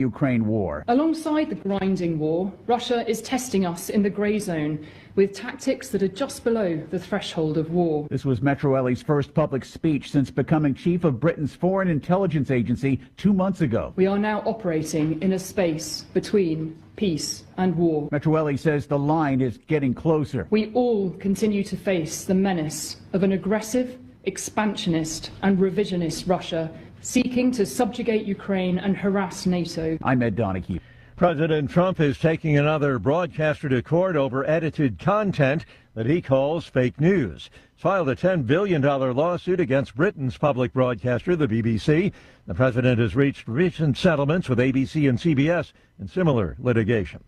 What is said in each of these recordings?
Ukraine war. Alongside the grinding war, Russia is testing us in the grey zone with tactics that are just below the threshold of war. This was Metroelli's first public speech since becoming chief of Britain's foreign intelligence agency 2 months ago. We are now operating in a space between peace and war. Metroelli says the line is getting closer. We all continue to face the menace of an aggressive, expansionist and revisionist Russia seeking to subjugate Ukraine and harass NATO. I'm Ed Donahue. President Trump is taking another broadcaster to court over edited content that he calls fake news. He's filed a $10 billion lawsuit against Britain's public broadcaster, the BBC. The president has reached recent settlements with ABC and CBS in similar litigation.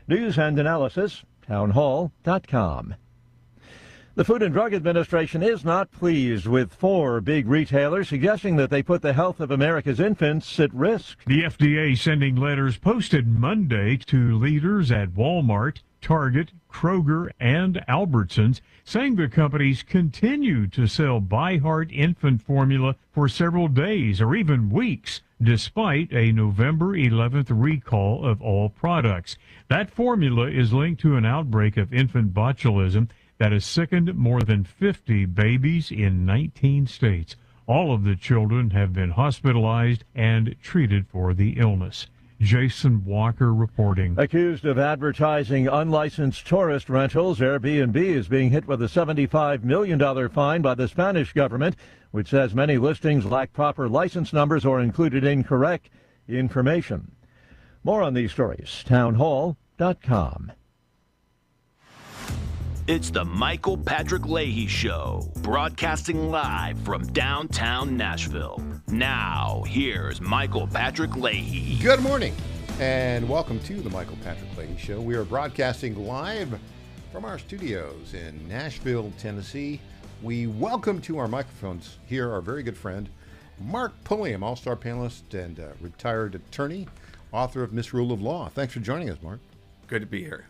News and analysis, townhall.com. The Food and Drug Administration is not pleased with 4 big retailers suggesting that they put the health of America's infants at risk. The FDA sending letters posted Monday to leaders at Walmart, Target, Kroger, and Albertsons, saying the companies continue to sell ByHeart infant formula for several days or even weeks, despite a November 11th recall of all products. That formula is linked to an outbreak of infant botulism that has sickened more than 50 babies in 19 states. All of the children have been hospitalized and treated for the illness. Jason Walker reporting. Accused of advertising unlicensed tourist rentals, Airbnb is being hit with a $75 million fine by the Spanish government, which says many listings lack proper license numbers or included incorrect information. More on these stories, townhall.com. It's the Michael Patrick Leahy Show, broadcasting live from downtown Nashville. Now, here's Michael Patrick Leahy. Good morning, and welcome to the Michael Patrick Leahy Show. We are broadcasting live from our studios in Nashville, Tennessee. We welcome to our microphones here our very good friend, Mark Pulliam, all-star panelist and retired attorney, author of Misrule of Law. Thanks for joining us, Mark. Good to be here.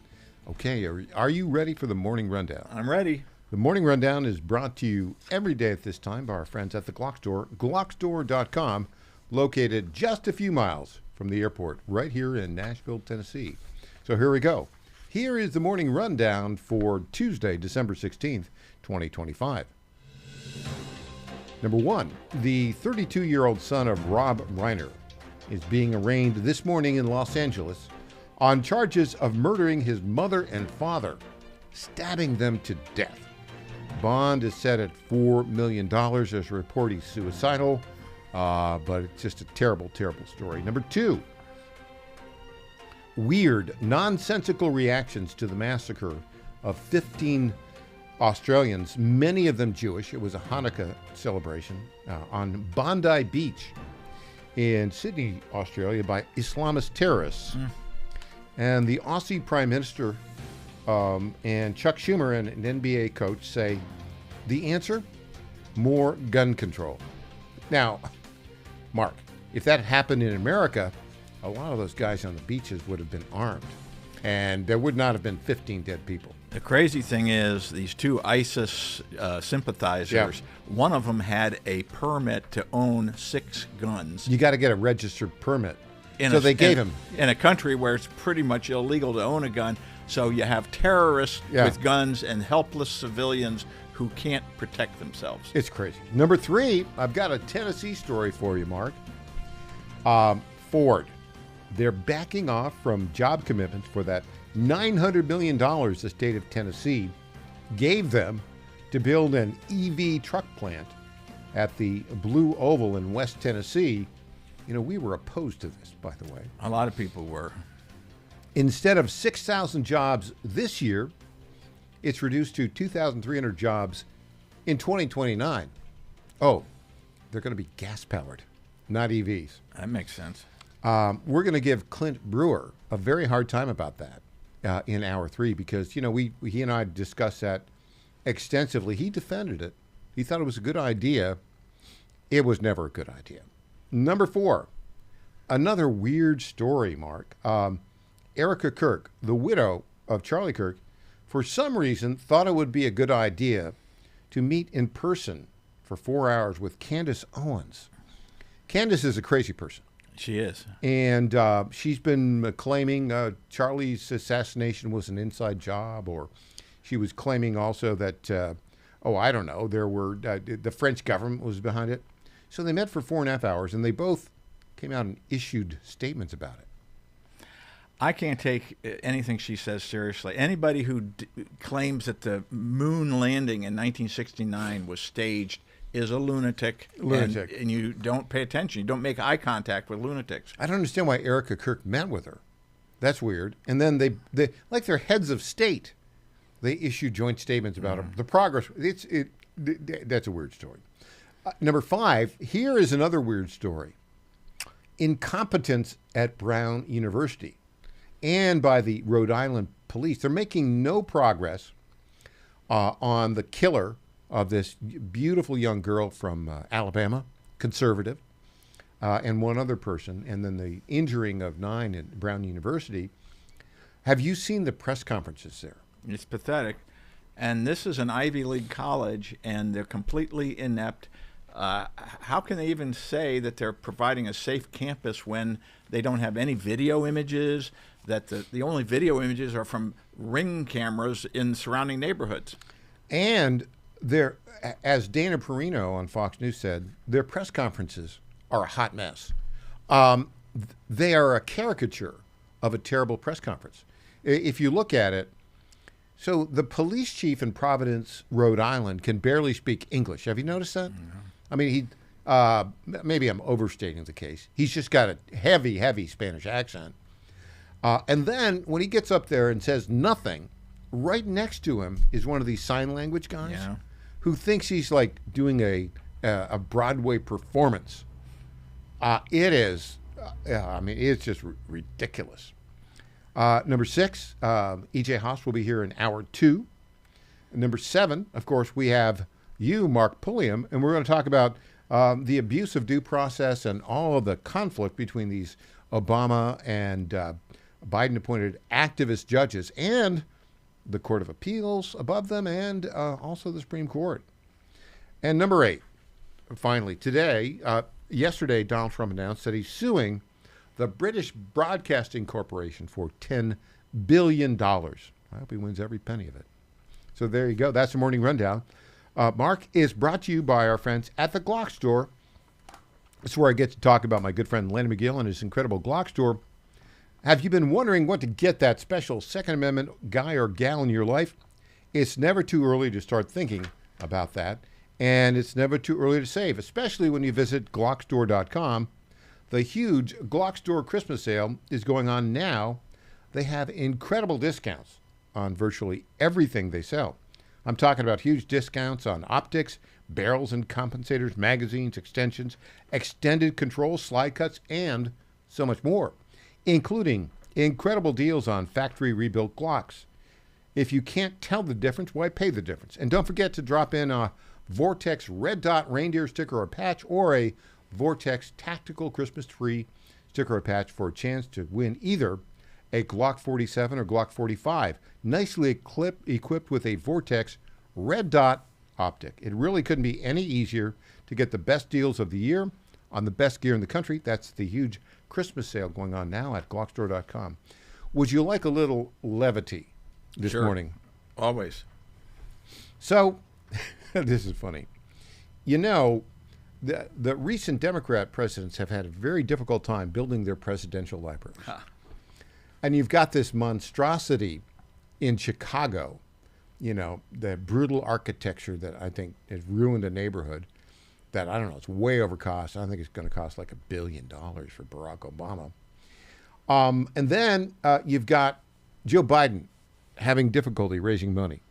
Okay, are you ready for the Morning Rundown? I'm ready. The Morning Rundown is brought to you every day at this time by our friends at the Glock Store, glockstore.com, located just a few miles from the airport right here in Nashville, Tennessee. So here we go. Here is the Morning Rundown for Tuesday, December 16th, 2025. Number 1, the 32-year-old son of Rob Reiner is being arraigned this morning in Los Angeles on charges of murdering his mother and father, stabbing them to death. Bond is set at $4 million. There's a report he's suicidal, but it's just a terrible, terrible story. Number 2, weird, nonsensical reactions to the massacre of 15 Australians, many of them Jewish. It was a Hanukkah celebration on Bondi Beach in Sydney, Australia, by Islamist terrorists. And the Aussie Prime Minister and Chuck Schumer, an NBA coach, say the answer? More gun control. Now, Mark, if that happened in America, a lot of those guys on the beaches would have been armed, and there would not have been 15 dead people. The crazy thing is these 2 ISIS sympathizers, one of them had a permit to own 6 guns. You got to get a registered permit. They gave him. In a country where it's pretty much illegal to own a gun, so you have terrorists with guns and helpless civilians who can't protect themselves. It's crazy. Number 3, I've got a Tennessee story for you, Mark. Ford, they're backing off from job commitments for that $900 million the state of Tennessee gave them to build an EV truck plant at the Blue Oval in West Tennessee. You know, we were opposed to this, by the way. A lot of people were. Instead of 6,000 jobs this year, it's reduced to 2,300 jobs in 2029. Oh, they're going to be gas-powered, not EVs. That makes sense. We're going to give Clint Brewer a very hard time about that in hour 3 because, you know, he and I discussed that extensively. He defended it. He thought it was a good idea. It was never a good idea. Number 4, another weird story, Mark. Erica Kirk, the widow of Charlie Kirk, for some reason thought it would be a good idea to meet in person for 4 hours with Candace Owens. Candace is a crazy person. She is. And she's been claiming Charlie's assassination was an inside job, or she was claiming also that, I don't know, there were the French government was behind it. So they met for 4.5 hours, and they both came out and issued statements about it. I can't take anything she says seriously. Anybody who claims that the moon landing in 1969 was staged is a lunatic. And you don't pay attention. You don't make eye contact with lunatics. I don't understand why Erica Kirk met with her. That's weird. And then they like they're heads of state. They issue joint statements about the progress. That's a weird story. Number 5, here is another weird story. Incompetence at Brown University and by the Rhode Island police. They're making no progress on the killer of this beautiful young girl from Alabama, conservative, and one other person, and then the injuring of 9 at Brown University. Have you seen the press conferences there? It's pathetic. And this is an Ivy League college, and they're completely inept. How can they even say that they're providing a safe campus when they don't have any video images, that the only video images are from Ring cameras in surrounding neighborhoods? And they're, as Dana Perino on Fox News said, their press conferences are a hot mess. They are a caricature of a terrible press conference. If you look at it, so the police chief in Providence, Rhode Island, can barely speak English. Have you noticed that? Mm-hmm. I mean, maybe I'm overstating the case. He's just got a heavy, heavy Spanish accent. And then when he gets up there and says nothing, right next to him is one of these sign language guys who thinks he's like doing a Broadway performance. It is, I mean, it's just ridiculous. Number 6, E.J. Haas will be here in hour 2. Number 7, of course, we have you, Mark Pulliam, and we're going to talk about the abuse of due process and all of the conflict between these Obama and Biden-appointed activist judges and the Court of Appeals above them, and also the Supreme Court. And number 8, finally, yesterday, Donald Trump announced that he's suing the British Broadcasting Corporation for $10 billion. I hope he wins every penny of it. So there you go. That's the Morning Rundown. Mark is brought to you by our friends at the Glock Store. This is where I get to talk about my good friend Lenny McGill and his incredible Glock Store. Have you been wondering what to get that special Second Amendment guy or gal in your life? It's never too early to start thinking about that, and it's never too early to save, especially when you visit GlockStore.com. The huge Glock Store Christmas sale is going on now. They have incredible discounts on virtually everything they sell. I'm talking about huge discounts on optics, barrels and compensators, magazines, extensions, extended controls, slide cuts, and so much more, including incredible deals on factory rebuilt Glocks. If you can't tell the difference, why pay the difference? And don't forget to drop in a Vortex Red Dot reindeer sticker or patch, or a Vortex Tactical Christmas Tree sticker or patch for a chance to win either a Glock 47 or Glock 45, nicely equipped with a Vortex Red Dot optic. It really couldn't be any easier to get the best deals of the year on the best gear in the country. That's the huge Christmas sale going on now at GlockStore.com. Would you like a little levity this morning? Always. So, this is funny. You know, the recent Democrat presidents have had a very difficult time building their presidential libraries. And you've got this monstrosity in Chicago, you know, the brutal architecture that I think has ruined a neighborhood that, I don't know, it's way over cost. I think it's going to cost like $1 billion for Barack Obama. And then you've got Joe Biden having difficulty raising money.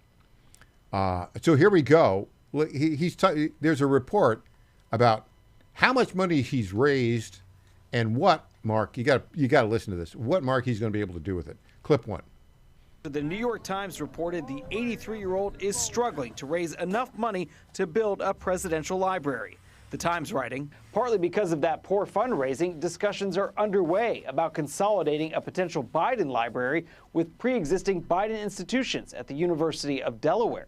So here we go. There's a report about how much money he's raised and what, Mark, you got to listen to this, what, Mark, he's going to be able to do with it. Clip 1. The New York Times reported the 83-year-old is struggling to raise enough money to build a presidential library. The Times writing, partly because of that poor fundraising, discussions are underway about consolidating a potential Biden library with pre-existing Biden institutions at the University of Delaware.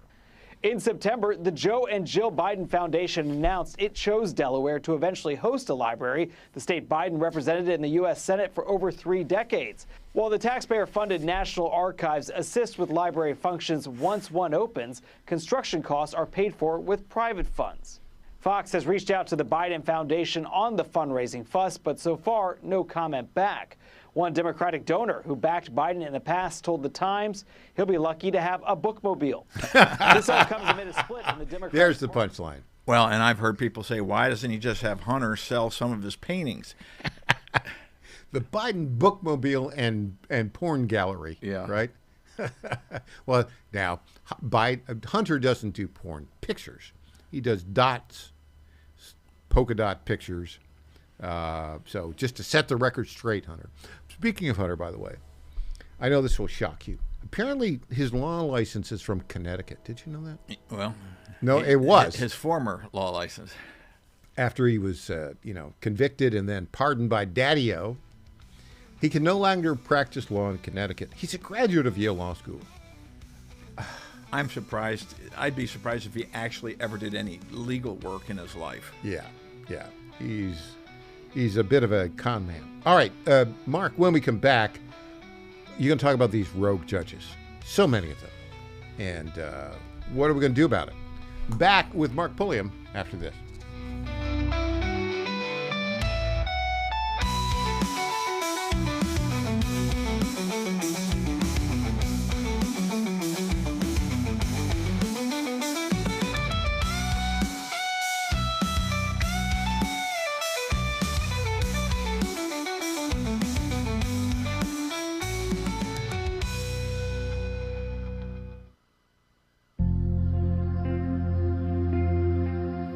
In September, the Joe and Jill Biden Foundation announced it chose Delaware to eventually host a library, the state Biden represented in the U.S. Senate for over 3 decades. While the taxpayer-funded National Archives assists with library functions once one opens, construction costs are paid for with private funds. Fox has reached out to the Biden Foundation on the fundraising fuss, but so far, no comment back. One Democratic donor who backed Biden in the past told The Times he'll be lucky to have a bookmobile. This all comes amid a split in the Democratic There's the punchline. Well, and I've heard people say, why doesn't he just have Hunter sell some of his paintings? The Biden bookmobile and porn gallery. Yeah. Right? Well, now, Hunter doesn't do porn pictures. He does dots, polka dot pictures. So just to set the record straight, Hunter. Speaking of Hunter, by the way, I know this will shock you. Apparently, his law license is from Connecticut. Did you know that? Well, no, it was his former law license. After he was, convicted and then pardoned by Daddy-O, he can no longer practice law in Connecticut. He's a graduate of Yale Law School. I'm surprised. I'd be surprised if he actually ever did any legal work in his life. Yeah. He's a bit of a con man. All right, Mark, when we come back, you're going to talk about these rogue judges. So many of them. And what are we going to do about it? Back with Mark Pulliam after this.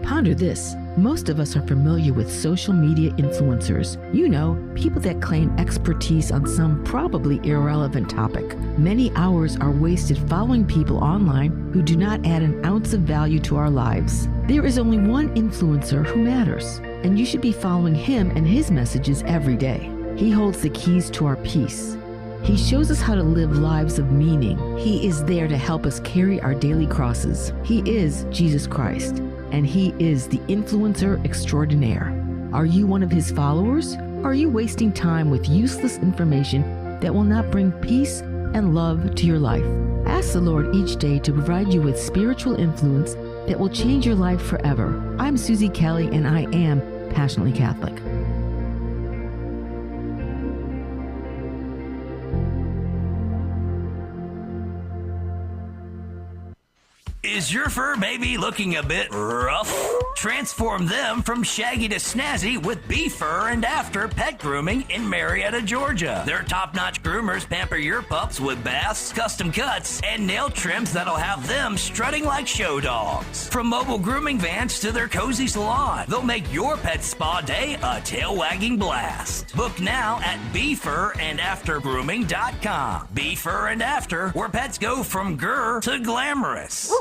Ponder this. Most of us are familiar with social media influencers. You know, people that claim expertise on some probably irrelevant topic. Many hours are wasted following people online who do not add an ounce of value to our lives. There is only one influencer who matters, and you should be following him and his messages every day. He holds the keys to our peace. He shows us how to live lives of meaning. He is there to help us carry our daily crosses. He is Jesus Christ. And he is the influencer extraordinaire. Are you one of his followers? Are you wasting time with useless information that will not bring peace and love to your life? Ask the Lord each day to provide you with spiritual influence that will change your life forever. I'm Susie Kelly, and I am passionately Catholic. Is your fur baby looking a bit rough? Transform them from shaggy to snazzy with Befur and After Pet Grooming in Marietta, Georgia. Their top-notch groomers pamper your pups with baths, custom cuts, and nail trims that'll have them strutting like show dogs. From mobile grooming vans to their cozy salon, they'll make your pet spa day a tail-wagging blast. Book now at BefurandAfterGrooming.com. Befur and After, where pets go from grr to glamorous.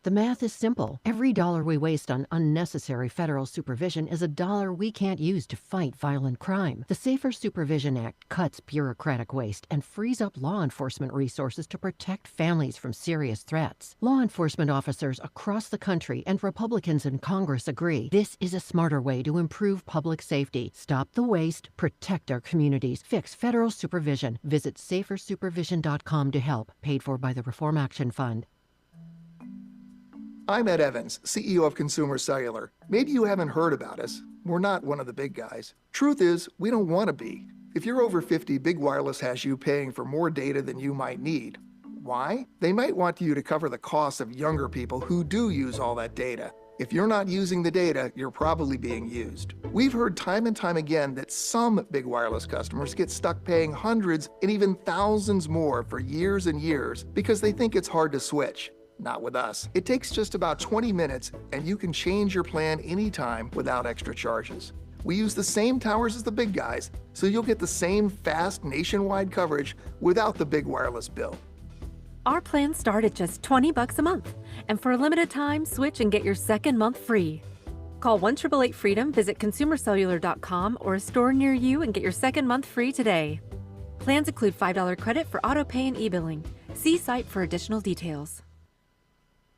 The math is simple. Every dollar we waste on unnecessary federal supervision is a dollar we can't use to fight violent crime. The Safer Supervision Act cuts bureaucratic waste and frees up law enforcement resources to protect families from serious threats. Law enforcement officers across the country and Republicans in Congress agree this is a smarter way to improve public safety. Stop the waste, protect our communities, fix federal supervision. Visit safersupervision.com to help. Paid for by the Reform Action Fund. I'm Ed Evans, CEO of Consumer Cellular. Maybe you haven't heard about us. We're not one of the big guys. Truth is, we don't want to be. If you're over 50, Big Wireless has you paying for more data than you might need. Why? They might want you to cover the costs of younger people who do use all that data. If you're not using the data, you're probably being used. We've heard time and time again that some Big Wireless customers get stuck paying hundreds and even thousands more for years and years because they think it's hard to switch. Not with us. It takes just about 20 minutes and you can change your plan anytime without extra charges. We use the same towers as the big guys, so you'll get the same fast nationwide coverage without the big wireless bill. Our plans start at just $20 a month, and for a limited time, switch and get your second month free. Call 1-888-FREEDOM, visit consumercellular.com or a store near you and get your second month free today. Plans include $5 credit for auto pay and e-billing. See site for additional details.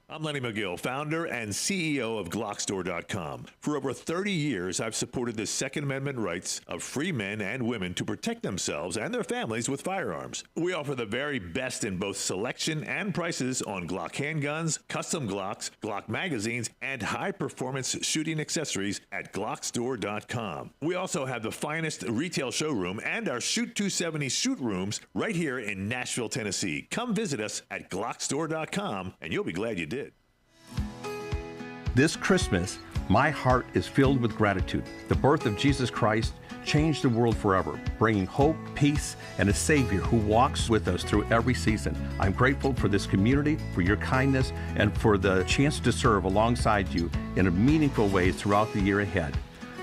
I'm Lenny McGill, founder and CEO of GlockStore.com. For over 30 years, I've supported the Second Amendment rights of free men and women to protect themselves and their families with firearms. We offer the very best in both selection and prices on Glock handguns, custom Glocks, Glock magazines, and high-performance shooting accessories at GlockStore.com. We also have the finest retail showroom and our Shoot 270 shoot rooms right here in Nashville, Tennessee. Come visit us at GlockStore.com, and you'll be glad you did. This Christmas, my heart is filled with gratitude. The birth of Jesus Christ changed the world forever, bringing hope, peace, and a Savior who walks with us through every season. I'm grateful for this community, for your kindness, and for the chance to serve alongside you in a meaningful ways throughout the year ahead.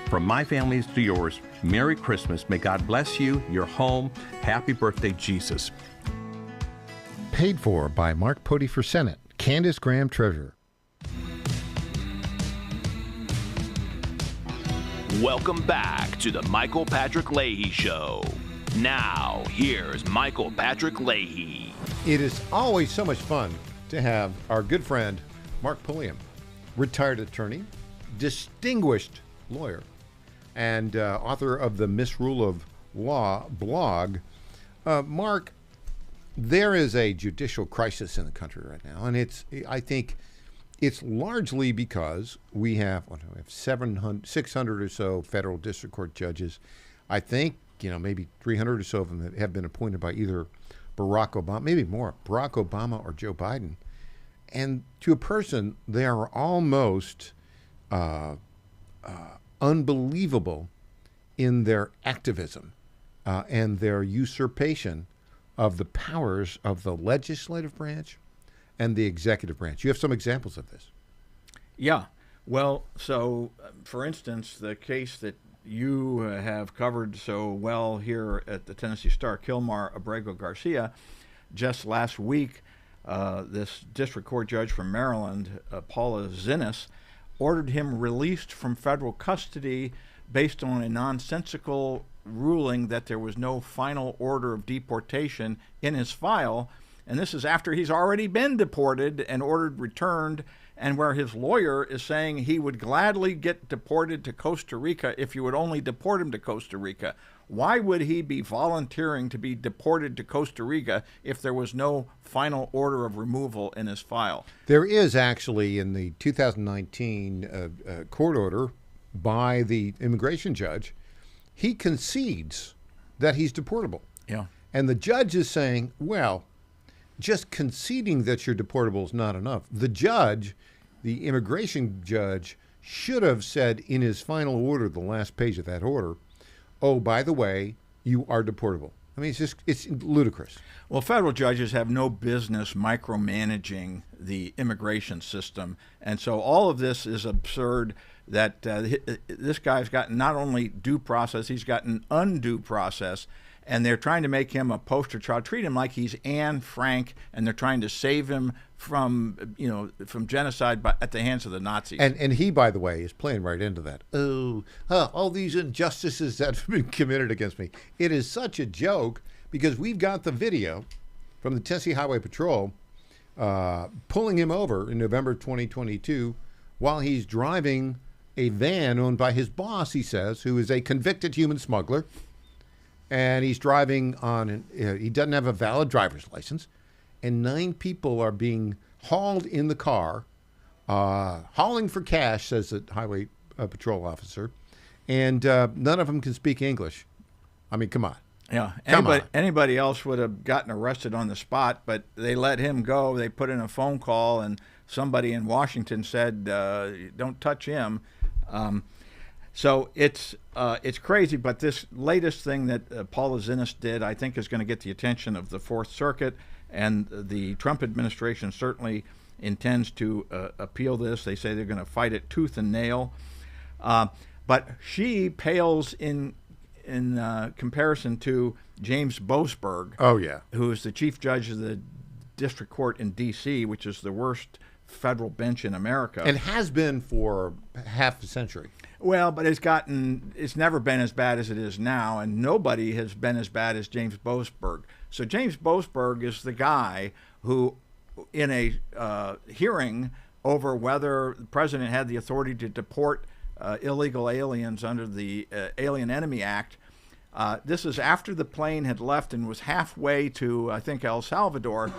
From my family to yours, Merry Christmas. May God bless you, your home. Happy birthday, Jesus. Paid for by Mark Pody for Senate, Candace Graham Treasurer. Welcome back to the Michael Patrick Leahy Show. Now, here's Michael Patrick Leahy. It is always so much fun to have our good friend, Mark Pulliam, retired attorney, distinguished lawyer, and author of the Misrule of Law blog. Mark, there is a judicial crisis in the country right now, and I think it's largely because we have 600 or so federal district court judges. I think, maybe 300 or so of them that have been appointed by either Barack Obama, maybe more, Barack Obama or Joe Biden. And to a person, they are almost unbelievable in their activism and their usurpation of the powers of the legislative branch and the executive branch. You have some examples of this. Yeah. Well, so, for instance, the case that you have covered so well here at the Tennessee Star, Kilmar Abrego Garcia, just last week, this district court judge from Maryland, Paula Zinnes, ordered him released from federal custody based on a nonsensical ruling that there was no final order of deportation in his file. And this is after he's already been deported and ordered returned, and where his lawyer is saying he would gladly get deported to Costa Rica if you would only deport him to Costa Rica. Why would he be volunteering to be deported to Costa Rica if there was no final order of removal in his file? There is actually in the 2019 court order by the immigration judge, he concedes that he's deportable. Yeah. And the judge is saying, well, just conceding that you're deportable is not enough. The judge, the immigration judge, should have said in his final order, the last page of that order, oh, by the way, you are deportable. I mean, it's ludicrous. Well, federal judges have no business micromanaging the immigration system. And so all of this is absurd, that this guy's got not only due process, he's got an undue process. And they're trying to make him a poster child, treat him like he's Anne Frank, and they're trying to save him from genocide at the hands of the Nazis. And he, by the way, is playing right into that. All these injustices that have been committed against me. It is such a joke because we've got the video from the Tennessee Highway Patrol pulling him over in November 2022 while he's driving a van owned by his boss, he says, who is a convicted human smuggler. And he's driving on, he doesn't have a valid driver's license. And 9 people are being hauled in the car, hauling for cash, says the highway patrol officer. And none of them can speak English. I mean, come on. Yeah, anybody else would have gotten arrested on the spot, but they let him go. They put in a phone call, and somebody in Washington said, don't touch him. So it's crazy, but this latest thing that Paula Zinnes did, I think, is going to get the attention of the Fourth Circuit, and the Trump administration certainly intends to appeal this. They say they're going to fight it tooth and nail. But she pales in comparison to James Boasberg. Oh, yeah. Who is the chief judge of the district court in D.C., which is the worst federal bench in America. And has been for half a century. Well, but it's never been as bad as it is now, and nobody has been as bad as James Boasberg. So James Boasberg is the guy who in a hearing over whether the president had the authority to deport illegal aliens under the Alien Enemy Act. This is after the plane had left and was halfway to, I think, El Salvador.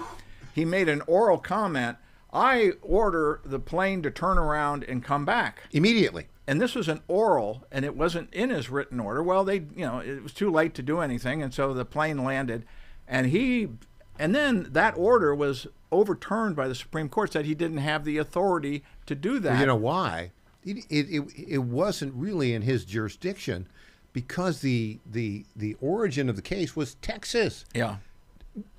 He made an oral comment. I order the plane to turn around and come back immediately. And this was an oral, and it wasn't in his written order. Well, it was too late to do anything, and so the plane landed, and then that order was overturned by the Supreme Court, said he didn't have the authority to do that. Well, you know why? It wasn't really in his jurisdiction, because the origin of the case was Texas. Yeah.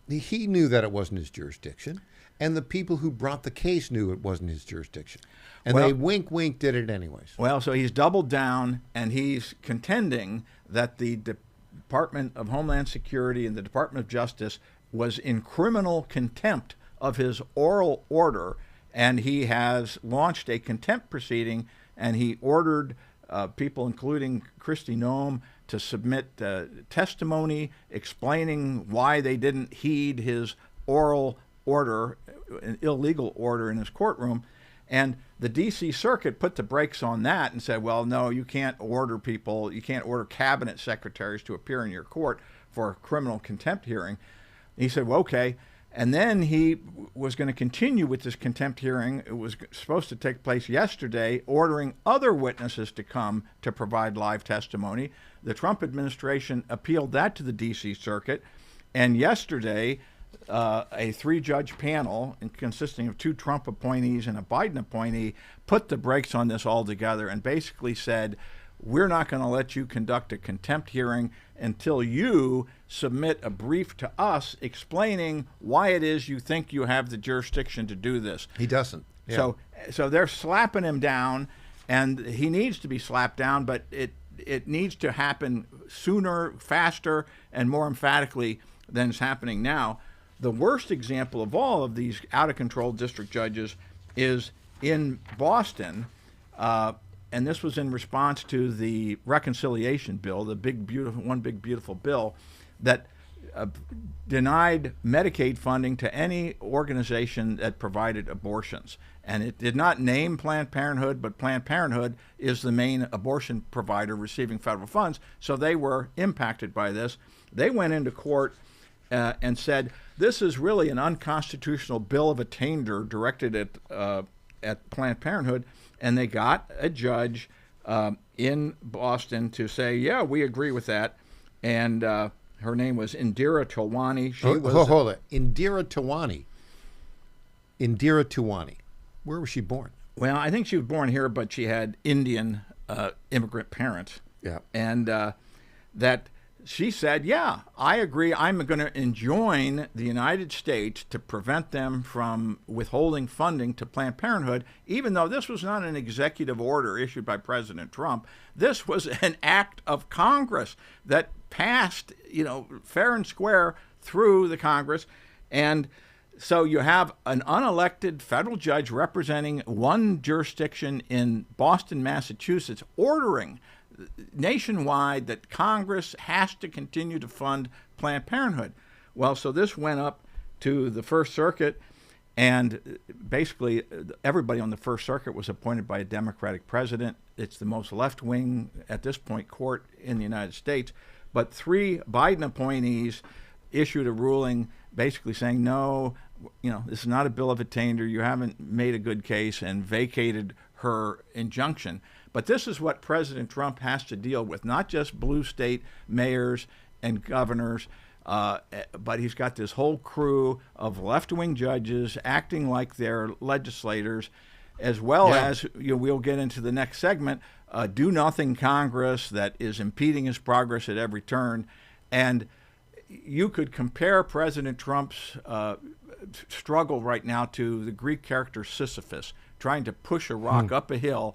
He knew that it wasn't his jurisdiction, and the people who brought the case knew it wasn't his jurisdiction. And they wink did it anyways. Well, so he's doubled down, and he's contending that the Department of Homeland Security and the Department of Justice was in criminal contempt of his oral order, and he has launched a contempt proceeding, and he ordered people, including Kristi Noem, to submit testimony explaining why they didn't heed his oral order, an illegal order in his courtroom. And the D.C. Circuit put the brakes on that and said, well, no, you can't order people, you can't order cabinet secretaries to appear in your court for a criminal contempt hearing. And he said, well, okay. And then he was going to continue with this contempt hearing. It was supposed to take place yesterday, ordering other witnesses to come to provide live testimony. The Trump administration appealed that to the D.C. Circuit. And yesterday, a three-judge panel consisting of 2 Trump appointees and a Biden appointee put the brakes on this altogether and basically said, we're not going to let you conduct a contempt hearing until you submit a brief to us explaining why it is you think you have the jurisdiction to do this. He doesn't. Yeah. So they're slapping him down, and he needs to be slapped down, but it needs to happen sooner, faster, and more emphatically than is happening now. The worst example of all of these out-of-control district judges is in Boston, and this was in response to the reconciliation bill, the one big beautiful bill that denied Medicaid funding to any organization that provided abortions. And it did not name Planned Parenthood, but Planned Parenthood is the main abortion provider receiving federal funds, so they were impacted by this. They went into court and said, this is really an unconstitutional bill of attainder directed at Planned Parenthood, and they got a judge in Boston to say, yeah, we agree with that. And her name was Indira Tawani. Hold it. Indira Tawani. Indira Tawani. Where was she born? Well, I think she was born here, but she had Indian immigrant parents. Yeah. And that she said, yeah, I agree. I'm going to enjoin the United States to prevent them from withholding funding to Planned Parenthood, even though this was not an executive order issued by President Trump. This was an act of Congress that passed, fair and square through the Congress. And so you have an unelected federal judge representing one jurisdiction in Boston, Massachusetts, ordering nationwide that Congress has to continue to fund Planned Parenthood. Well, so this went up to the First Circuit, and basically everybody on the First Circuit was appointed by a Democratic president. It's the most left-wing, at this point, court in the United States. But 3 Biden appointees issued a ruling basically saying, no, this is not a bill of attainder. You haven't made a good case, and vacated her injunction. But this is what President Trump has to deal with, not just blue state mayors and governors, but he's got this whole crew of left-wing judges acting like they're legislators, as well as, we'll get into the next segment, do-nothing Congress that is impeding his progress at every turn. And you could compare President Trump's struggle right now to the Greek character Sisyphus, trying to push a rock up a hill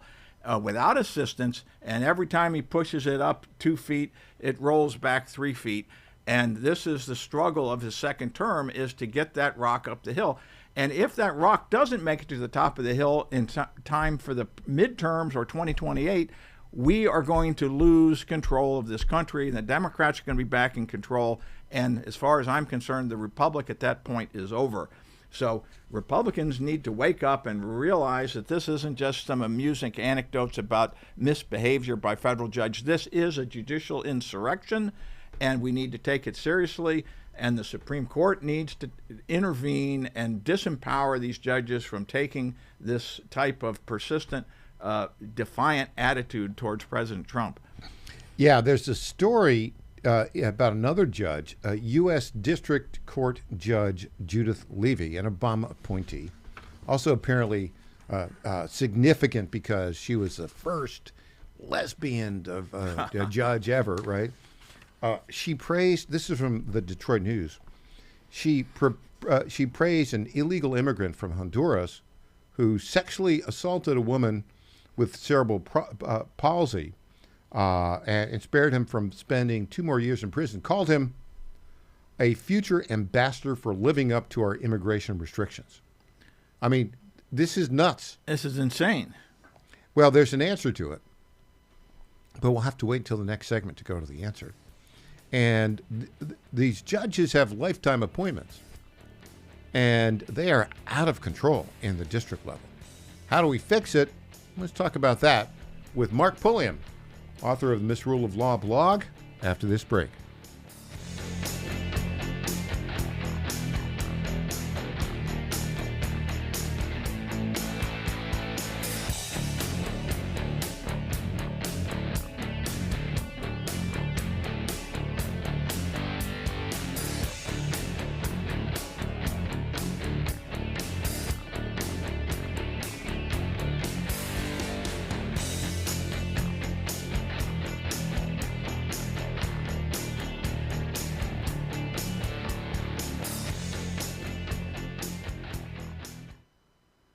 without assistance, and every time he pushes it up 2 feet, it rolls back 3 feet. And this is the struggle of his second term, is to get that rock up the hill. And if that rock doesn't make it to the top of the hill in time for the midterms or 2028, we are going to lose control of this country, and the Democrats are going to be back in control. And as far as I'm concerned, the Republic at that point is over. So Republicans need to wake up and realize that this isn't just some amusing anecdotes about misbehavior by federal judge. This is a judicial insurrection, and we need to take it seriously. And the Supreme Court needs to intervene and disempower these judges from taking this type of persistent, defiant attitude towards President Trump. Yeah, there's a story about another judge, U.S. District Court Judge Judith Leahy, an Obama appointee, also apparently significant because she was the first lesbian judge ever, right? She praised, this is from the Detroit News, she praised an illegal immigrant from Honduras who sexually assaulted a woman with cerebral palsy and spared him from spending 2 more years in prison, called him a future ambassador for living up to our immigration restrictions. I mean, this is nuts. This is insane. Well, there's an answer to it, but we'll have to wait until the next segment to go to the answer. And these judges have lifetime appointments, and they are out of control in the district level. How do we fix it? Let's talk about that with Mark Pulliam, author of the Misrule of Law blog, after this break.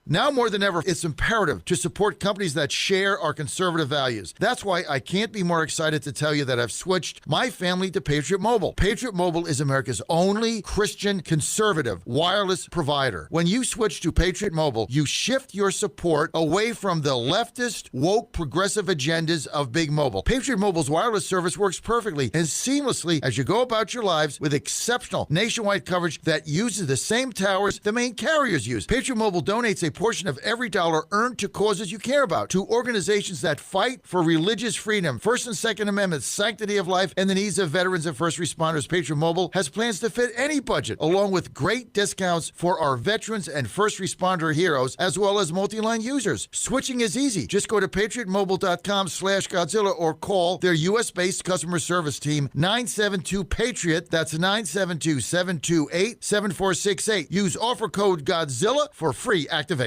Now more than ever, it's imperative to support companies that share our conservative values. That's why I can't be more excited to tell you that I've switched my family to Patriot Mobile. Patriot Mobile is America's only Christian conservative wireless provider. When you switch to Patriot Mobile, you shift your support away from the leftist, woke, progressive agendas of Big Mobile. Patriot Mobile's wireless service works perfectly and seamlessly as you go about your lives with exceptional nationwide coverage that uses the same towers the main carriers use. Patriot Mobile donates a portion of every dollar earned to causes you care about, to organizations that fight for religious freedom, First and Second Amendments, sanctity of life, and the needs of veterans and first responders. Patriot Mobile has plans to fit any budget, along with great discounts for our veterans and first responder heroes, as well as multi-line users. Switching is easy. Just go to patriotmobile.com/Godzilla or call their U.S.-based customer service team, 972-PATRIOT. That's 972-728-7468. Use offer code Godzilla for free activation.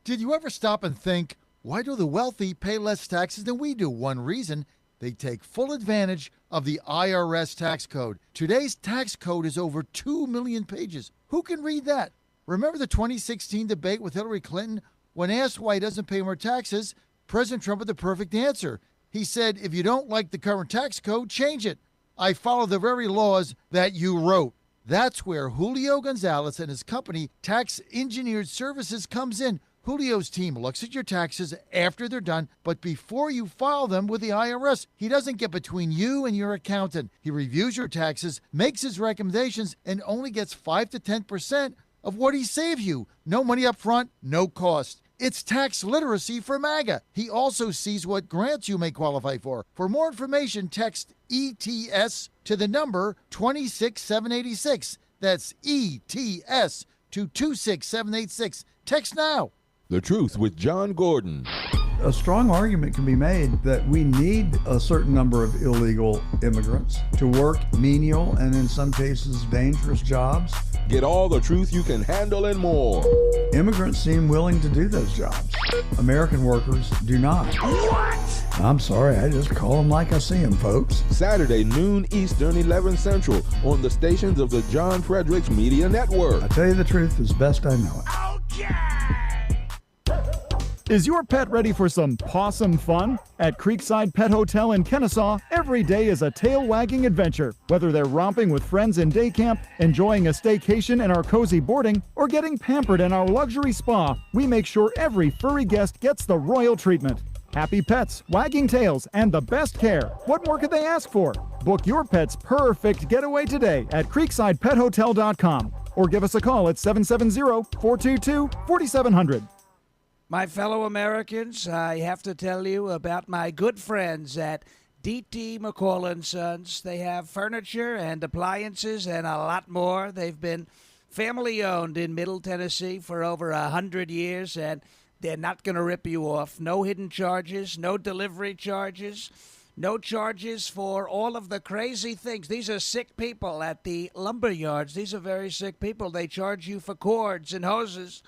Did you ever stop and think, why do the wealthy pay less taxes than we do? One reason, they take full advantage of the IRS tax code. Today's tax code is over 2 million pages. Who can read that? Remember the 2016 debate with Hillary Clinton? When asked why he doesn't pay more taxes, President Trump had the perfect answer. He said, if you don't like the current tax code, change it. I follow the very laws that you wrote. That's where Julio Gonzalez and his company, Tax Engineered Services, comes in. Julio's team looks at your taxes after they're done, but before you file them with the IRS. He doesn't get between you and your accountant. He reviews your taxes, makes his recommendations, and only gets 5 to 10% of what he saved you. No money up front, no cost. It's tax literacy for MAGA. He also sees what grants you may qualify for. For more information, text ETS to the number 26786. That's ETS to 26786. Text now. The Truth with John Gordon. A strong argument can be made that we need a certain number of illegal immigrants to work menial and in some cases dangerous jobs. Get all the truth you can handle and more. Immigrants seem willing to do those jobs. American workers do not. What? I'm sorry, I just call them like I see them, folks. Saturday, noon Eastern, 11 Central, on the stations of the John Fredericks Media Network. I tell you the truth as best I know it. Okay! Is your pet ready for some pawsome fun? At Creekside Pet Hotel in Kennesaw, every day is a tail-wagging adventure. Whether they're romping with friends in day camp, enjoying a staycation in our cozy boarding, or getting pampered in our luxury spa, we make sure every furry guest gets the royal treatment. Happy pets, wagging tails, and the best care. What more could they ask for? Book your pet's perfect getaway today at CreeksidePetHotel.com. or give us a call at 770-422-4700. My fellow Americans, I have to tell you about my good friends at D.T. McCall & Sons. They have furniture and appliances and a lot more. They've been family-owned in Middle Tennessee for over 100 years, and they're not going to rip you off. No hidden charges, no delivery charges, no charges for all of the crazy things. These are sick people at the lumber yards. These are very sick people. They charge you for cords and hoses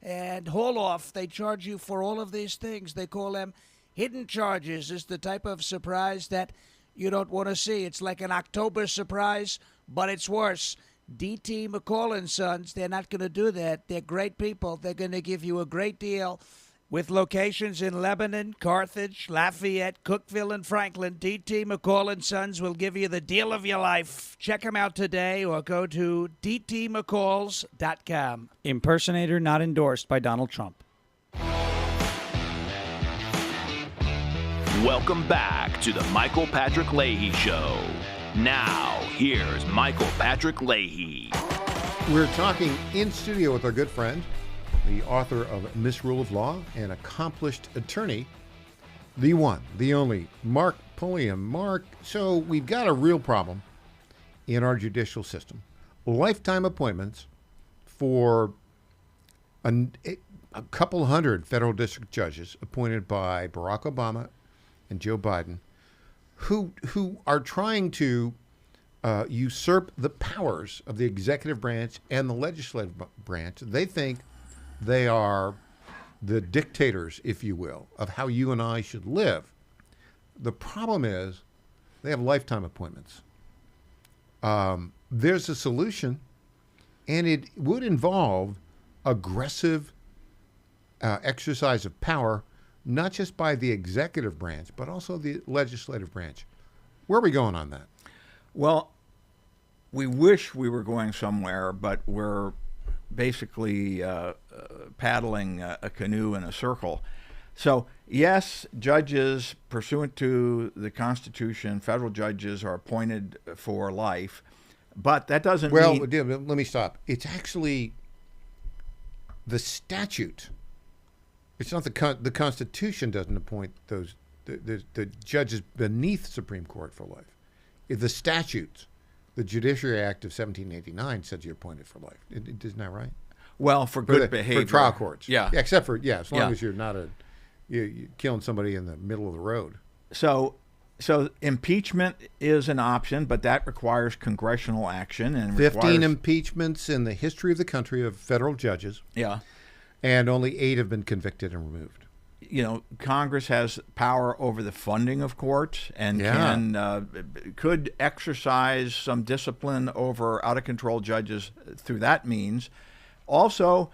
and haul off. They charge you for all of these things. They call them hidden charges. It's the type of surprise that you don't want to see. It's like an October surprise, but it's worse. D.T. McCall & Sons, they're not going to do that. They're great people. They're going to give you a great deal. With locations in Lebanon, Carthage, Lafayette, Cookeville, and Franklin, D.T. McCall & Sons will give you the deal of your life. Check them out today or go to dtmccalls.com. Impersonator not endorsed by Donald Trump. Welcome back to the Michael Patrick Leahy Show. Now, here's Michael Patrick Leahy. We're talking in studio with our good friend, the author of Misrule of Law, and accomplished attorney, the one, the only, Mark Pulliam. Mark, so we've got a real problem in our judicial system. Lifetime appointments for a couple hundred federal district judges appointed by Barack Obama and Joe Biden, who are trying to usurp the powers of the executive branch and the legislative branch. They think they are the dictators, if you will, of how you and I should live. The problem is they have lifetime appointments. There's a solution, and it would involve aggressive exercise of power, not just by the executive branch, but also the legislative branch. Where are we going on that? Well, we wish we were going somewhere, but we're basically paddling a canoe in a circle. So, yes, judges, pursuant to the Constitution, federal judges are appointed for life, but that doesn't mean... Well, let me stop. It's actually the statute. It's not the Constitution doesn't appoint those the judges beneath Supreme Court for life. If the statutes, the Judiciary Act of 1789 says you're appointed for life. Isn't that right? Well, for good behavior. For trial courts. Yeah. Except for, as long as you're not you're killing somebody in the middle of the road. So impeachment is an option, but that requires congressional action. And 15 impeachments in the history of the country of federal judges. Yeah. And only 8 have been convicted and removed. You know, Congress has power over the funding of courts and could exercise some discipline over out-of-control judges through that means. Also,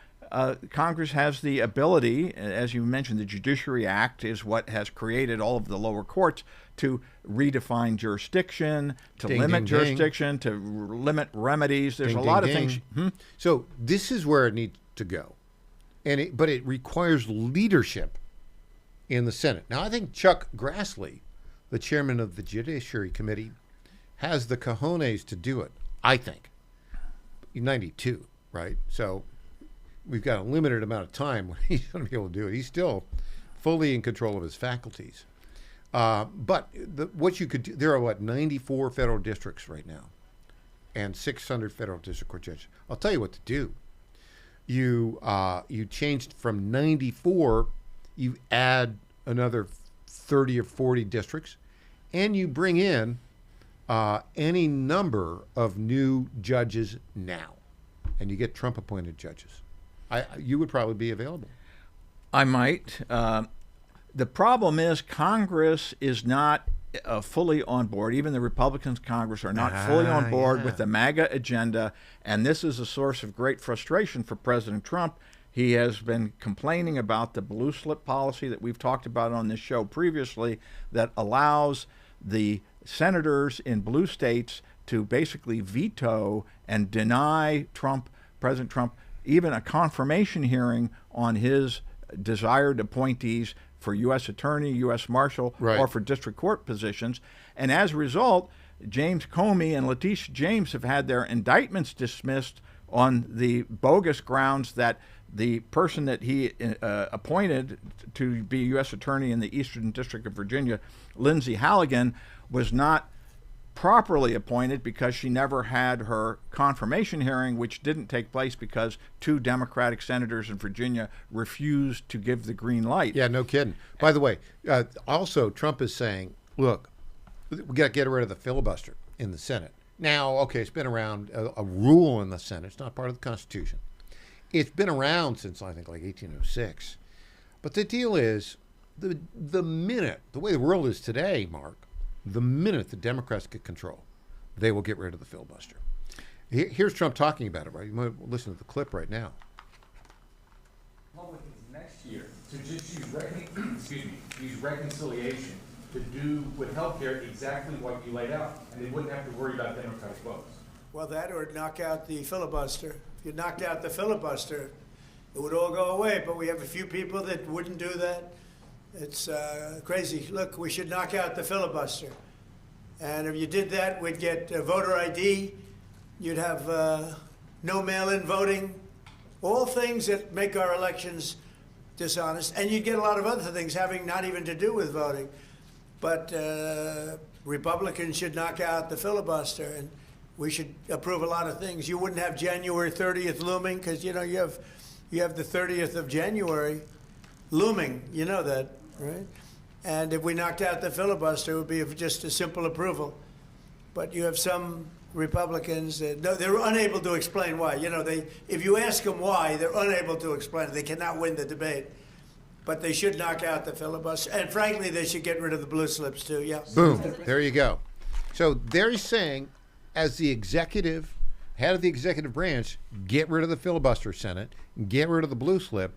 Congress has the ability, as you mentioned, the Judiciary Act is what has created all of the lower courts to redefine jurisdiction, to limit jurisdiction, to limit remedies. There's a lot of things. So this is where it needs to go. But it requires leadership in the Senate. Now, I think Chuck Grassley, the chairman of the Judiciary Committee, has the cojones to do it, I think. He's 92, right? So we've got a limited amount of time when he's going to be able to do it. He's still fully in control of his faculties. But what you could do, there are, 94 federal districts right now and 600 federal district court judges. I'll tell you what to do. You changed from 94, you add another 30 or 40 districts, and you bring in any number of new judges now, and you get Trump-appointed judges. You would probably be available. I might. The problem is Congress is not fully on board. Even the Republicans Congress are not fully on board with the MAGA agenda, and this is a source of great frustration for President Trump. He has been complaining about the blue slip policy that we've talked about on this show previously that allows the senators in blue states to basically veto and deny President Trump, even a confirmation hearing on his desired appointees for U.S. Attorney, U.S. Marshal, or for district court positions. And as a result, James Comey and Letitia James have had their indictments dismissed on the bogus grounds that the person that he appointed to be U.S. Attorney in the Eastern District of Virginia, Lindsay Halligan, was not properly appointed because she never had her confirmation hearing, which didn't take place because 2 Democratic senators in Virginia refused to give the green light. Yeah, no kidding. By the way, also Trump is saying, look, we got to get rid of the filibuster in the Senate. Now, okay, it's been around, a rule in the Senate. It's not part of the Constitution. It's been around since, I think, like 1806. But the deal is, the minute, the way the world is today, Mark, the minute the Democrats get control, they will get rid of the filibuster. Here's Trump talking about it, right? You might listen to the clip right now. Republicans next year to just use reconciliation to do with health care exactly what you laid out, and they wouldn't have to worry about Democratic votes. Well, that or knock out the filibuster. If you knocked out the filibuster, it would all go away, but we have a few people that wouldn't do that. It's crazy. Look, we should knock out the filibuster. And if you did that, we'd get voter ID. You'd have no mail-in voting, all things that make our elections dishonest. And you'd get a lot of other things having not even to do with voting. But Republicans should knock out the filibuster, and we should approve a lot of things. You wouldn't have January 30th looming because, you know, you have the 30th of January looming. You know that, right? And if we knocked out the filibuster, it would be just a simple approval. But you have some Republicans that they're unable to explain why. You know, if you ask them why, they're unable to explain it. They cannot win the debate. But they should knock out the filibuster. And frankly, they should get rid of the blue slips too. Yeah. Boom. There you go. So they're saying, as the executive, head of the executive branch, get rid of the filibuster, Senate, get rid of the blue slip.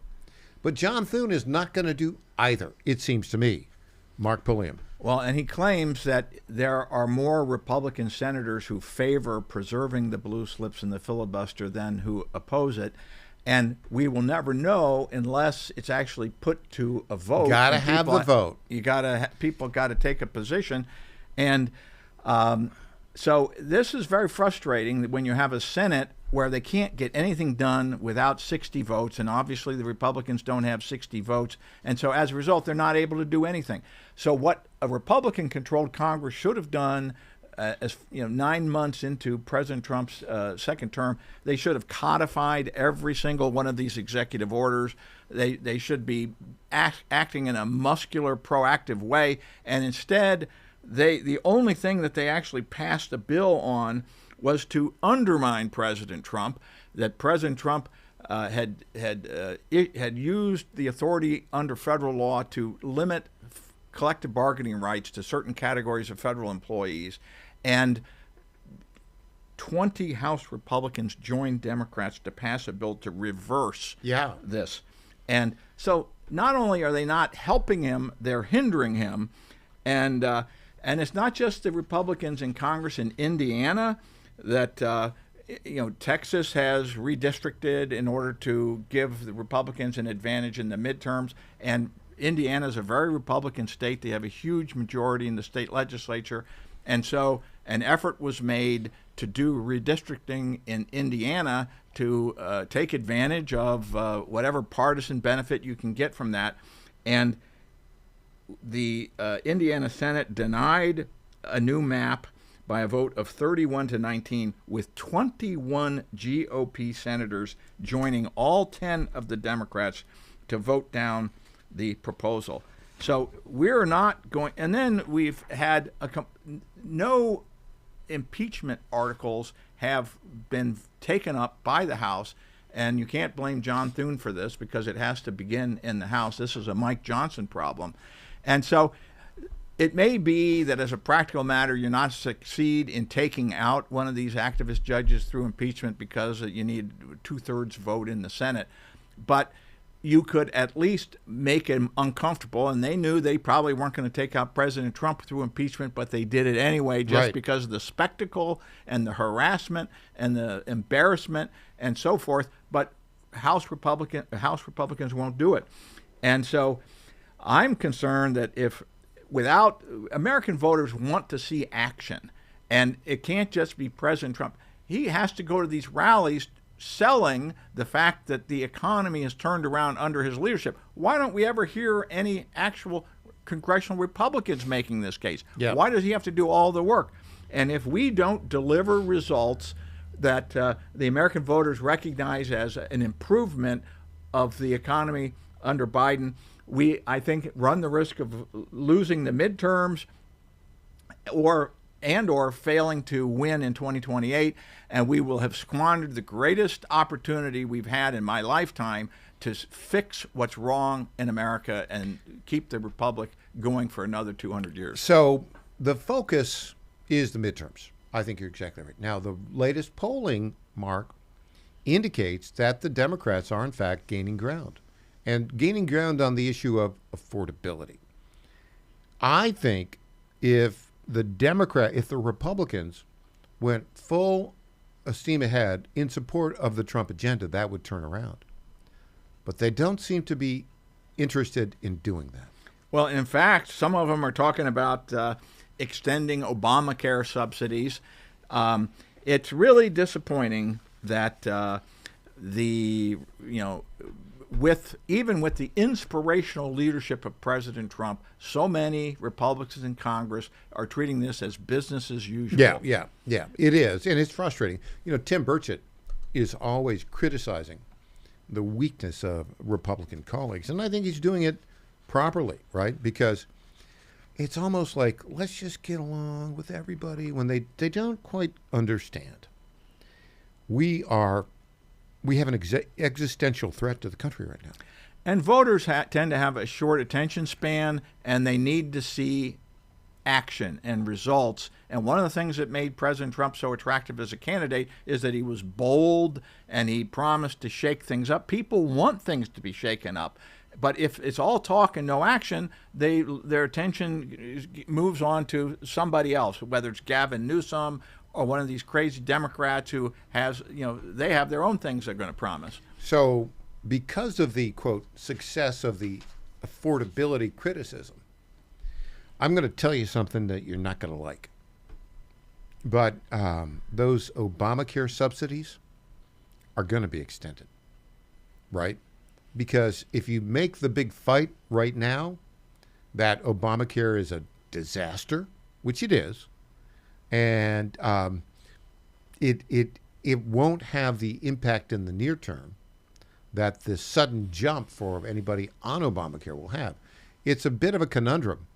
But John Thune is not going to do either, it seems to me. Mark Pulliam. Well, and he claims that there are more Republican senators who favor preserving the blue slips in the filibuster than who oppose it. And we will never know unless it's actually put to a vote. Got to have the vote. People got to take a position. And so this is very frustrating when you have a Senate where they can't get anything done without 60 votes, and obviously the Republicans don't have 60 votes, and so as a result, they're not able to do anything. So what a Republican-controlled Congress should have done, 9 months into President Trump's second term, they should have codified every single one of these executive orders. They should be acting in a muscular, proactive way, and instead, the only thing that they actually passed a bill on was to undermine President Trump, that President Trump had used the authority under federal law to limit collective bargaining rights to certain categories of federal employees, and 20 House Republicans joined Democrats to pass a bill to reverse this. And so not only are they not helping him, they're hindering him. And it's not just the Republicans in Congress in Indiana that, Texas has redistricted in order to give the Republicans an advantage in the midterms. And Indiana is a very Republican state. They have a huge majority in the state legislature. And so an effort was made to do redistricting in Indiana to take advantage of whatever partisan benefit you can get from that. And the Indiana Senate denied a new map by a vote of 31-19, with 21 GOP senators joining all 10 of the Democrats to vote down the proposal. So we're not going, and then we've had no impeachment articles have been taken up by the House, and you can't blame John Thune for this because it has to begin in the House. This is a Mike Johnson problem. And so it may be that as a practical matter, you're not succeed in taking out one of these activist judges through impeachment because you need 2/3 vote in the Senate. But you could at least make him uncomfortable, and they knew they probably weren't going to take out President Trump through impeachment, but they did it anyway just because of the spectacle and the harassment and the embarrassment and so forth. But House Republicans won't do it. And so I'm concerned that if without American voters want to see action, and it can't just be President Trump. He has to go to these rallies selling the fact that the economy has turned around under his leadership. Why don't we ever hear any actual congressional Republicans making this case? Yeah. Why does he have to do all the work? And if we don't deliver results that the American voters recognize as an improvement of the economy under Biden, we, I think, run the risk of losing the midterms or failing to win in 2028, and we will have squandered the greatest opportunity we've had in my lifetime to fix what's wrong in America and keep the republic going for another 200 years. So the focus is the midterms. I think you're exactly right. Now, the latest polling, Mark, indicates that the Democrats are, in fact, gaining ground, and gaining ground on the issue of affordability. I think if the Republicans went full steam ahead in support of the Trump agenda, that would turn around. But they don't seem to be interested in doing that. Well, in fact, some of them are talking about extending Obamacare subsidies. It's really disappointing that with the inspirational leadership of President Trump, so many Republicans in Congress are treating this as business as usual. Yeah, it is, and it's frustrating. Tim Burchett is always criticizing the weakness of Republican colleagues, and I think he's doing it properly, right? Because it's almost like, let's just get along with everybody when they don't quite understand. We have an existential threat to the country right now. And voters tend to have a short attention span, and they need to see action and results. And one of the things that made President Trump so attractive as a candidate is that he was bold and he promised to shake things up. People want things to be shaken up. But if it's all talk and no action, their attention moves on to somebody else, whether it's Gavin Newsom or one of these crazy Democrats who has, they have their own things they're going to promise. So because of the, quote, success of the affordability criticism, I'm going to tell you something that you're not going to like. But those Obamacare subsidies are going to be extended, right? Because if you make the big fight right now that Obamacare is a disaster, which it is, and it won't have the impact in the near term that the sudden jump for anybody on Obamacare will have. It's a bit of a conundrum,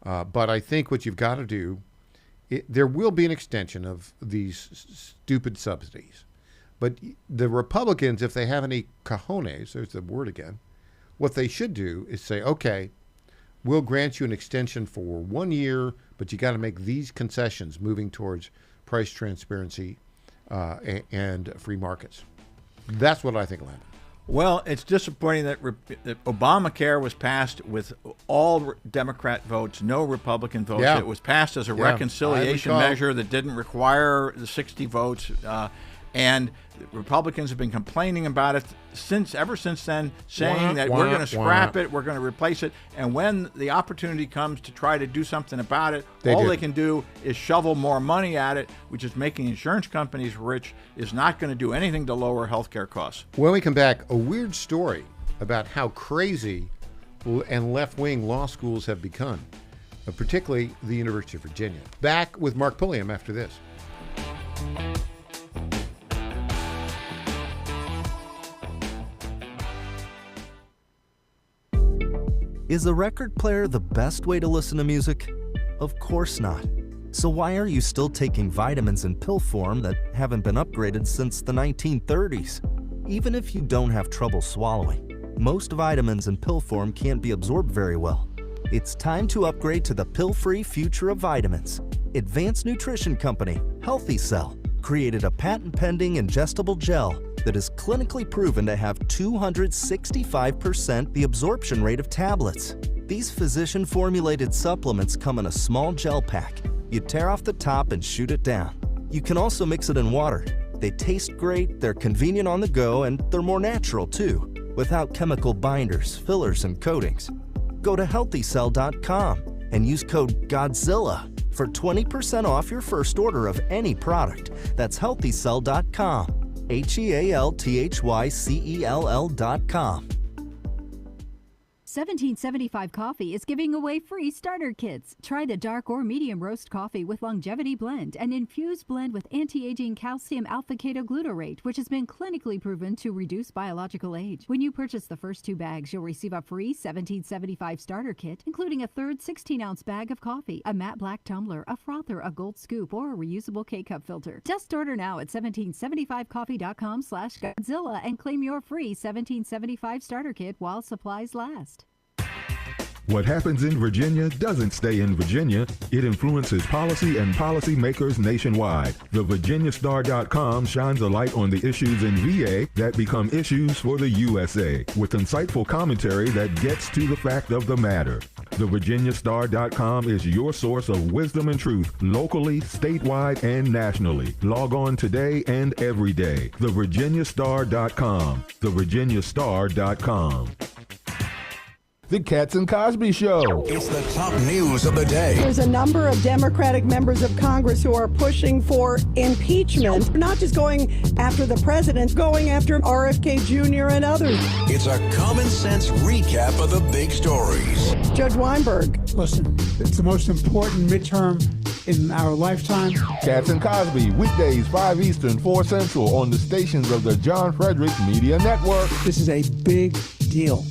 but I think what you've got to do, there will be an extension of these stupid subsidies. But the Republicans, if they have any cojones, there's the word again, what they should do is say, okay, we'll grant you an extension for 1 year, but you got to make these concessions moving towards price transparency and free markets. That's what I think will happen. Well, it's disappointing that Obamacare was passed with all Democrat votes, no Republican votes. Yeah. It was passed as a reconciliation measure that didn't require the 60 votes. And Republicans have been complaining about it ever since then, saying that we're going to scrap it, we're going to replace it. And when the opportunity comes to try to do something about it, they can do is shovel more money at it, which is making insurance companies rich, is not going to do anything to lower health care costs. When we come back, a weird story about how crazy and left-wing law schools have become, particularly the University of Virginia. Back with Mark Pulliam after this. Is a record player the best way to listen to music? Of course not. So why are you still taking vitamins in pill form that haven't been upgraded since the 1930s? Even if you don't have trouble swallowing, most vitamins in pill form can't be absorbed very well. It's time to upgrade to the pill-free future of vitamins. Advanced nutrition company, Healthy Cell, created a patent-pending ingestible gel that is clinically proven to have 265% the absorption rate of tablets. These physician-formulated supplements come in a small gel pack. You tear off the top and shoot it down. You can also mix it in water. They taste great, they're convenient on the go, and they're more natural too, without chemical binders, fillers, and coatings. Go to healthycell.com and use code GODZILLA for 20% off your first order of any product. That's healthycell.com. HEALTHYCELL.com. 1775 Coffee is giving away free starter kits. Try the dark or medium roast coffee with longevity blend, an infused blend with anti-aging calcium alpha-ketoglutarate, which has been clinically proven to reduce biological age. When you purchase the first 2 bags, you'll receive a free 1775 starter kit, including a third 16-ounce bag of coffee, a matte black tumbler, a frother, a gold scoop, or a reusable K-cup filter. Just order now at 1775coffee.com/Godzilla and claim your free 1775 starter kit while supplies last. What happens in Virginia doesn't stay in Virginia. It influences policy and policymakers nationwide. The VirginiaStar.com shines a light on the issues in VA that become issues for the USA, with insightful commentary that gets to the fact of the matter. The VirginiaStar.com is your source of wisdom and truth, locally, statewide, and nationally. Log on today and every day. The VirginiaStar.com. The VirginiaStar.com. The Cats and Cosby Show. It's the top news of the day. There's a number of Democratic members of Congress who are pushing for impeachment, not just going after the president, going after RFK Jr. and others. It's a common sense recap of the big stories. Judge Weinberg. Listen, it's the most important midterm in our lifetime. Cats and Cosby, weekdays 5 Eastern, 4 Central on the stations of the John Frederick Media Network. This is a big deal.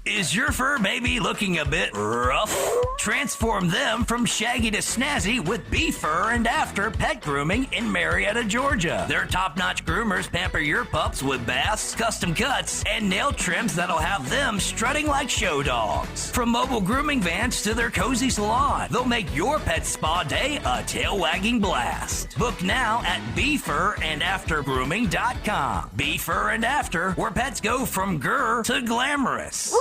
Is your fur baby looking a bit rough? Transform them from shaggy to snazzy with Before and After Pet Grooming in Marietta, Georgia. Their top-notch groomers pamper your pups with baths, custom cuts, and nail trims that'll have them strutting like show dogs. From mobile grooming vans to their cozy salon, they'll make your pet spa day a tail-wagging blast. Book now at BeforeAndAfterGrooming.com. Before and After, where pets go from grr to glamorous.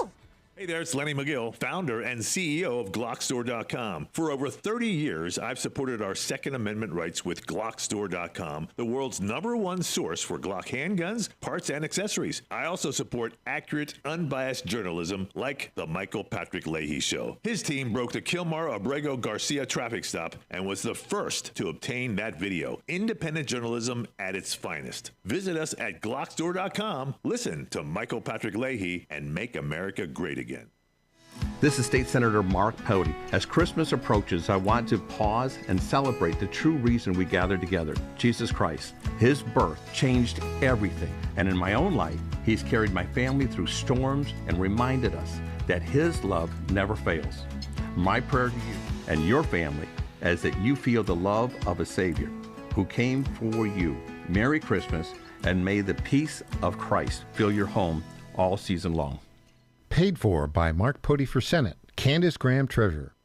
Hey there, it's Lenny McGill, founder and CEO of GlockStore.com. For over 30 years, I've supported our Second Amendment rights with GlockStore.com, the world's #1 source for Glock handguns, parts, and accessories. I also support accurate, unbiased journalism like The Michael Patrick Leahy Show. His team broke the Kilmar Abrego Garcia traffic stop and was the first to obtain that video. Independent journalism at its finest. Visit us at GlockStore.com, listen to Michael Patrick Leahy, and make America great again. This is State Senator Mark Pody. As Christmas approaches, I want to pause and celebrate the true reason we gather together, Jesus Christ. His birth changed everything, and in my own life, he's carried my family through storms and reminded us that his love never fails. My prayer to you and your family is that you feel the love of a Savior who came for you. Merry Christmas, and may the peace of Christ fill your home all season long. Paid for by Mark Pody for Senate, Candace Graham Treasurer.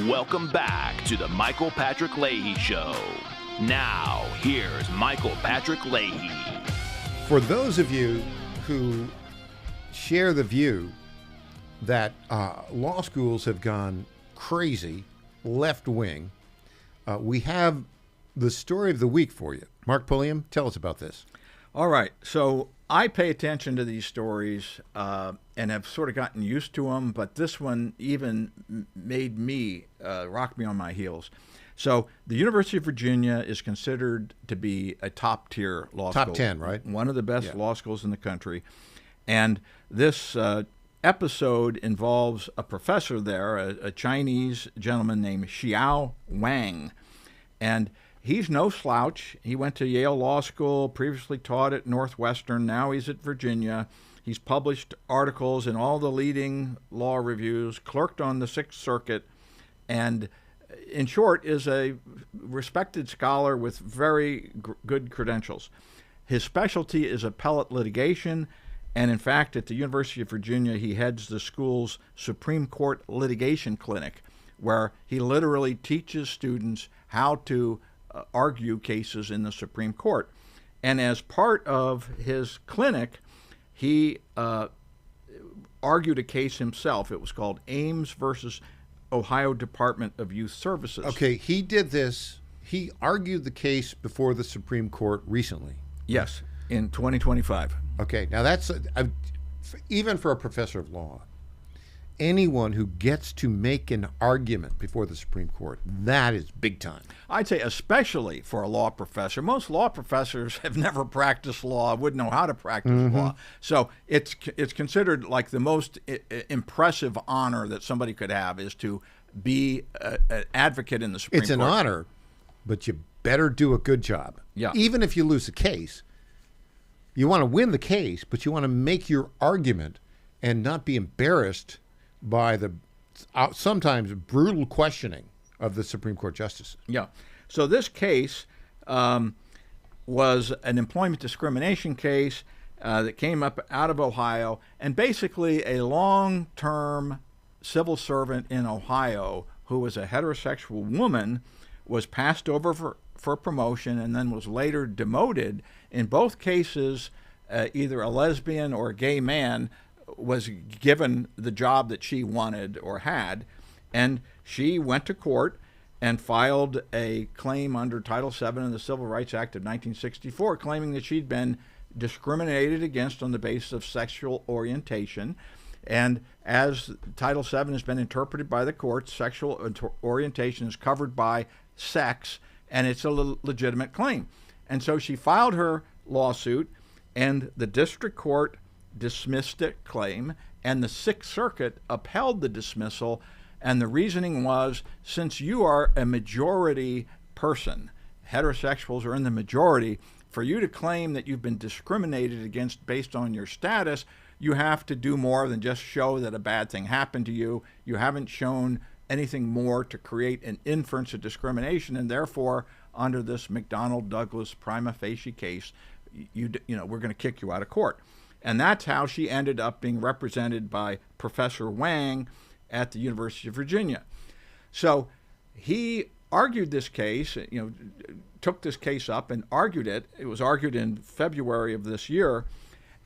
Welcome back to the Michael Patrick Leahy Show. Now, here's Michael Patrick Leahy. For those of you who share the view that law schools have gone crazy, left-wing, we have the story of the week for you. Mark Pulliam, tell us about this. All right. So I pay attention to these stories and have sort of gotten used to them, but this one even made me rock me on my heels. So the University of Virginia is considered to be a top-tier law school. Top 10, right? One of the best law schools in the country. And this episode involves a professor there, a Chinese gentleman named Xiao Wang. And he's no slouch. He went to Yale Law School, previously taught at Northwestern. Now he's at Virginia. He's published articles in all the leading law reviews, clerked on the Sixth Circuit, and in short, is a respected scholar with very good credentials. His specialty is appellate litigation, and in fact, at the University of Virginia, he heads the school's Supreme Court litigation clinic, where he literally teaches students how to argue cases in the Supreme Court. And as part of his clinic, he argued a case himself. It was called Ames versus Ohio Department of Youth Services. Okay, he did this. He argued the case before the Supreme Court recently. Yes, in 2025. Okay, now that's, even for a professor of law, anyone who gets to make an argument before the Supreme Court, that is big time. I'd say especially for a law professor. Most law professors have never practiced law, wouldn't know how to practice law. So it's considered like the most impressive honor that somebody could have is to be an advocate in the Supreme Court. It's an honor, but you better do a good job. Yeah. Even if you lose a case, you want to win the case, but you want to make your argument and not be embarrassed by the sometimes brutal questioning of the Supreme Court justices. Yeah. So this case was an employment discrimination case that came up out of Ohio, and basically a long-term civil servant in Ohio who was a heterosexual woman was passed over for promotion and then was later demoted. In both cases, either a lesbian or a gay man was given the job that she wanted or had, and she went to court and filed a claim under Title VII of the Civil Rights Act of 1964, claiming that she'd been discriminated against on the basis of sexual orientation. And as Title VII has been interpreted by the courts, sexual orientation is covered by sex, and it's a legitimate claim. And so she filed her lawsuit, and the district court dismissed the claim, and the Sixth Circuit upheld the dismissal. And the reasoning was, since you are a majority person, heterosexuals are in the majority, for you to claim that you've been discriminated against based on your status, you have to do more than just show that a bad thing happened to you. You haven't shown anything more to create an inference of discrimination, and therefore, under this McDonnell-Douglas prima facie case, you know, we're going to kick you out of court. And that's how she ended up being represented by Professor Wang at the University of Virginia. So he argued this case, you know, took this case up and argued it. It was argued in February of this year.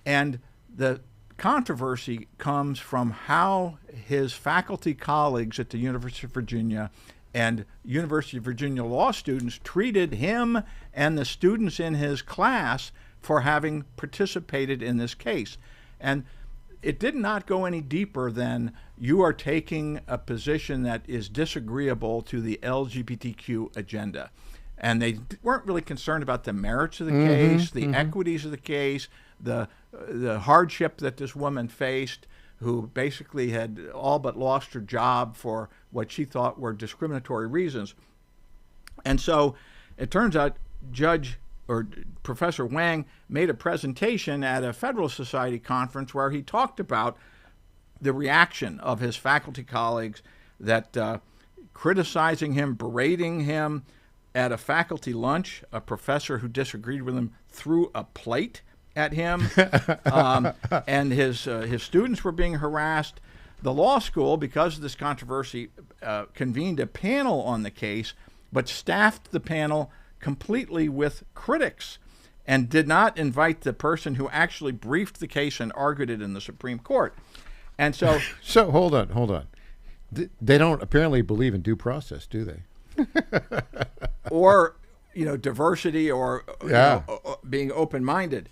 And the controversy comes from how his faculty colleagues at the University of Virginia and University of Virginia law students treated him and the students in his class for having participated in this case. And it did not go any deeper than you are taking a position that is disagreeable to the LGBTQ agenda. And they weren't really concerned about the merits of the case, the equities of the case, the hardship that this woman faced, who basically had all but lost her job for what she thought were discriminatory reasons. And so it turns out Professor Wang made a presentation at a Federalist Society conference where he talked about the reaction of his faculty colleagues that criticizing him, berating him at a faculty lunch. A professor who disagreed with him threw a plate at him, and his students were being harassed. The law school, because of this controversy, convened a panel on the case, but staffed the panel completely with critics and did not invite the person who actually briefed the case and argued it in the Supreme Court. And so... So hold on. They don't apparently believe in due process, do they? Or, diversity or being open-minded.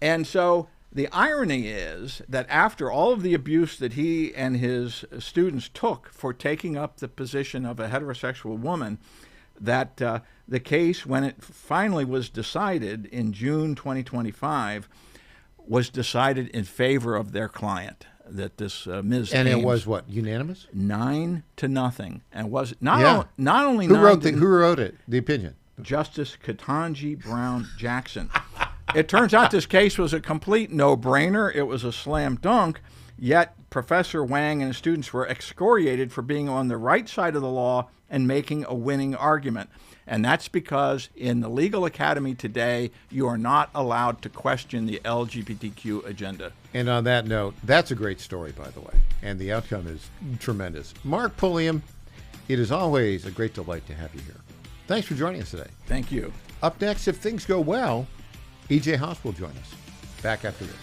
And so the irony is that after all of the abuse that he and his students took for taking up the position of a heterosexual woman, that the case, when it finally was decided in June 2025, was decided in favor of their client, that this Ms. And Ames, it was what, unanimous? 9-0, and was not only who wrote it? The opinion. Justice Ketanji Brown Jackson. It turns out this case was a complete no-brainer. It was a slam dunk. Yet Professor Wang and his students were excoriated for being on the right side of the law and making a winning argument. And that's because in the legal academy today, you are not allowed to question the LGBTQ agenda. And on that note, that's a great story, by the way. And the outcome is tremendous. Mark Pulliam, it is always a great delight to have you here. Thanks for joining us today. Thank you. Up next, if things go well, E.J. Haas will join us. Back after this.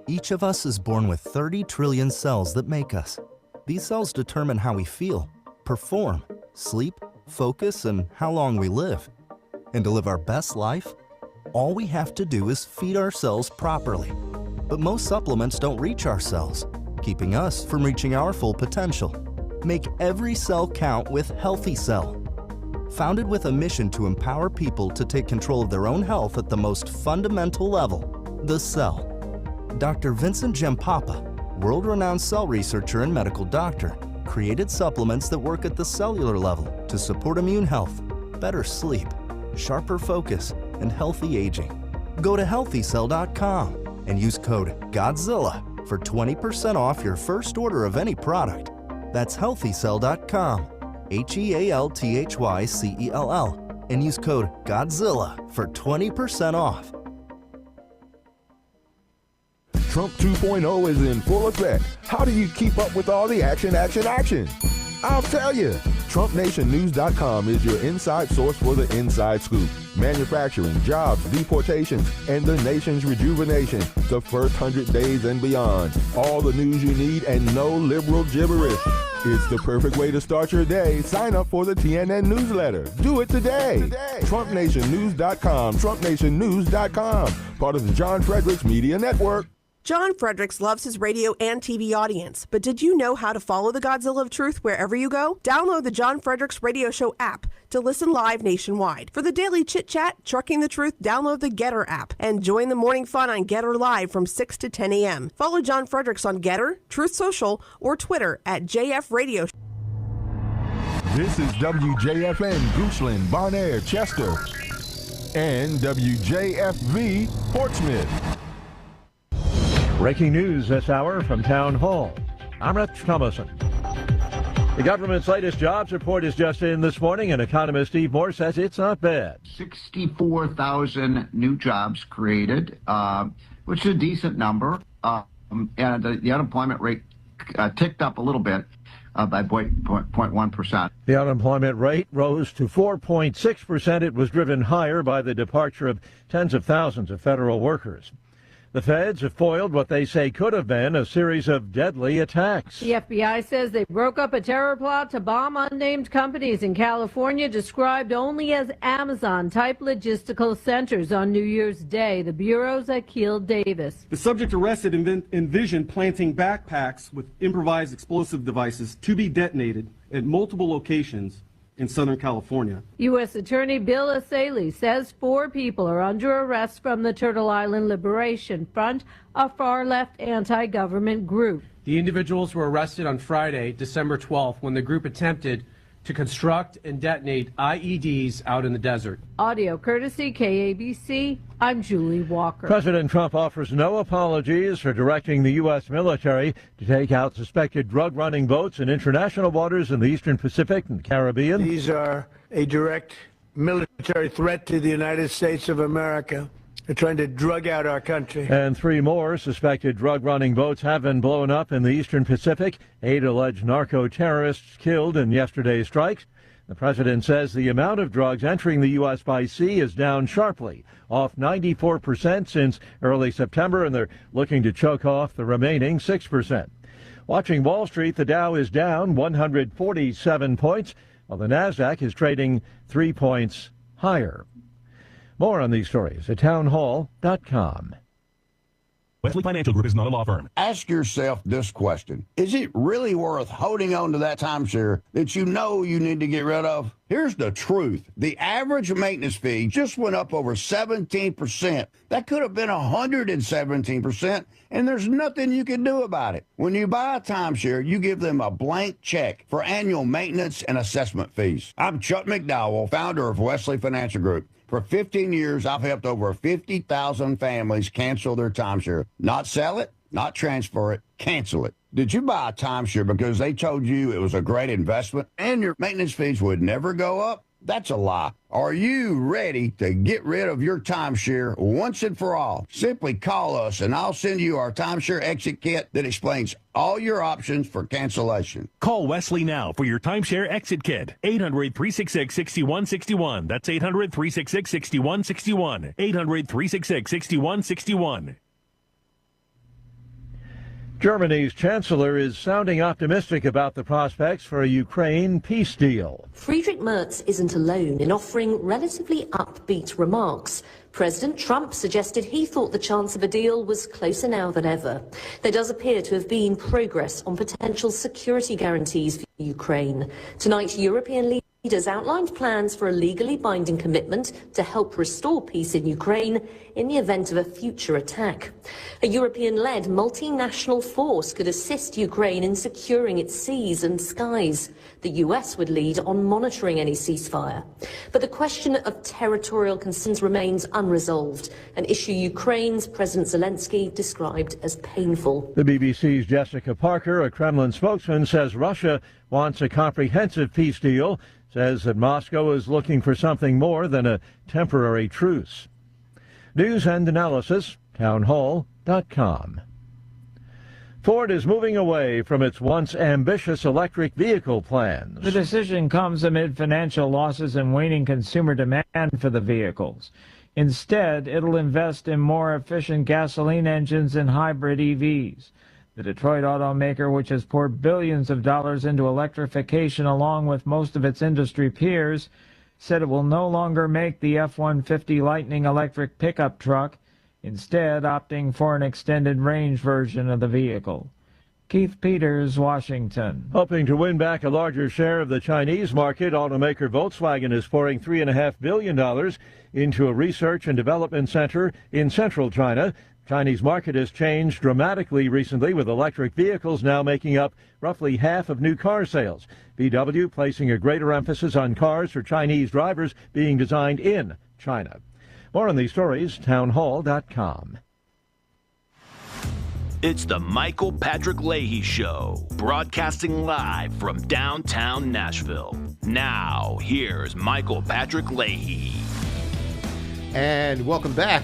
Each of us is born with 30 trillion cells that make us. These cells determine how we feel, perform, sleep, focus, and how long we live. And to live our best life, all we have to do is feed our cells properly. But most supplements don't reach our cells, keeping us from reaching our full potential. Make every cell count with Healthy Cell. Founded with a mission to empower people to take control of their own health at the most fundamental level, the cell. Dr. Vincent Gempapa, world-renowned cell researcher and medical doctor, created supplements that work at the cellular level to support immune health, better sleep, sharper focus, and healthy aging. Go to healthycell.com and use code GODZILLA for 20% off your first order of any product. That's healthycell.com, HEALTHYCELL, and use code GODZILLA for 20% off. Trump 2.0 is in full effect. How do you keep up with all the action? I'll tell you. TrumpNationNews.com is your inside source for the inside scoop. Manufacturing, jobs, deportations, and the nation's rejuvenation. The first 100 days and beyond. All the news you need and no liberal gibberish. It's the perfect way to start your day. Sign up for the TNN newsletter. Do it today. TrumpNationNews.com. TrumpNationNews.com. Part of the John Fredericks Media Network. John Fredericks loves his radio and TV audience, but did you know how to follow the Godzilla of Truth wherever you go? Download the John Fredericks Radio Show app to listen live nationwide. For the daily chit-chat, Trucking the Truth, download the Getter app and join the morning fun on Getter Live from 6 to 10 a.m. Follow John Fredericks on Getter, Truth Social, or Twitter at JF Radio. This is WJFN, Goochland, Bonaire, Chester, and WJFV, Portsmouth. Breaking news this hour from Town Hall. I'm Rich Thomason. The government's latest jobs report is just in this morning, and economist Steve Moore says it's not bad. 64,000 new jobs created, which is a decent number. And the unemployment rate ticked up a little bit by 0.1%. The unemployment rate rose to 4.6%. It was driven higher by the departure of tens of thousands of federal workers. The feds have foiled what they say could have been a series of deadly attacks. The FBI says they broke up a terror plot to bomb unnamed companies in California, described only as Amazon-type logistical centers on New Year's Day. The Bureau's Akil Davis. The subject arrested envisioned planting backpacks with improvised explosive devices to be detonated at multiple locations in Southern California. U.S. Attorney Bill Asaley says 4 people are under arrest from the Turtle Island Liberation Front, a far-left anti-government group. The individuals were arrested on Friday, December 12th, when the group attempted to construct and detonate IEDs out in the desert. Audio courtesy KABC. I'm Julie Walker. President Trump offers no apologies for directing the U.S. military to take out suspected drug-running boats in international waters in the Eastern Pacific and Caribbean. These are a direct military threat to the United States of America. They're trying to drug out our country. And 3 more suspected drug-running boats have been blown up in the Eastern Pacific. 8 alleged narco-terrorists killed in yesterday's strikes. The president says the amount of drugs entering the U.S. by sea is down sharply, off 94% since early September, and they're looking to choke off the remaining 6%. Watching Wall Street, the Dow is down 147 points, while the Nasdaq is trading 3 points higher. More on these stories at townhall.com. Wesley Financial Group is not a law firm. Ask yourself this question. Is it really worth holding on to that timeshare that you know you need to get rid of? Here's the truth. The average maintenance fee just went up over 17%. That could have been 117%, and there's nothing you can do about it. When you buy a timeshare, you give them a blank check for annual maintenance and assessment fees. I'm Chuck McDowell, founder of Wesley Financial Group. For 15 years, I've helped over 50,000 families cancel their timeshare. Not sell it, not transfer it, cancel it. Did you buy a timeshare because they told you it was a great investment and your maintenance fees would never go up? That's a lie. Are you ready to get rid of your timeshare once and for all? Simply call us and I'll send you our timeshare exit kit that explains all your options for cancellation. Call Wesley now for your timeshare exit kit. 800-366-6161. That's 800-366-6161. 800-366-6161. Germany's chancellor is sounding optimistic about the prospects for a Ukraine peace deal. Friedrich Merz isn't alone in offering relatively upbeat remarks. President Trump suggested he thought the chance of a deal was closer now than ever. There does appear to have been progress on potential security guarantees for Ukraine. Tonight, European leaders outlined plans for a legally binding commitment to help restore peace in Ukraine in the event of a future attack. A European-led multinational force could assist Ukraine in securing its seas and skies. The US would lead on monitoring any ceasefire. But the question of territorial concerns remains unresolved, an issue Ukraine's President Zelensky described as painful. The BBC's Jessica Parker, a Kremlin spokesman, says Russia wants a comprehensive peace deal, says that Moscow is looking for something more than a temporary truce. News and analysis, townhall.com. Ford is moving away from its once ambitious electric vehicle plans. The decision comes amid financial losses and waning consumer demand for the vehicles. Instead, it'll invest in more efficient gasoline engines and hybrid EVs. The Detroit automaker, which has poured billions of dollars into electrification along with most of its industry peers, said it will no longer make the F-150 Lightning electric pickup truck, instead opting for an extended range version of the vehicle. Keith Peters, Washington. Hoping to win back a larger share of the Chinese market, automaker Volkswagen is pouring $3.5 billion into a research and development center in central China. Chinese market has changed dramatically recently, with electric vehicles now making up roughly half of new car sales. VW placing a greater emphasis on cars for Chinese drivers being designed in China. More on these stories, townhall.com. It's the Michael Patrick Leahy Show, broadcasting live from downtown Nashville. Now, here's Michael Patrick Leahy. And welcome back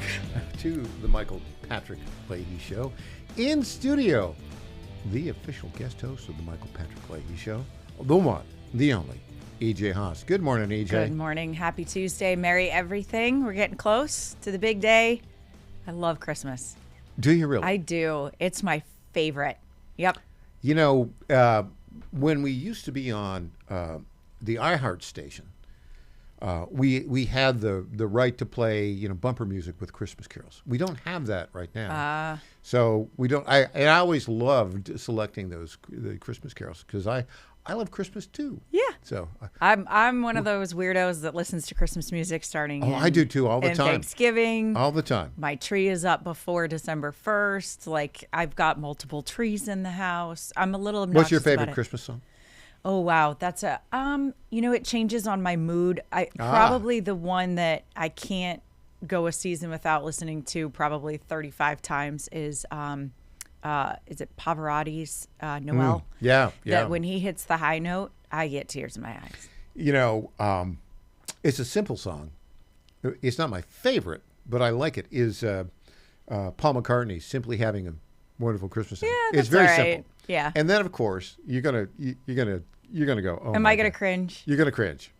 to the Michael Patrick Leahy Show. In studio, the official guest host of the Michael Patrick Leahy Show, the one, the only, E.J. Haas. Good morning, E.J. Good morning. Happy Tuesday. Merry everything. We're getting close to the big day. I love Christmas. Do you really? I do. It's my favorite. Yep. You know, when we used to be on the iHeart station, we had the right to play, bumper music with Christmas carols. We don't have that right now. So we don't. I always loved selecting the Christmas carols because I love Christmas too. Yeah. So I'm one of those weirdos that listens to Christmas music starting. I do too, all the time. Thanksgiving, all the time. My tree is up before December 1st. Like, I've got multiple trees in the house. I'm a little obnoxious. What's your favorite Christmas song? Oh, wow. That's it changes on my mood. Probably the one that I can't go a season without listening to probably 35 times is it Pavarotti's Noel? Yeah. That when he hits the high note, I get tears in my eyes. It's a simple song. It's not my favorite, but I like it. Is Paul McCartney Simply Having a Wonderful Christmas? Yeah, it's very all right. simple. Yeah. And then of course you're gonna go. Oh, am I gonna cringe? You're gonna cringe.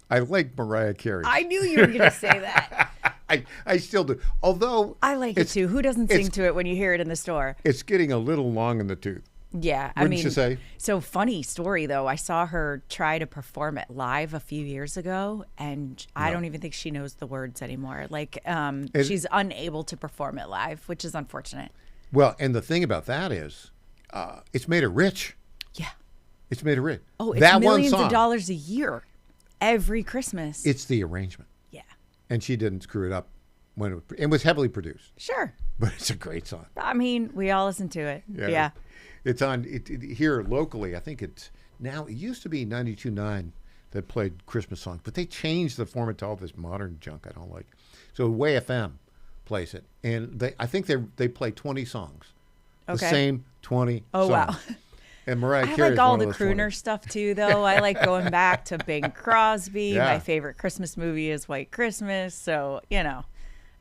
I like Mariah Carey. I knew you were gonna say that. I still do. Although I like it too. Who doesn't sing to it when you hear it in the store? It's getting a little long in the tooth. Yeah, Wouldn't you say? So funny story though. I saw her try to perform it live a few years ago, and I don't even think she knows the words anymore. Like, she's unable to perform it live, which is unfortunate. Well, and the thing about that is, it's made her rich. Yeah, it's made her rich. Oh, it's that millions one song, of dollars a year, every Christmas. It's the arrangement. Yeah, and she didn't screw it up when it was heavily produced. Sure, but it's a great song. I mean, we all listen to it. Yeah. It's on here locally. I think it used to be 92.9 that played Christmas songs, but they changed the format to all this modern junk I don't like. So Way FM plays it, and I think they play 20 songs, the same 20 songs. Wow. And Mariah Carey. I like all the crooner stuff too, though. I like going back to Bing Crosby. Yeah. My favorite Christmas movie is White Christmas, so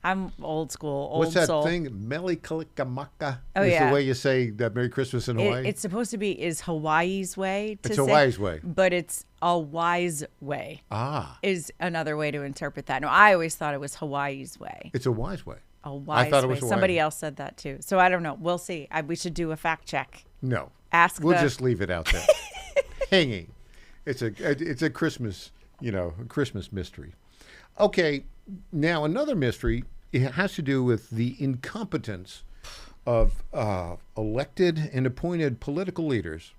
I'm old school, old What's that soul. thing? Melikalikimaka? Oh, is yeah. the way you say that Merry Christmas in Hawaii? It's supposed to be is Hawaii's way to It's say. Hawaii's way. But it's a wise way. Ah. Is another way to interpret that. No, I always thought it was Hawaii's way. It's a wise way. A wise I thought it was way. a Somebody wise. else said that too. So I don't know. We'll see. We should do a fact check. No. We'll just leave it out there. Hanging. It's a Christmas, Christmas mystery. Okay, now another mystery. It has to do with the incompetence of elected and appointed political leaders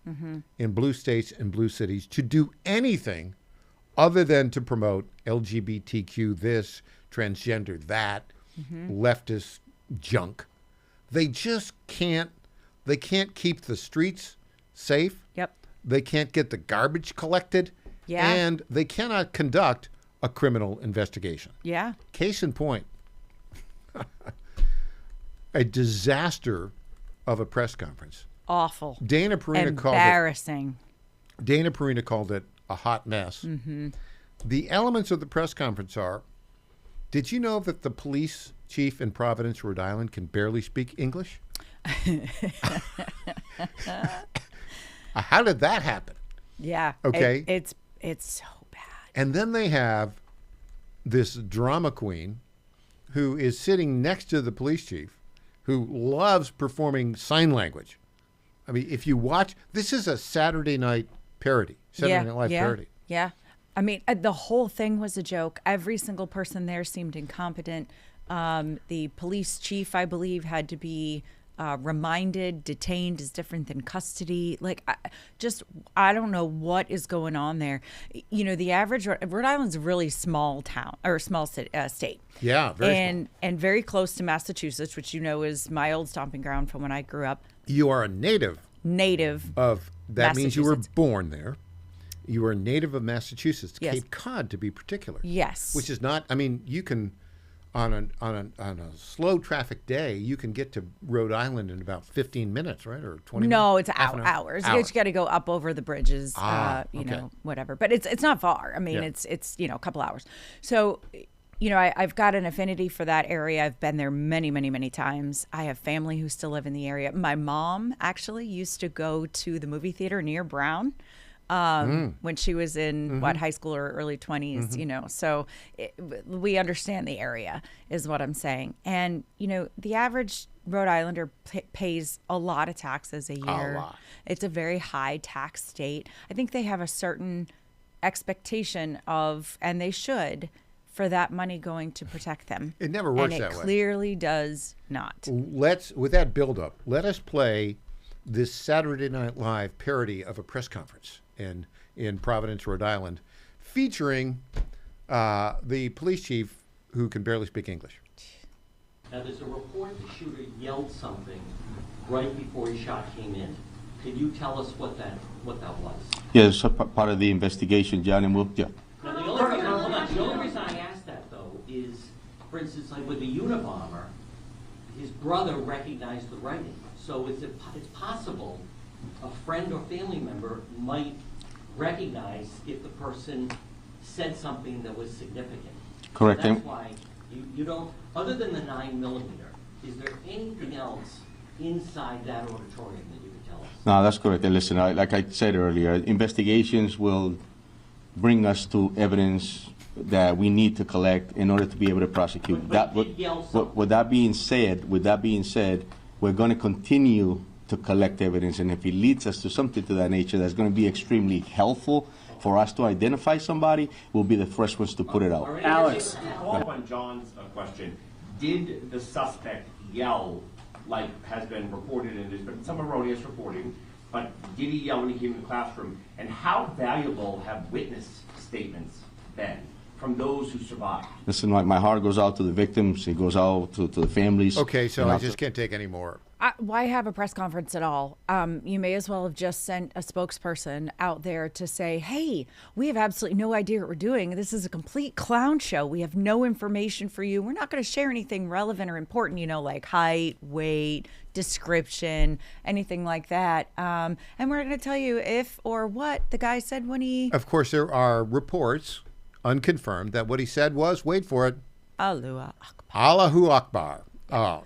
in blue states and blue cities to do anything other than to promote LGBTQ this, transgender that, leftist junk. They just can't. They can't keep the streets safe. Yep. They can't get the garbage collected. Yeah. And they cannot conduct a criminal investigation. Yeah. Case in point, a disaster of a press conference. Awful. Dana Perina Embarrassing. Dana Perina called it a hot mess. The elements of the press conference are, did you know that the police chief in Providence, Rhode Island can barely speak English? How did that happen? Yeah. Okay. It's so bad. And then they have this drama queen who is sitting next to the police chief who loves performing sign language. I mean, if you watch, this is a Saturday night parody, Saturday Night Live parody. Yeah. I mean, the whole thing was a joke. Every single person there seemed incompetent. The police chief, I believe, had to be reminded, detained is different than custody. Like, I don't know what is going on there. You know, the average, Rhode Island's a really small town, or small state. Yeah, very small. And very close to Massachusetts, which is my old stomping ground from when I grew up. You are a native of, that means you were born there. You are a native of Massachusetts, Yes. Cape Cod to be particular. Yes. Which is not, I mean, you can, on a slow traffic day, you can get to Rhode Island in about 15 minutes, right? Or 20 minutes? No, it's Half an hour? hours. You got to go up over the bridges, okay. whatever. But it's not far. I mean, Yeah. it's a couple hours. So, I've got an affinity for that area. I've been there many, many, many times. I have family who still live in the area. My mom actually used to go to the movie theater near Brown when she was in high school or early 20s, so we understand the area is what I'm saying. And, the average Rhode Islander pays a lot of taxes a year. A lot. It's a very high tax state. I think they have a certain expectation of, and they should, for that money going to protect them. It never works and that way. it clearly does not. With that buildup, let us play this Saturday Night Live parody of a press conference in Providence, Rhode Island, featuring the police chief who can barely speak English. Now, there's a report the shooter yelled something right before his shot came in. Can you tell us what that was? Yes, part of the investigation, John, and we'll, yeah. Now, the only reason I ask that, though, is, for instance, like with the Unabomber, his brother recognized the writing. So it's possible a friend or family member might recognize if the person said something that was significant. Correct. So that's why you don't, other than the 9mm, is there anything else inside that auditorium that you could tell us? No, that's correct. And listen, like I said earlier, investigations will bring us to evidence that we need to collect in order to be able to prosecute. With that being said, we're going to continue to collect evidence, and if it leads us to something to that nature that's going to be extremely helpful for us to identify somebody, we'll be the first ones to put it out. Alex, follow up on John's question. Did the suspect yell, like has been reported, and there's been some erroneous reporting, but did he yell when he came in the classroom? And how valuable have witness statements been from those who survived? Listen, my heart goes out to the victims. It goes out to the families. Okay, so I just can't take any more. Why have a press conference at all? You may as well have just sent a spokesperson out there to say, hey, we have absolutely no idea what we're doing. This is a complete clown show. We have no information for you. We're not going to share anything relevant or important, like height, weight, description, anything like that. And we're going to tell you if or what the guy said when he... Of course, there are reports, unconfirmed, that what he said was, wait for it, Allahu Akbar. Allahu Akbar. Oh,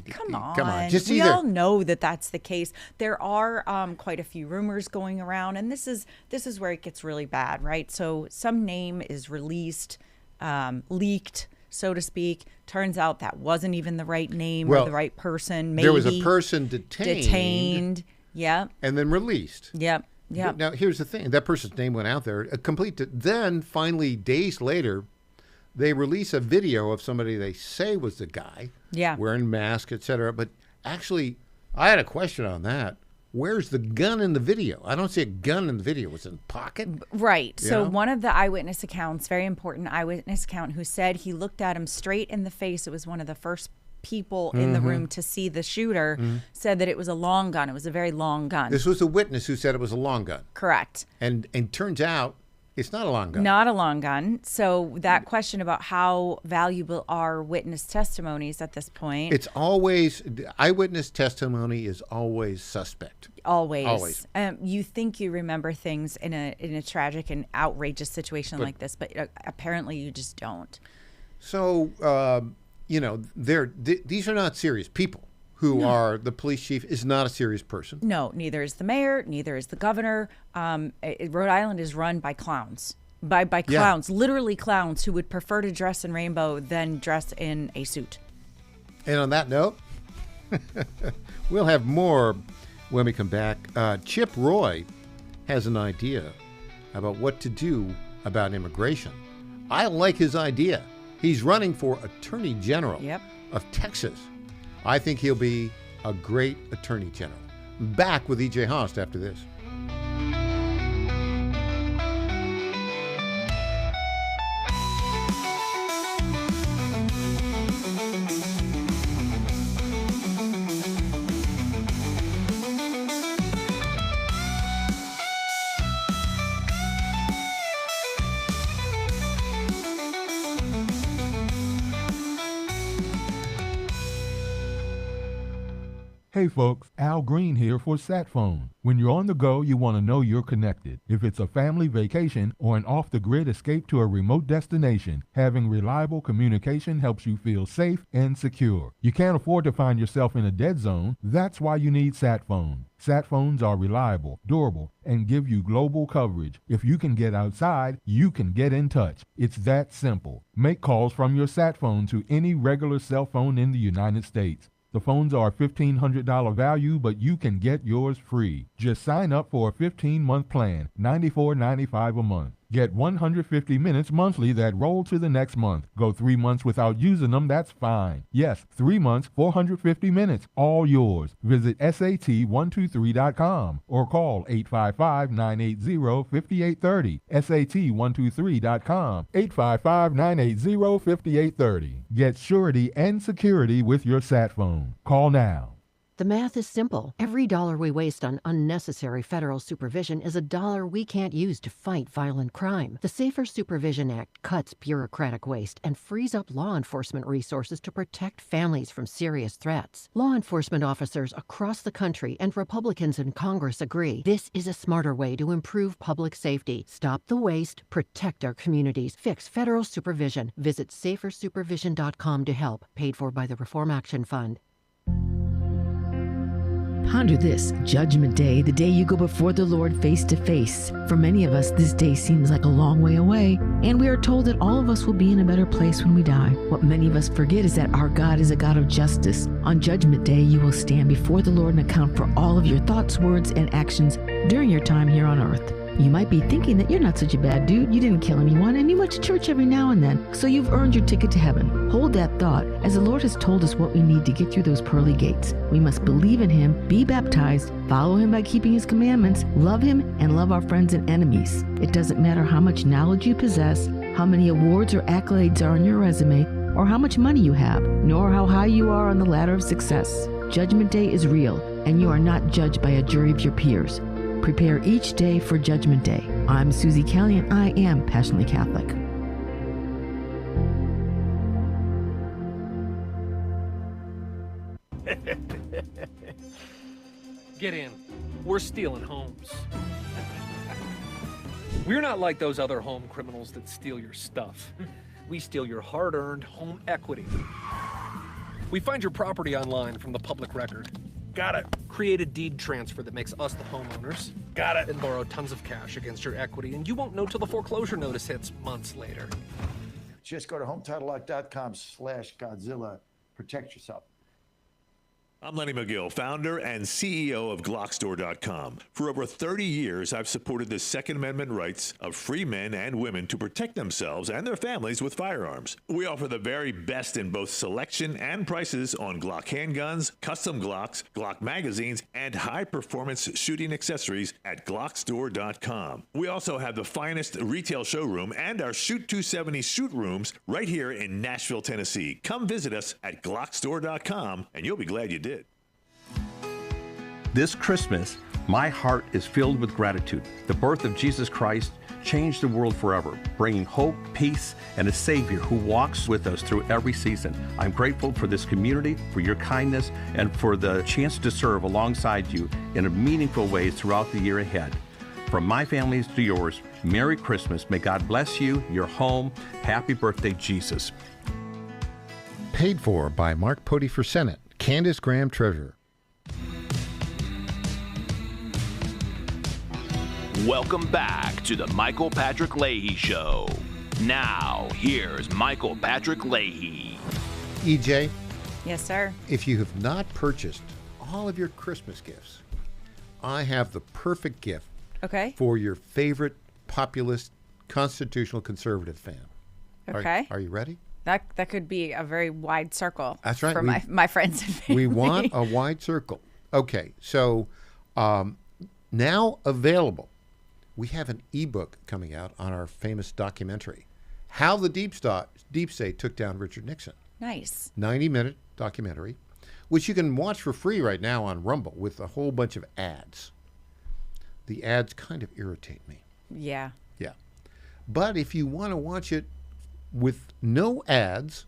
come on. Just we either. all know that that's the case. There are quite a few rumors going around, and this is where it gets really bad, right? So some name is released, leaked, so to speak. Turns out that wasn't even the right name Well, or the right person. Maybe there was a person detained. Yep. And then released. Yep. Yep. Now, here's the thing. That person's name went out there. Then, finally, days later, they release a video of somebody they say was the guy. Yeah. Wearing mask, etc. But actually, I had a question on that. Where's the gun in the video? I don't see a gun in the video. Was it in the pocket? Right. You So know? one of the eyewitness accounts, very important eyewitness account, who said he looked at him straight in the face. It was one of the first people in the room to see the shooter, said that it was a long gun. It was a very long gun. This was a witness who said it was a long gun. Correct. And turns out it's not a long gun. Not a long gun. So that question about how valuable are witness testimonies at this point? It's always, eyewitness testimony is always suspect. Always. You think you remember things in a tragic and outrageous situation like this, but apparently you just don't. So, these are not serious people. Who are the police chief is not a serious person. No, neither is the mayor, neither is the governor. Rhode Island is run by clowns, by clowns, literally clowns who would prefer to dress in rainbow than dress in a suit. And on that note, we'll have more when we come back. Chip Roy has an idea about what to do about immigration. I like his idea. He's running for Attorney General of Texas. I think he'll be a great Attorney General. Back with E.J. Haast after this. Hey folks, Al Green here for SatPhone. When you're on the go, you want to know you're connected. If it's a family vacation or an off-the-grid escape to a remote destination, having reliable communication helps you feel safe and secure. You can't afford to find yourself in a dead zone. That's why you need SatPhone. SatPhones are reliable, durable, and give you global coverage. If you can get outside, you can get in touch. It's that simple. Make calls from your SatPhone to any regular cell phone in the United States. The phones are $1,500 value, but you can get yours free. Just sign up for a 15-month plan, $94.95 a month. Get 150 minutes monthly that roll to the next month. Go 3 months without using them, that's fine. Yes, 3 months, 450 minutes, all yours. Visit SAT123.com or call 855-980-5830. SAT123.com, 855-980-5830. Get surety and security with your SatPhone. Call now. The math is simple. Every dollar we waste on unnecessary federal supervision is a dollar we can't use to fight violent crime. The Safer Supervision Act cuts bureaucratic waste and frees up law enforcement resources to protect families from serious threats. Law enforcement officers across the country and Republicans in Congress agree this is a smarter way to improve public safety. Stop the waste, protect our communities, fix federal supervision. Visit safersupervision.com to help. Paid for by the Reform Action Fund. Ponder this, Judgment Day, the day you go before the Lord face to face. For many of us, this day seems like a long way away, and we are told that all of us will be in a better place when we die. What many of us forget is that our God is a God of justice. On Judgment Day, you will stand before the Lord and account for all of your thoughts, words, and actions during your time here on earth. You might be thinking that you're not such a bad dude, you didn't kill anyone, and you went to church every now and then, so you've earned your ticket to heaven. Hold that thought, as the Lord has told us what we need to get through those pearly gates. We must believe in Him, be baptized, follow Him by keeping His commandments, love Him, and love our friends and enemies. It doesn't matter how much knowledge you possess, how many awards or accolades are on your resume, or how much money you have, nor how high you are on the ladder of success. Judgment Day is real, and you are not judged by a jury of your peers. Prepare each day for Judgment Day. I'm Susie Kelly, and I am passionately Catholic. Get in. We're stealing homes. We're not like those other home criminals that steal your stuff. We steal your hard-earned home equity. We find your property online from the public record. Got it. Create a deed transfer that makes us the homeowners. Got it. And borrow tons of cash against your equity, and you won't know till the foreclosure notice hits months later. Just go to HometitleLock.com/Godzilla. Protect yourself. I'm Lenny McGill, founder and CEO of GlockStore.com. For over 30 years, I've supported the Second Amendment rights of free men and women to protect themselves and their families with firearms. We offer the very best in both selection and prices on Glock handguns, custom Glocks, Glock magazines, and high-performance shooting accessories at GlockStore.com. We also have the finest retail showroom and our Shoot 270 shoot rooms right here in Nashville, Tennessee. Come visit us at GlockStore.com, and you'll be glad you did. This Christmas, my heart is filled with gratitude. The birth of Jesus Christ changed the world forever, bringing hope, peace, and a Savior who walks with us through every season. I'm grateful for this community, for your kindness, and for the chance to serve alongside you in a meaningful ways throughout the year ahead. From my family to yours, Merry Christmas. May God bless you, your home. Happy birthday, Jesus. Paid for by Mark Pody for Senate, Candace Graham Treasurer. Welcome back to the Michael Patrick Leahy Show. Now, here's Michael Patrick Leahy. EJ? Yes, sir. If you have not purchased all of your Christmas gifts, I have the perfect gift for your favorite populist constitutional conservative fan. Okay. Are you ready? That could be a very wide circle. That's right. For my friends and family. We want a wide circle. Okay, so now available, we have an ebook coming out on our famous documentary, How the Deep State Took Down Richard Nixon. Nice. 90-minute documentary, which you can watch for free right now on Rumble with a whole bunch of ads. The ads kind of irritate me. Yeah. Yeah. But if you want to watch it with no ads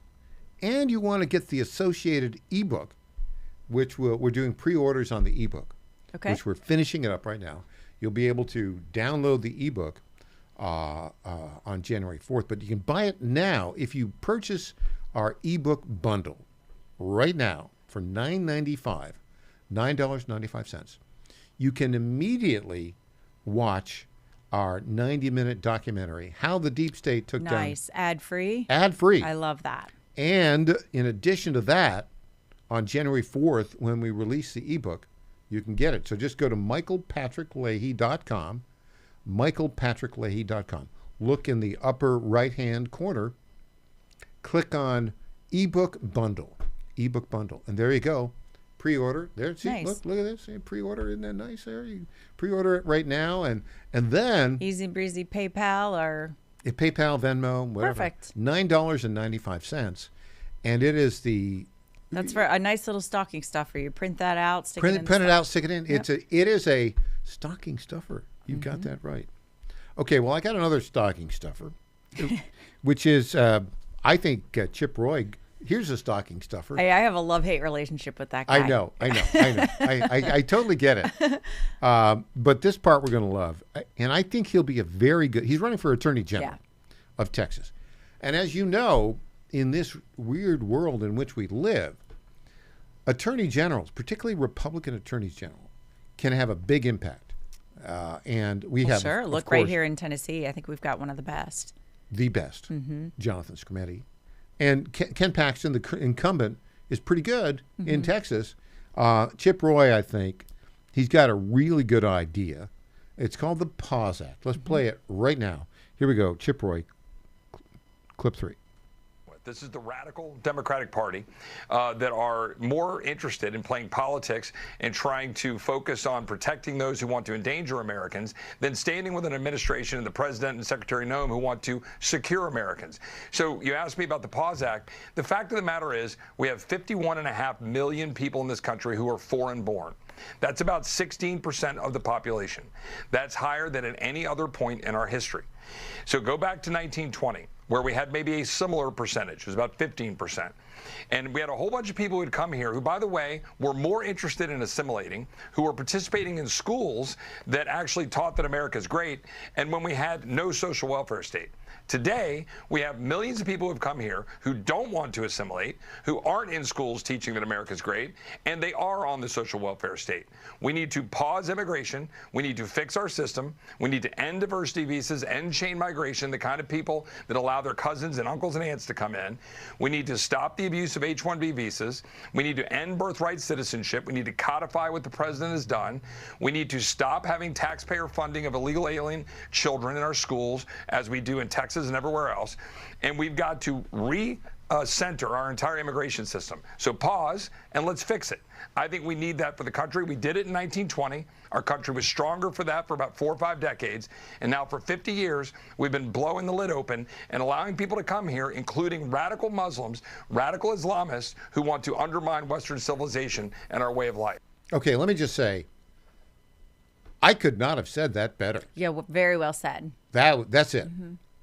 and you want to get the associated ebook, which we're doing pre-orders on the ebook, which we're finishing it up right now. You'll be able to download the ebook on January 4th, but you can buy it now if you purchase our ebook bundle right now for $9.95. You can immediately watch our 90-minute documentary, How the Deep State Took Down. Nice. Ad-free? Ad-free. I love that. And in addition to that, on January 4th, when we release the ebook, you can get it. So just go to michaelpatrickleahy.com, michaelpatrickleahy.com. Look in the upper right-hand corner, click on ebook bundle, and there you go. Pre-order. There, see, nice. Look at this. See, pre-order, isn't that nice there? You pre-order it right now, and then easy breezy PayPal or PayPal, Venmo, whatever. Perfect. $9.95, and it is the. That's for a nice little stocking stuffer. You print that out, stick it in. Print it out, stick it in. Yep. It is a stocking stuffer. You got that right. Okay, well, I got another stocking stuffer, which is I think Chip Roy. Here's a stocking stuffer. Hey, I have a love-hate relationship with that guy. I know. I totally get it. But this part we're going to love. And I think he'll be a very good... He's running for Attorney General of Texas. And as you know, in this weird world in which we live, Attorney Generals, particularly Republican Attorneys General, can have a big impact. And we have... Sure. Look right here in Tennessee. I think we've got one of the best. The best. Jonathan Skrmetti. And Ken Paxton, the incumbent, is pretty good in Texas. Chip Roy, I think, he's got a really good idea. It's called the Pause Act. Let's play it right now. Here we go. Chip Roy, clip 3. This is the radical Democratic Party that are more interested in playing politics and trying to focus on protecting those who want to endanger Americans than standing with an administration and the president and Secretary Noem who want to secure Americans. So you asked me about the Pause Act. The fact of the matter is we have 51.5 million people in this country who are foreign born. That's about 16% of the population. That's higher than at any other point in our history. So go back to 1920. Where we had maybe a similar percentage. It was about 15%. And we had a whole bunch of people who had come here who, by the way, were more interested in assimilating, who were participating in schools that actually taught that America's great, and when we had no social welfare state. Today, we have millions of people who have come here who don't want to assimilate, who aren't in schools teaching that America's great, and they are on the social welfare state. We need to pause immigration. We need to fix our system. We need to end diversity visas, end chain migration, the kind of people that allow their cousins and uncles and aunts to come in. We need to stop the abuse of H-1B visas. We need to end birthright citizenship. We need to codify what the president has done. We need to stop having taxpayer funding of illegal alien children in our schools, as we do in Texas and everywhere else. And we've got to center our entire immigration system. So pause and let's fix it. I think we need that for the country. We did it in 1920. Our country was stronger for that for about 4 or 5 decades. And now for 50 years, we've been blowing the lid open and allowing people to come here, including radical Muslims, radical Islamists who want to undermine Western civilization and our way of life. Okay, let me just say, I could not have said that better. Yeah, very well said. That's it.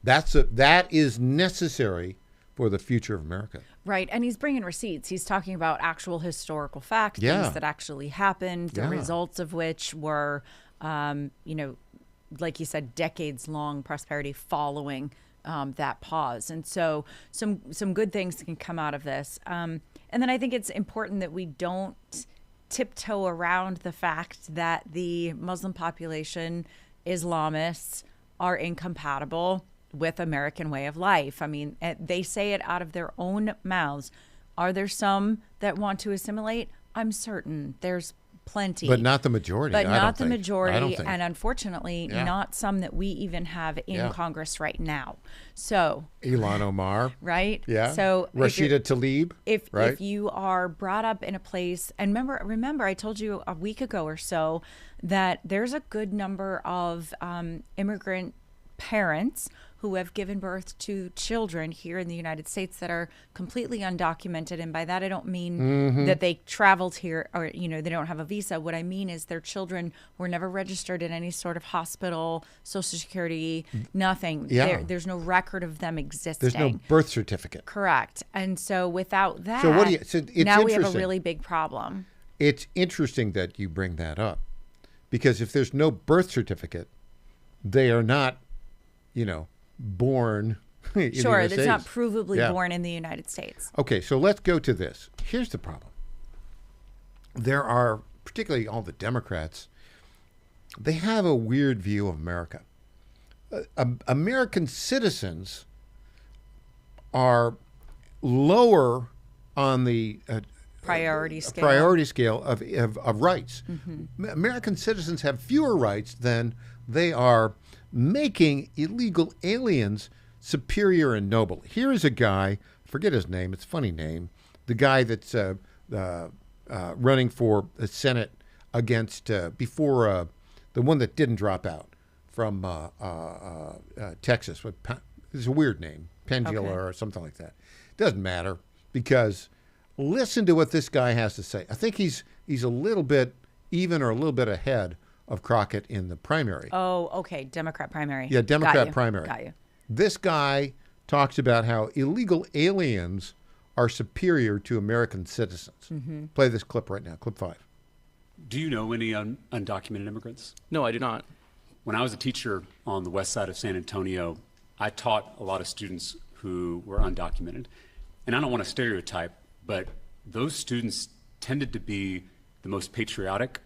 That is necessary for the future of America. Right, and he's bringing receipts. He's talking about actual historical facts, things that actually happened, the results of which were, like you said, decades-long prosperity following that pause. And so some good things can come out of this. And then I think it's important that we don't tiptoe around the fact that the Muslim population, Islamists, are incompatible with American way of life. I mean, they say it out of their own mouths. Are there some that want to assimilate? I'm certain there's plenty. But not the majority. But I not don't the think. majority, and unfortunately, not some that we even have in Congress right now. So Ilhan Omar. Right? Yeah. So Rashida Tlaib. If you are brought up in a place, and remember I told you a week ago or so that there's a good number of immigrant parents who have given birth to children here in the United States that are completely undocumented. And by that, I don't mean that they traveled here or, they don't have a visa. What I mean is their children were never registered in any sort of hospital, Social Security, nothing. Yeah. There's no record of them existing. There's no birth certificate. Correct. And so without that, it's now we have a interesting. really big problem. It's interesting that you bring that up, because if there's no birth certificate, they are not, born in the United Sure, States. that's not provably born in the United States. Okay, so let's go to this. Here's the problem. There are, particularly all the Democrats, they have a weird view of America. American citizens are lower on the priority scale of rights. American citizens have fewer rights than they are making illegal aliens superior and noble. Here is a guy, forget his name, it's a funny name, the guy that's running for the Senate against, before the one that didn't drop out from Texas. It's a weird name, Pendula or something like that. Doesn't matter, because listen to what this guy has to say. I think he's a little bit even or a little bit ahead of Crockett in the primary. Oh, okay. Democrat primary. Yeah, Democrat primary. Got you. This guy talks about how illegal aliens are superior to American citizens. Play this clip right now, clip 5. Do you know any undocumented immigrants? No, I do not. When I was a teacher on the west side of San Antonio, I taught a lot of students who were undocumented. And I don't want to stereotype, but those students tended to be the most patriotic,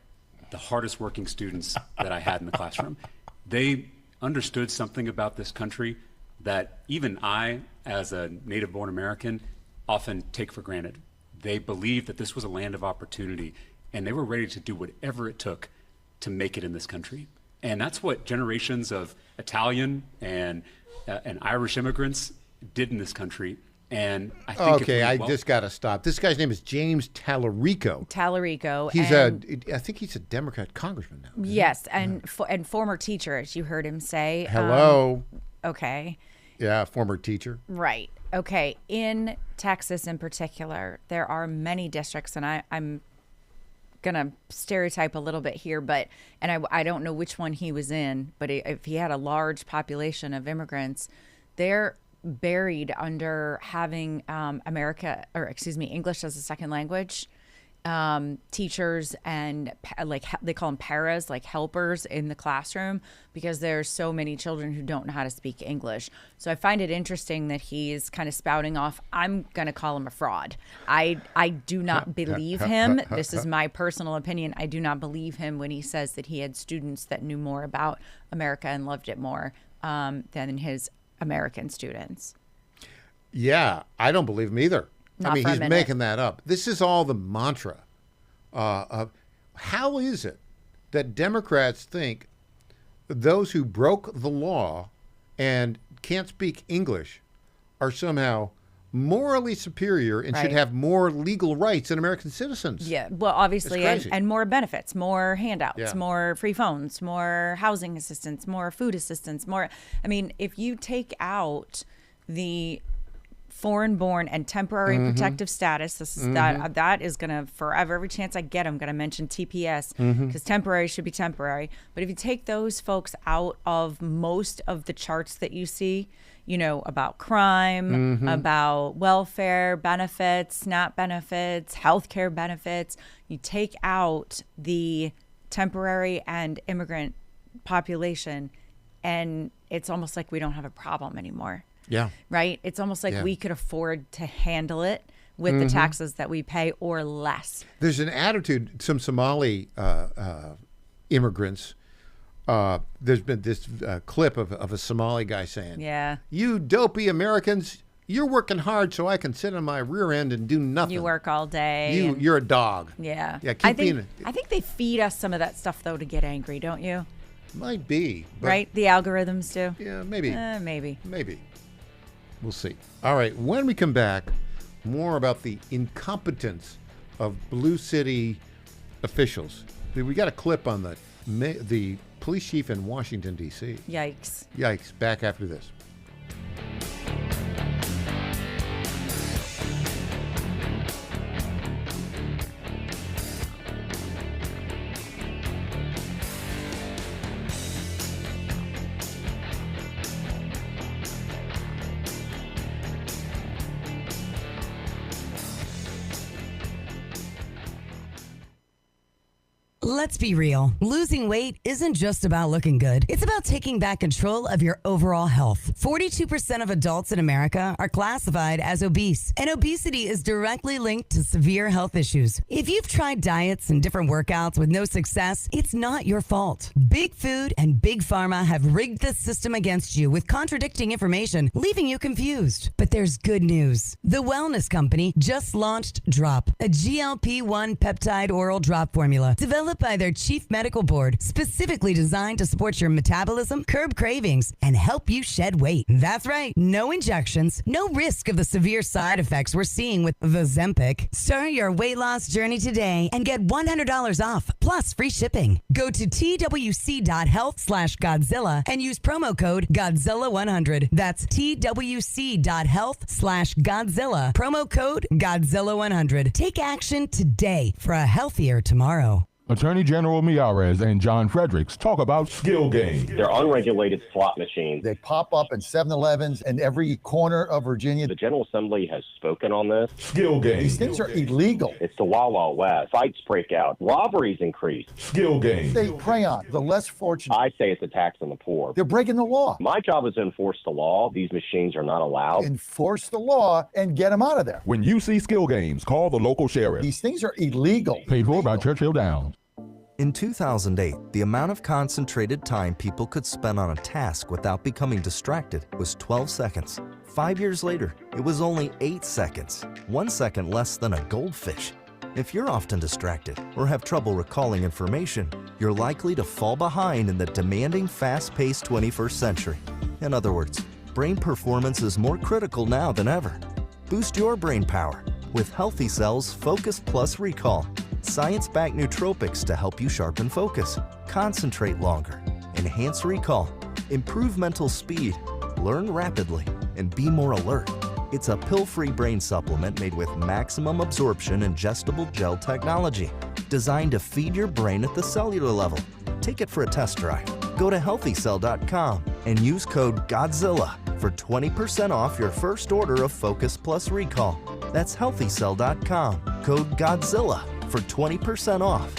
the hardest working students that I had in the classroom. They understood something about this country that even I, as a native-born American, often take for granted. They believed that this was a land of opportunity, and they were ready to do whatever it took to make it in this country. And that's what generations of Italian and Irish immigrants did in this country. And I think I just got to stop. This guy's name is James Tallarico. I think he's a Democrat congressman now. Yes, and former teacher, as you heard him say. Hello. Okay. Yeah, former teacher. Right. Okay. In Texas, in particular, there are many districts, and I'm gonna stereotype a little bit here, but I don't know which one he was in, but if he had a large population of immigrants, they're buried under having English as a second language, teachers and they call them paras, like helpers in the classroom, because there's so many children who don't know how to speak English. So I find it interesting that he's kind of spouting off. I'm going to call him a fraud. I do not believe him. This is my personal opinion. I do not believe him when he says that he had students that knew more about America and loved it more than his American students. Yeah, I don't believe him either. Not I mean, for a he's minute. making that up. This is all the mantra. How is it that Democrats think those who broke the law and can't speak English are somehow morally superior and should Right. have more legal rights than American citizens? Yeah, well, obviously, It's crazy. and more benefits, more handouts, Yeah. more free phones, more housing assistance, more food assistance, more. I mean, if you take out the foreign-born and temporary Mhm. protective status, this is that is going to forever. Every chance I get, I'm going to mention TPS Mhm. because temporary should be temporary. But if you take those folks out of most of the charts that you see, you know, about crime, Mhm. about welfare benefits, SNAP benefits, healthcare benefits, you take out the temporary and immigrant population, and it's almost like we don't have a problem anymore. Yeah. Right? It's almost like Yeah. we could afford to handle it with the Mhm. taxes that we pay or less. There's an attitude, some Somali immigrants, there's been this clip of a Somali guy saying, Yeah. "You dopey Americans, you're working hard so I can sit on my rear end and do nothing. You work all day. and- You're a dog." Yeah. Yeah, keep I think, being I think they feed us some of that stuff, though, to get angry, don't you? Might be. But Right? The algorithms do. Yeah, maybe. Maybe. Maybe. We'll see. All right, when we come back, more about the incompetence of Blue City officials. We got a clip on the police chief in Washington, D.C. Yikes. Yikes. Back after this. Let's be real. Losing weight isn't just about looking good. It's about taking back control of your overall health. 42% of adults in America are classified as obese, and obesity is directly linked to severe health issues. If you've tried diets and different workouts with no success, it's not your fault. Big Food and Big Pharma have rigged the system against you with contradicting information, leaving you confused. But there's good news. The Wellness Company just launched Drop, a GLP-1 peptide oral drop formula developed by their chief medical board, specifically designed to support your metabolism, curb cravings, and help you shed weight. That's right. No injections, no risk of the severe side effects we're seeing with the Ozempic. Start your weight loss journey today and get $100 off, plus free shipping. Go to twc.health/Godzilla and use promo code Godzilla100. That's twc.health/Godzilla. Promo code Godzilla100. Take action today for a healthier tomorrow. Attorney General Miyares and John Fredericks talk about skill games. They're unregulated slot machines. They pop up in 7-Elevens in every corner of Virginia. The General Assembly has spoken on this. Skill games. These things are illegal. It's the Wild Wild West. Fights break out. Robberies increase. Skill games. They prey on the less fortunate. I say it's a tax on the poor. They're breaking the law. My job is to enforce the law. These machines are not allowed. Enforce the law and get them out of there. When you see skill games, call the local sheriff. These things are illegal. Paid for by Churchill Downs. In 2008, the amount of concentrated time people could spend on a task without becoming distracted was 12 seconds. 5 years later, it was only 8 seconds, 1 second less than a goldfish. If you're often distracted or have trouble recalling information, you're likely to fall behind in the demanding, fast-paced 21st century. In other words, brain performance is more critical now than ever. Boost your brain power with Healthy Cells Focus Plus Recall. Science-backed nootropics to help you sharpen focus, concentrate longer, enhance recall, improve mental speed, learn rapidly, and be more alert. It's a pill-free brain supplement made with maximum absorption ingestible gel technology, designed to feed your brain at the cellular level. Take it for a test drive. Go to healthycell.com and use code GODZILLA for 20% off your first order of Focus Plus Recall. That's healthycell.com, code GODZILLA for 20% off.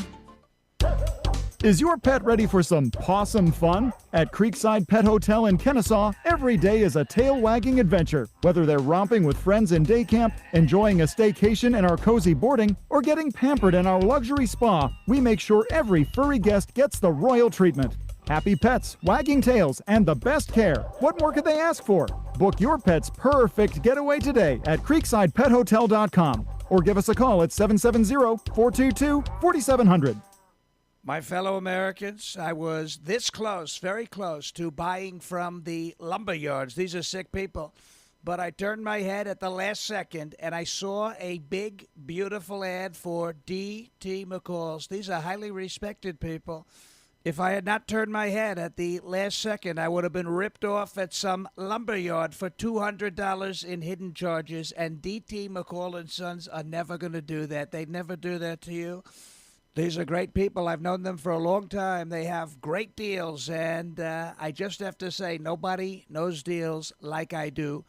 Is your pet ready for some pawsome fun? At Creekside Pet Hotel in Kennesaw, every day is a tail-wagging adventure. Whether they're romping with friends in day camp, enjoying a staycation in our cozy boarding, or getting pampered in our luxury spa, we make sure every furry guest gets the royal treatment. Happy pets, wagging tails, and the best care. What more could they ask for? Book your pet's perfect getaway today at creeksidepethotel.com or give us a call at 770-422-4700. My fellow Americans, I was this close, very close, to buying from the lumber yards. These are sick people. But I turned my head at the last second, and I saw a big, beautiful ad for D.T. McCall's. These are highly respected people. If I had not turned my head at the last second, I would have been ripped off at some lumber yard for $200 in hidden charges, and D.T. McCall & Sons are never going to do that. They'd never do that to you. These are great people. I've known them for a long time. They have great deals, and I just have to say, nobody knows deals like I do.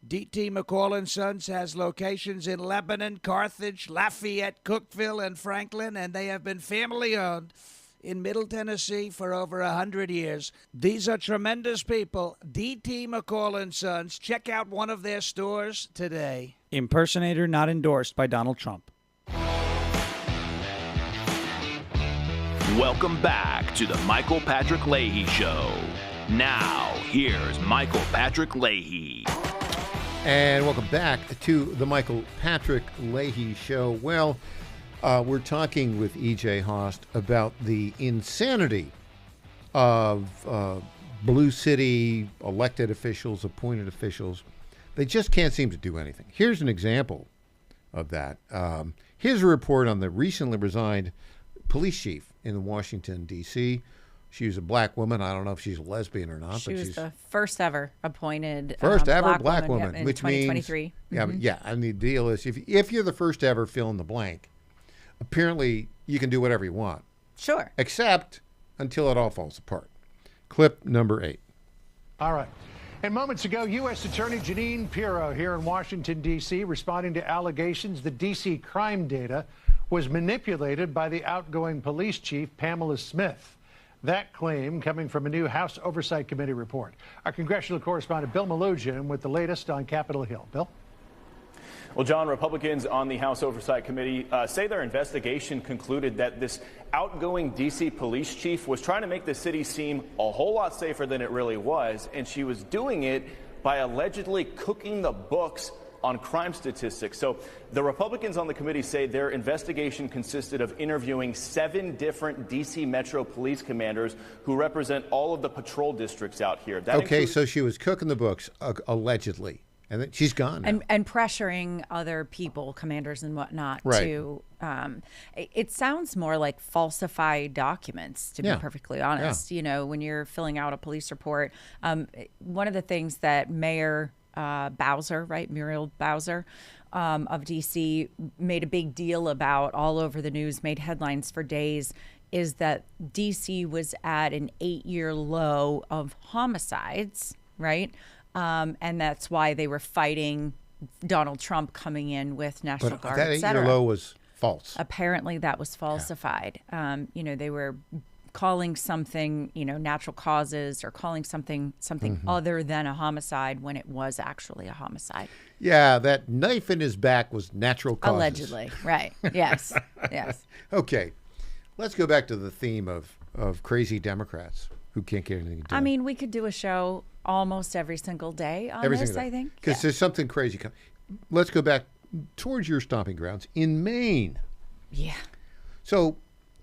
D.T. McCall & Sons has locations in Lebanon, Carthage, Lafayette, Cookeville, and Franklin, and they have been family-owned in Middle Tennessee for over 100 years. These are tremendous people. D.T. McCall & Sons. Check out one of their stores today. Impersonator not endorsed by Donald Trump. Welcome back to the Michael Patrick Leahy Show. Now, here's Michael Patrick Leahy. And welcome back to the Michael Patrick Leahy Show. Well, we're talking with E.J. Host about the insanity of Blue City elected officials, appointed officials. They just can't seem to do anything. Here's an example of that. Here's a report on the recently resigned police chief in Washington, D.C. She was a black woman. I don't know if she's a lesbian or not. She but was she's the first ever appointed black woman, in which 2023. Means, yeah. And the deal is, if you're the first ever fill in the blank, apparently you can do whatever you want. Sure. Except until it all falls apart. Clip number 8. All right. And moments ago, U.S. Attorney Jeanine Pirro here in Washington, D.C., responding to allegations the D.C. crime data was manipulated by the outgoing police chief, Pamela Smith. That claim coming from a new House Oversight Committee report. Our congressional correspondent, Bill Malugin, with the latest on Capitol Hill. Bill? Well, John, Republicans on the House Oversight Committee say their investigation concluded that this outgoing D.C. police chief was trying to make the city seem a whole lot safer than it really was, and she was doing it by allegedly cooking the books on crime statistics. So the Republicans on the committee say their investigation consisted of interviewing 7 different D.C. Metro police commanders who represent all of the patrol districts out here. So she was cooking the books, allegedly. And then she's gone now. And pressuring other people, commanders and whatnot, right. to. It sounds more like falsified documents, to be perfectly honest. You know, when you're filling out a police report, one of the things that Mayor Bowser, right, Muriel Bowser of D.C. made a big deal about all over the news, made headlines for days, is that D.C. was at an 8-year low of homicides, right? And that's why they were fighting Donald Trump coming in with National Guard, et cetera. That 8-year low was false. Apparently that was falsified. You know, they were calling something, natural causes or calling something other than a homicide when it was actually a homicide. Yeah, that knife in his back was natural causes. Allegedly, right. Yes, yes. Okay, let's go back to the theme of crazy Democrats who can't get anything done. I mean, we could do a show almost every single day on this, I think. Because there's something crazy coming. Let's go back towards your stomping grounds in Maine. Yeah. So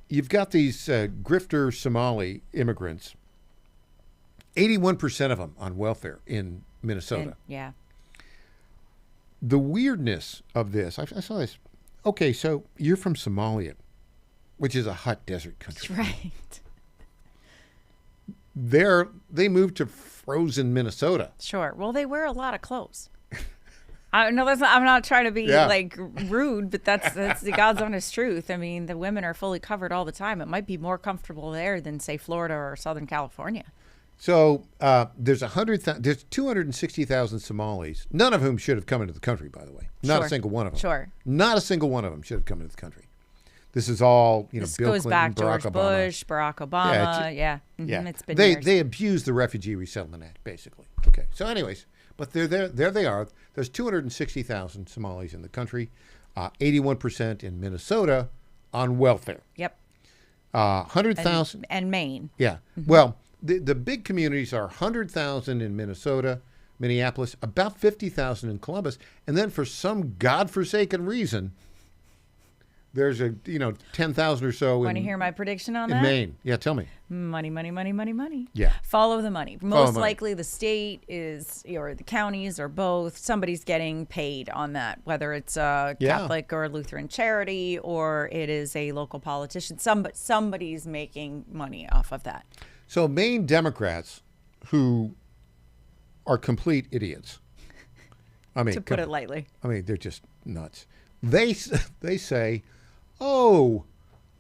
you've got these grifter Somali immigrants, 81% of them on welfare in Minnesota. Yeah. The weirdness of this, I saw this. Okay, so you're from Somalia, which is a hot desert country. Right. They moved to frozen Minnesota. Sure. Well, they wear a lot of clothes. I'm not trying to be rude, but that's the God's honest truth. I mean, the women are fully covered all the time. It might be more comfortable there than, say, Florida or Southern California. So there's 260,000 Somalis, none of whom should have come into the country, by the way. Not a single one of them. Sure. Not a single one of them should have come into the country. This is all, This Bill goes Clinton, back Barack George Obama. Bush, Barack Obama. Yeah. Yeah. It's been they years. they abused the Refugee Resettlement Act, basically. Okay. So, anyways, but they're there. There they are. There's 260,000 Somalis in the country, 81% in Minnesota on welfare. Yep. 100,000 and Maine. Yeah. Well, the big communities are 100,000 in Minnesota, Minneapolis, about 50,000 in Columbus, and then for some godforsaken reason, there's 10,000 or so Want to hear my prediction on in that? Maine. Yeah, tell me. Money, money, money, money, money. Yeah. Follow the money. Follow Most money. likely the state is, or the counties or both, somebody's getting paid on that, whether it's a Yeah. Catholic or Lutheran charity or it is a local politician. Somebody's making money off of that. So Maine Democrats, who are complete idiots, I mean, To put it lightly. I mean, they're just nuts. They say, "Oh,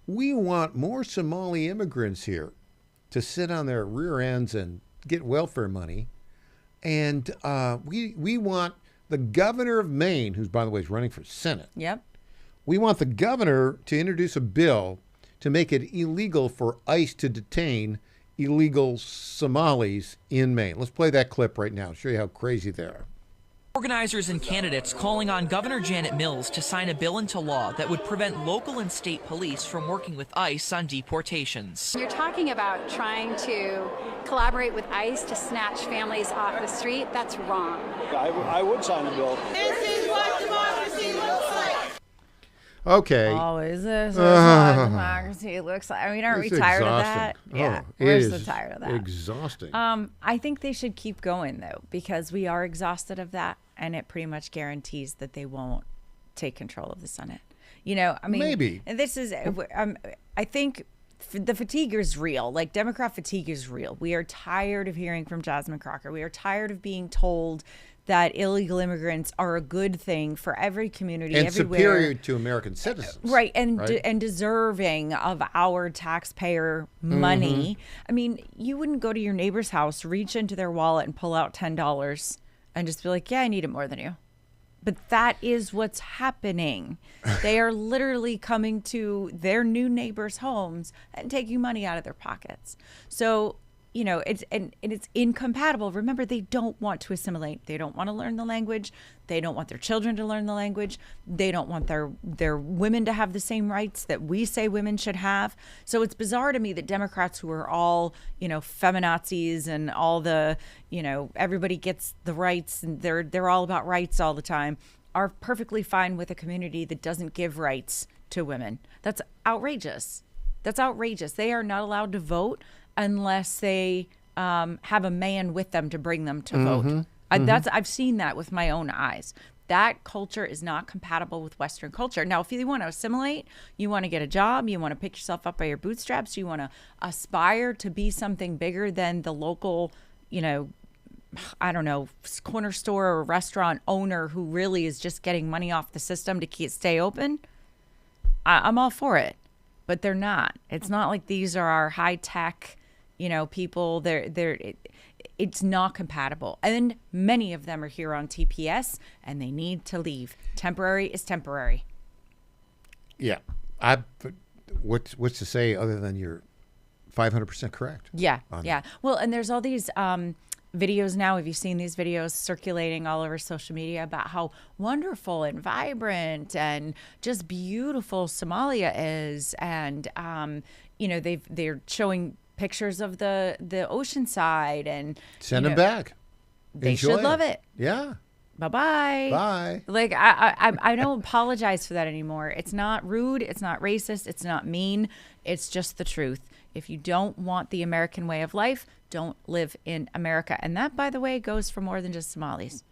we want more Somali immigrants here to sit on their rear ends and get welfare money, and we want the governor of Maine, who's by the way is running for Senate. Yep. We want the governor to introduce a bill to make it illegal for ICE to detain illegal Somalis in Maine." Let's play that clip right now. Show you how crazy they are. Organizers and candidates calling on Governor Janet Mills to sign a bill into law that would prevent local and state police from working with ICE on deportations. You're talking about trying to collaborate with ICE to snatch families off the street. That's wrong. I would sign a bill. This is what democracy looks like. Okay. Oh, is this what democracy looks like? I mean, aren't we It's tired of exhausting. that? Yeah, it we're is so tired of that. exhausting. I think they should keep going though, because we are exhausted of that, and it pretty much guarantees that they won't take control of the Senate. I mean, Maybe. and this is. I think the fatigue is real. Like Democrat fatigue is real. We are tired of hearing from Jasmine Crocker. We are tired of being told that illegal immigrants are a good thing for every community, and everywhere. superior to American citizens. Right, and and deserving of our taxpayer money. I mean, you wouldn't go to your neighbor's house, reach into their wallet and pull out $10 and just be like, yeah, I need it more than you. But that is what's happening. They are literally coming to their new neighbors' homes and taking money out of their pockets. So, it's incompatible. Remember, they don't want to assimilate. They don't want to learn the language. They don't want their children to learn the language. They don't want their women to have the same rights that we say women should have. So it's bizarre to me that Democrats who are all, feminazis and all the, everybody gets the rights and they're all about rights all the time, are perfectly fine with a community that doesn't give rights to women. That's outrageous. That's outrageous. They are not allowed to vote unless they have a man with them to bring them to vote. I've seen that with my own eyes. That culture is not compatible with Western culture. Now, if you want to assimilate, you want to get a job, you want to pick yourself up by your bootstraps, you want to aspire to be something bigger than the local, I don't know, corner store or restaurant owner who really is just getting money off the system to stay open, I'm all for it. But they're not. It's not like these are our high tech, people. It's not compatible. And many of them are here on TPS and they need to leave. Temporary is temporary. Yeah. What's to say other than you're 500% correct? Yeah. Yeah. Well, and there's all these videos now. Have you seen these videos circulating all over social media about how wonderful and vibrant and just beautiful Somalia is? And, they're showing pictures of the ocean side and send them back. They Enjoy should love it. Yeah. Bye-bye. Bye. Like, I don't apologize for that anymore. It's not rude. It's not racist. It's not mean. It's just the truth. If you don't want the American way of life, don't live in America. And that, by the way, goes for more than just Somalis.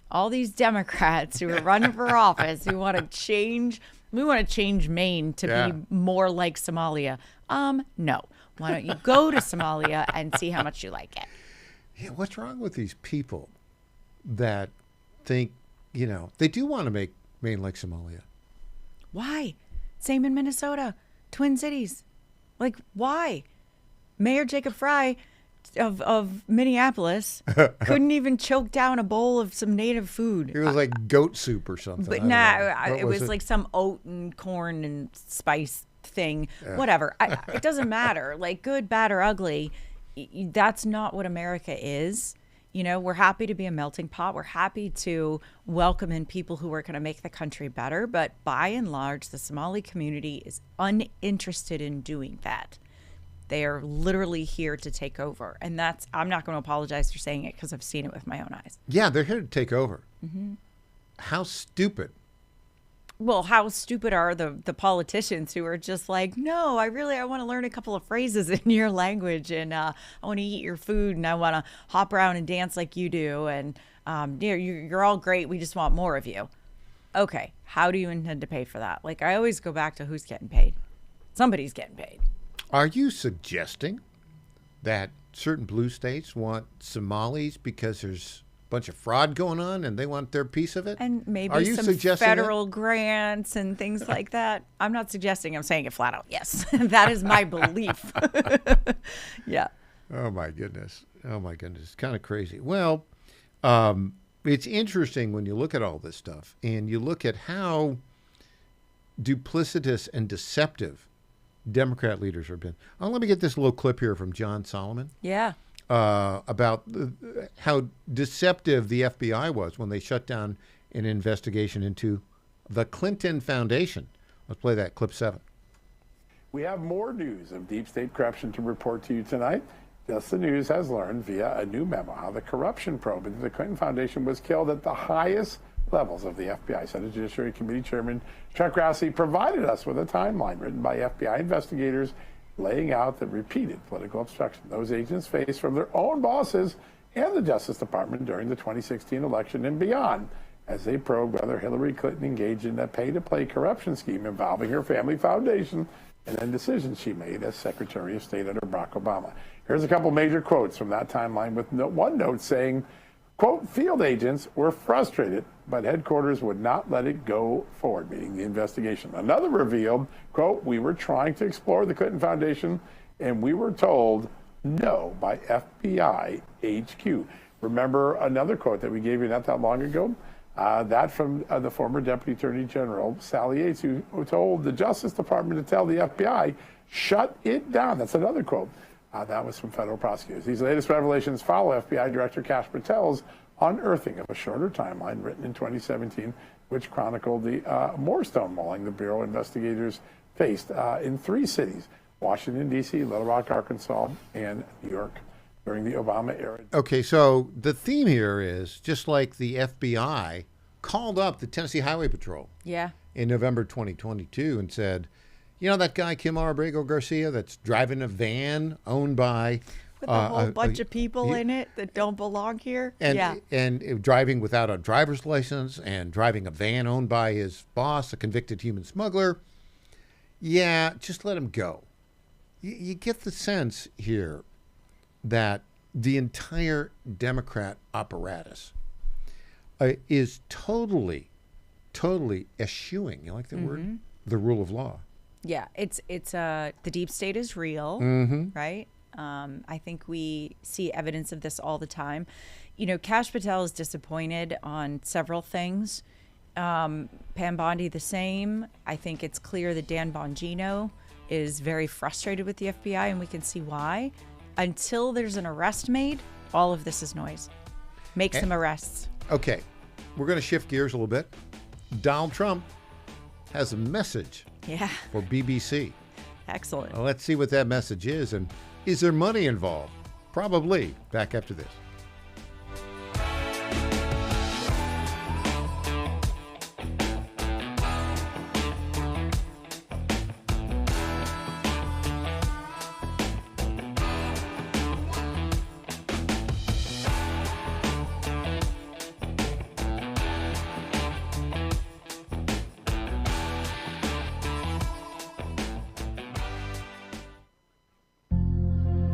All these Democrats who are running for office who want to change, we want to change Maine to be more like Somalia. No. Why don't you go to Somalia and see how much you like it? Yeah, what's wrong with these people that think, they do want to make Maine like Somalia? Why? Same in Minnesota. Twin Cities. Like, why? Mayor Jacob Fry of Minneapolis couldn't even choke down a bowl of some native food. It was like goat soup or something. But it was like some oat and corn and spice thing, whatever. It doesn't matter. Like, good, bad, or ugly, that's not what America is. You know, we're happy to be a melting pot. We're happy to welcome in people who are going to make the country better. But by and large, the Somali community is uninterested in doing that. They are literally here to take over. And I'm not going to apologize for saying it because I've seen it with my own eyes. Yeah, they're here to take over. Mm-hmm. How stupid. Well, how stupid are the politicians who are just like, no, I want to learn a couple of phrases in your language, and I want to eat your food, and I want to hop around and dance like you do, and you're all great. We just want more of you. Okay, how do you intend to pay for that? Like, I always go back to who's getting paid. Somebody's getting paid. Are you suggesting that certain blue states want Somalis because there's bunch of fraud going on and they want their piece of it? And maybe some federal grants and things like that. I'm not suggesting, I'm saying it flat out. Yes, that is my belief. Yeah. Oh, my goodness. It's kind of crazy. Well, it's interesting when you look at all this stuff and you look at how duplicitous and deceptive Democrat leaders have been. Let me get this little clip here from John Solomon. Yeah. About how deceptive the FBI was when they shut down an investigation into the Clinton Foundation. Let's play that, clip 7. We have more news of deep state corruption to report to you tonight. Just the News has learned via a new memo how the corruption probe into the Clinton Foundation was killed at the highest levels of the FBI. Senate Judiciary Committee Chairman Chuck Grassley provided us with a timeline written by FBI investigators laying out the repeated political obstruction those agents faced from their own bosses and the Justice Department during the 2016 election and beyond, as they probed whether Hillary Clinton engaged in a pay-to-play corruption scheme involving her family foundation and then decisions she made as Secretary of State under Barack Obama. Here's a couple major quotes from that timeline, with one note saying, quote, field agents were frustrated, but headquarters would not let it go forward, meaning the investigation. Another revealed, quote, we were trying to explore the Clinton Foundation, and we were told no by FBI HQ. Remember another quote that we gave you not that long ago? That from the former Deputy Attorney General, Sally Yates, who told the Justice Department to tell the FBI, shut it down. That's another quote. That was from federal prosecutors. These latest revelations follow FBI Director Kash Patel's unearthing of a shorter timeline written in 2017, which chronicled the more stonewalling the Bureau investigators faced in 3 cities, Washington, D.C., Little Rock, Arkansas, and New York during the Obama era. Okay, so the theme here is just like the FBI called up the Tennessee Highway Patrol in November 2022 and said, you know that guy, Kim Arabrego Garcia, that's driving a van owned by with a whole bunch of people in it that don't belong here? And driving without a driver's license and driving a van owned by his boss, a convicted human smuggler. Yeah, just let him go. You get the sense here that the entire Democrat apparatus is totally eschewing, you like that word? The rule of law. Yeah, it's the deep state is real, right? I think we see evidence of this all the time. You know, Kash Patel is disappointed on several things. Pam Bondi the same. I think it's clear that Dan Bongino is very frustrated with the FBI, and we can see why. Until there's an arrest made, all of this is noise. Make some arrests. Okay, we're going to shift gears a little bit. Donald Trump has a message for BBC. Excellent. Well, let's see what that message is, and is there money involved? Probably. Back after this.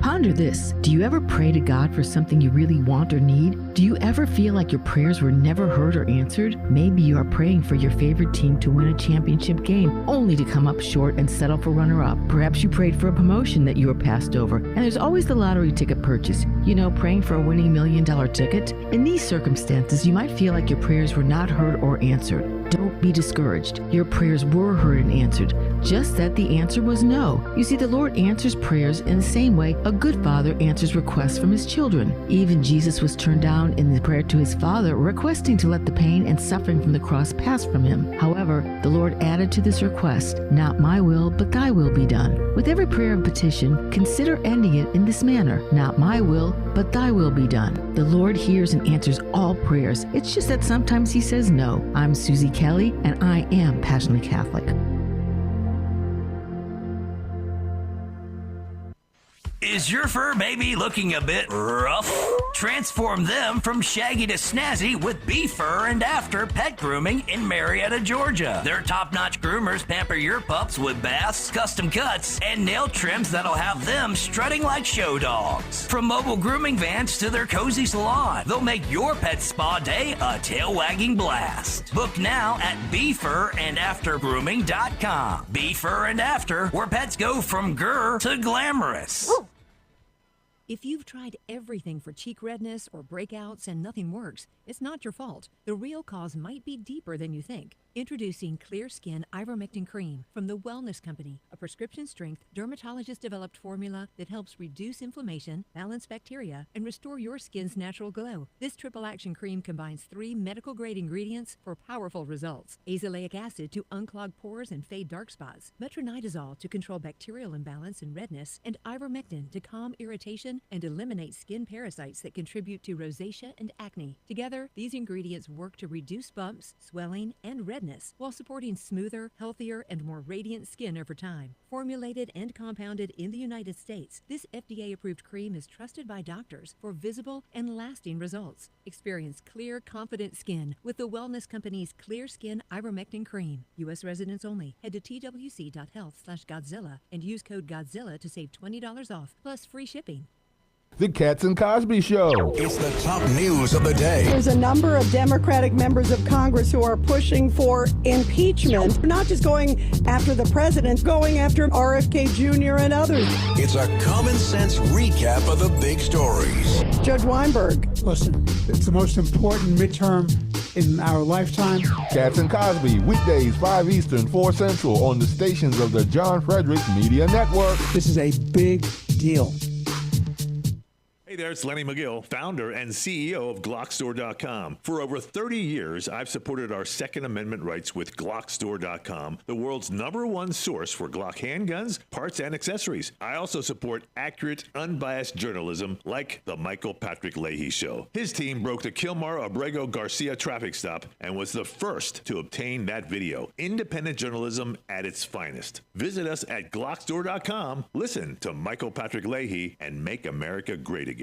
Ponder this. Do you ever pray to God for something you really want or need? Do you ever feel like your prayers were never heard or answered? Maybe you are praying for your favorite team to win a championship game, only to come up short and settle for runner-up. Perhaps you prayed for a promotion that you were passed over, and there's always the lottery ticket purchase. You know, praying for a winning $1 million ticket? In these circumstances, you might feel like your prayers were not heard or answered. Don't be discouraged. Your prayers were heard and answered, just that the answer was no. You see, the Lord answers prayers in the same way a good father answers requests from his children. Even Jesus was turned down in the prayer to his Father, requesting to let the pain and suffering from the cross pass from him. However, the Lord added to this request, "Not my will, but thy will be done." With every prayer and petition, consider ending it in this manner: "Not my will, but thy will be done." The Lord hears and answers all prayers. It's just that sometimes he says no. I'm Susie Kelly, and I am passionately Catholic. Is your fur baby looking a bit rough? Transform them from shaggy to snazzy with Befur and After Pet Grooming in Marietta, Georgia. Their top-notch groomers pamper your pups with baths, custom cuts, and nail trims that'll have them strutting like show dogs. From mobile grooming vans to their cozy salon, they'll make your pet spa day a tail-wagging blast. Book now at BefurandAfterGrooming.com. Befur and After, where pets go from grr to glamorous. If you've tried everything for cheek redness or breakouts and nothing works, it's not your fault. The real cause might be deeper than you think. Introducing Clear Skin Ivermectin Cream from the Wellness Company, a prescription-strength, dermatologist-developed formula that helps reduce inflammation, balance bacteria, and restore your skin's natural glow. This triple-action cream combines 3 medical-grade ingredients for powerful results: azelaic acid to unclog pores and fade dark spots, metronidazole to control bacterial imbalance and redness, and ivermectin to calm irritation and eliminate skin parasites that contribute to rosacea and acne. Together, these ingredients work to reduce bumps, swelling, and redness while supporting smoother, healthier, and more radiant skin over time. Formulated and compounded in the United States, this FDA-approved cream is trusted by doctors for visible and lasting results. Experience clear, confident skin with the Wellness Company's Clear Skin Ivermectin Cream. U.S. residents only. Head to twc.health/Godzilla and use code Godzilla to save $20 off, plus free shipping. The Cats and Cosby Show. It's the top news of the day. There's a number of Democratic members of Congress who are pushing for impeachment. They're not just going after the president, going after RFK Jr. and others. It's a common sense recap of the big stories. Judge Weinberg. Listen, it's the most important midterm in our lifetime. Cats and Cosby, weekdays 5 Eastern, 4 Central on the stations of the John Frederick Media Network. This is a big deal. Hey there, it's Lenny McGill, founder and CEO of GlockStore.com. For over 30 years, I've supported our Second Amendment rights with GlockStore.com, the world's #1 source for Glock handguns, parts, and accessories. I also support accurate, unbiased journalism like The Michael Patrick Leahy Show. His team broke the Kilmar Abrego Garcia traffic stop and was the first to obtain that video. Independent journalism at its finest. Visit us at GlockStore.com, listen to Michael Patrick Leahy, and make America great again.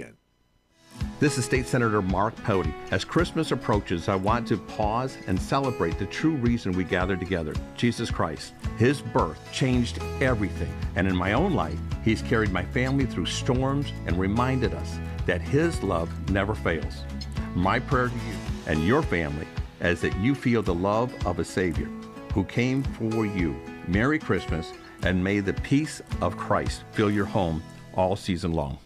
This is State Senator Mark Pody. As Christmas approaches, I want to pause and celebrate the true reason we gather together, Jesus Christ. His birth changed everything, and in my own life, he's carried my family through storms and reminded us that his love never fails. My prayer to you and your family is that you feel the love of a Savior who came for you. Merry Christmas, and may the peace of Christ fill your home all season long.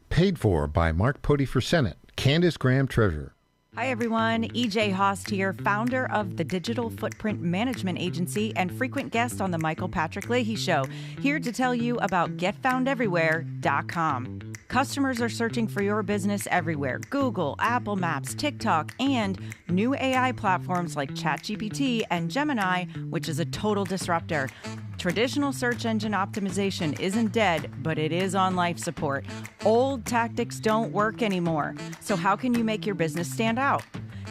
Paid for by Mark Pody for Senate, Candace Graham Treasurer. Hi, everyone. EJ Haast here, founder of the Digital Footprint Management Agency and frequent guest on the Michael Patrick Leahy Show, here to tell you about GetFoundEverywhere.com. Customers are searching for your business everywhere: Google, Apple Maps, TikTok, and new AI platforms like ChatGPT and Gemini, which is a total disruptor. Traditional search engine optimization isn't dead, but it is on life support. Old tactics don't work anymore. So how can you make your business stand out?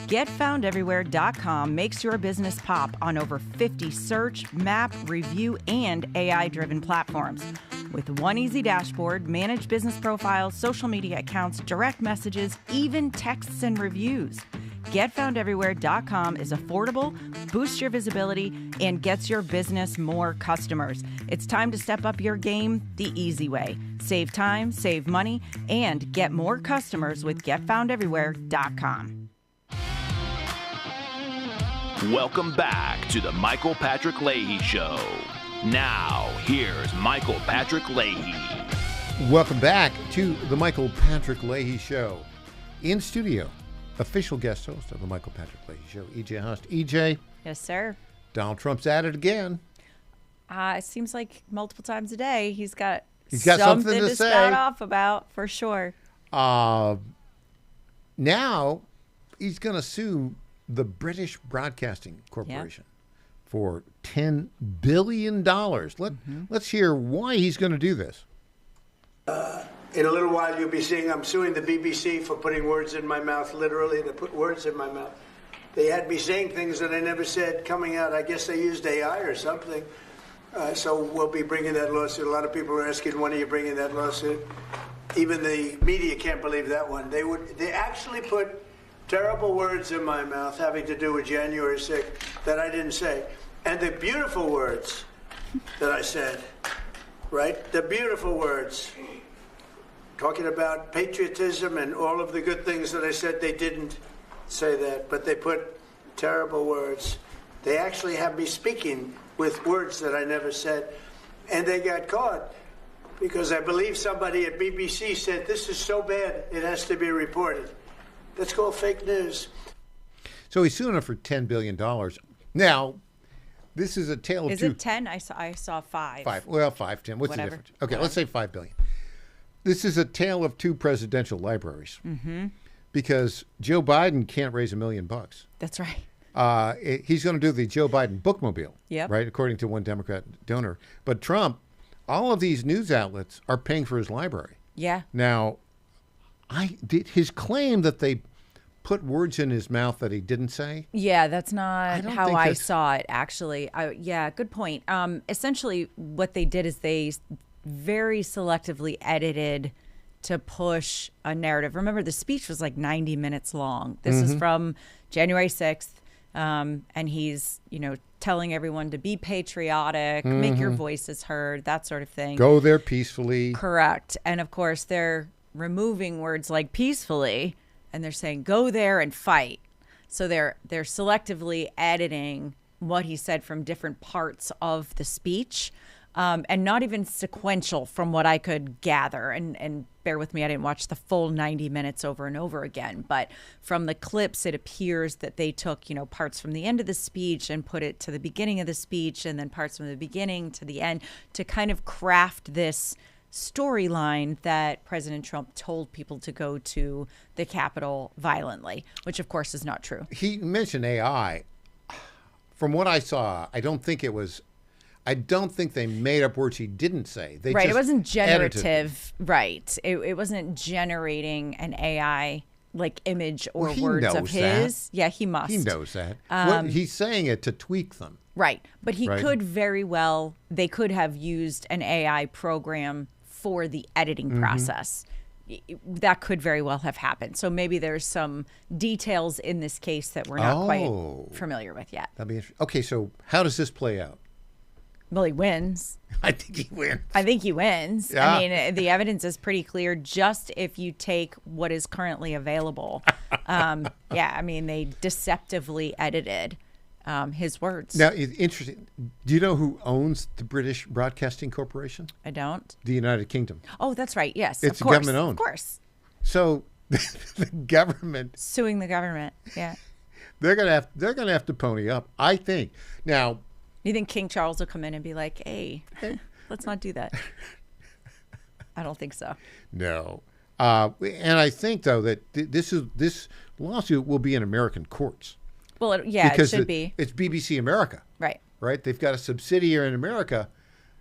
GetFoundEverywhere.com makes your business pop on over 50 search, map, review, and AI-driven platforms. With one easy dashboard, manage business profiles, social media accounts, direct messages, even texts and reviews. GetFoundEverywhere.com is affordable, boosts your visibility, and gets your business more customers. It's time to step up your game the easy way. Save time, save money, and get more customers with GetFoundEverywhere.com. Welcome back to the Michael Patrick Leahy Show. Now, here's Michael Patrick Leahy. Welcome back to the Michael Patrick Leahy Show. In studio, official guest host of the Michael Patrick Leahy Show, EJ Haast. EJ, Yes, sir. Donald Trump's at it again. It seems like multiple times a day he's got something to say. spout off about, for sure. Now he's going to sue the British Broadcasting Corporation for $10 billion. Let's hear why he's going to do this. In a little while, you'll be seeing I'm suing the BBC for putting words in my mouth, literally. They put words in my mouth. They had me saying things that I never said coming out. I guess they used AI or something. So we'll be bringing that lawsuit. A lot of people are asking, when are you bringing that lawsuit? Even the media can't believe that one. They actually put terrible words in my mouth having to do with January 6th that I didn't say. And the beautiful words that I said, right? The beautiful words. Talking about patriotism and all of the good things that I said, they didn't say that, but they put terrible words. They actually have me speaking with words that I never said, and they got caught because I believe somebody at BBC said, this is so bad, it has to be reported. That's called fake news. So he's suing him for $10 billion. Now, this is a tale of two. Is it 10? I saw 5. 5. Well, 5, 10. What's Whatever. the difference? Okay, let's say $5 billion. This is a tale of two presidential libraries. Mm-hmm. Because Joe Biden can't raise $1 million. That's right. He's going to do the Joe Biden bookmobile, yep. right? According to one Democrat donor. But Trump, all of these news outlets are paying for his library. Yeah. Now, his claim that they put words in his mouth that he didn't say. Yeah, that's not how I saw it, actually. Yeah, good point. Essentially, what they did is they very selectively edited to push a narrative. Remember, the speech was like 90 minutes long. This is from January 6th. And he's, telling everyone to be patriotic, make your voices heard, that sort of thing. Go there peacefully. Correct. And of course, they're removing words like peacefully, and they're saying, go there and fight. So they're selectively editing what he said from different parts of the speech. And not even sequential from what I could gather. And bear with me, I didn't watch the full 90 minutes over and over again. But from the clips, it appears that they took, parts from the end of the speech and put it to the beginning of the speech, and then parts from the beginning to the end to kind of craft this storyline that President Trump told people to go to the Capitol violently, which of course is not true. He mentioned AI. From what I saw, I don't think they made up words he didn't say. They right. Just it wasn't generative. edited. Right. It wasn't generating an AI like image or Well, he words knows of his. that. Yeah, he must. He knows that. He's saying it to tweak them. Right. But he Right. could very well, they could have used an AI program for the editing process. That could very well have happened. So maybe there's some details in this case that we're not quite familiar with yet. That'd be interesting. Okay, so how does this play out? Well, he wins. I think he wins. Yeah. I mean, the evidence is pretty clear just if you take what is currently available. They deceptively edited his words. Now, it's interesting. Do you know who owns the British Broadcasting Corporation? I don't. The United Kingdom. Oh, that's right. Yes, It's of course. government owned. Of course. So the government suing the government. Yeah. They're gonna have to pony up, I think. Now, you think King Charles will come in and be like, "Hey, let's not do that"? I don't think so. No. And I think though that this lawsuit will be in American courts. Well, it should be. It's BBC America. Right. Right? They've got a subsidiary in America.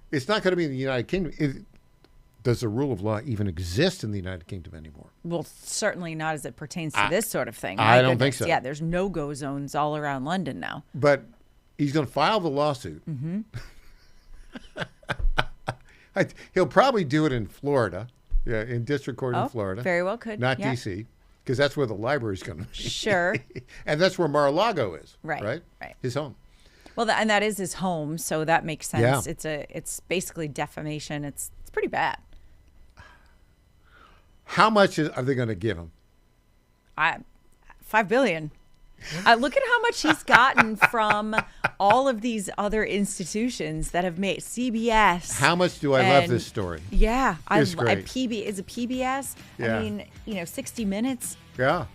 It's not going to be in the United Kingdom. Does the rule of law even exist in the United Kingdom anymore? Well, certainly not as it pertains to this sort of thing. I don't think so. Yeah, there's no-go zones all around London now. But he's going to file the lawsuit. Mm-hmm. He'll probably do it in Florida, in district court in Florida. Very well could. Not D.C., because that's where the library's going to be. Sure. And that's where Mar-a-Lago is. Right. Right? His home. Well, and that is his home, so that makes sense. Yeah. It's basically defamation. It's pretty bad. How much are they going to give him? $5 billion. Look at how much he's gotten from all of these other institutions that have made CBS. How much do I love this story? Yeah, It's great. Is it PBS? Yeah. I mean, 60 Minutes. Yeah.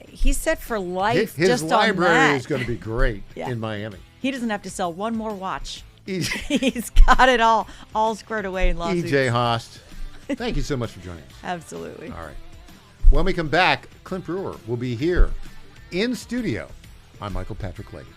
He's set for life. His just library on that. is going to be great Yeah. in Miami. He doesn't have to sell one more watch. He's got it all squared away in lawsuits. EJ Haast, thank you so much for joining us. Absolutely. All right. When we come back, Clint Brewer will be here in studio. I'm Michael Patrick Leahy.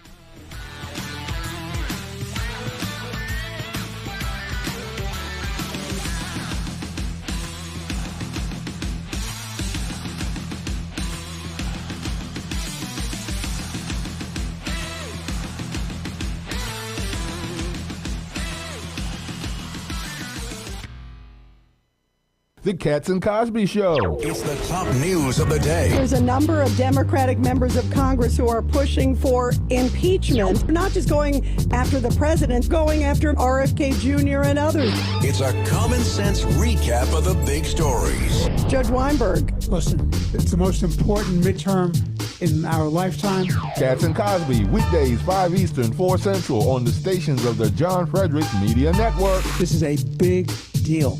The Cats and Cosby Show. It's the top news of the day. There's a number of Democratic members of Congress who are pushing for impeachment, not just going after the president, going after RFK Jr. and others. It's a common sense recap of the big stories. Judge Weinberg. Listen, it's the most important midterm in our lifetime. Cats and Cosby, weekdays 5 Eastern, 4 Central on the stations of the John Frederick Media Network. This is a big deal.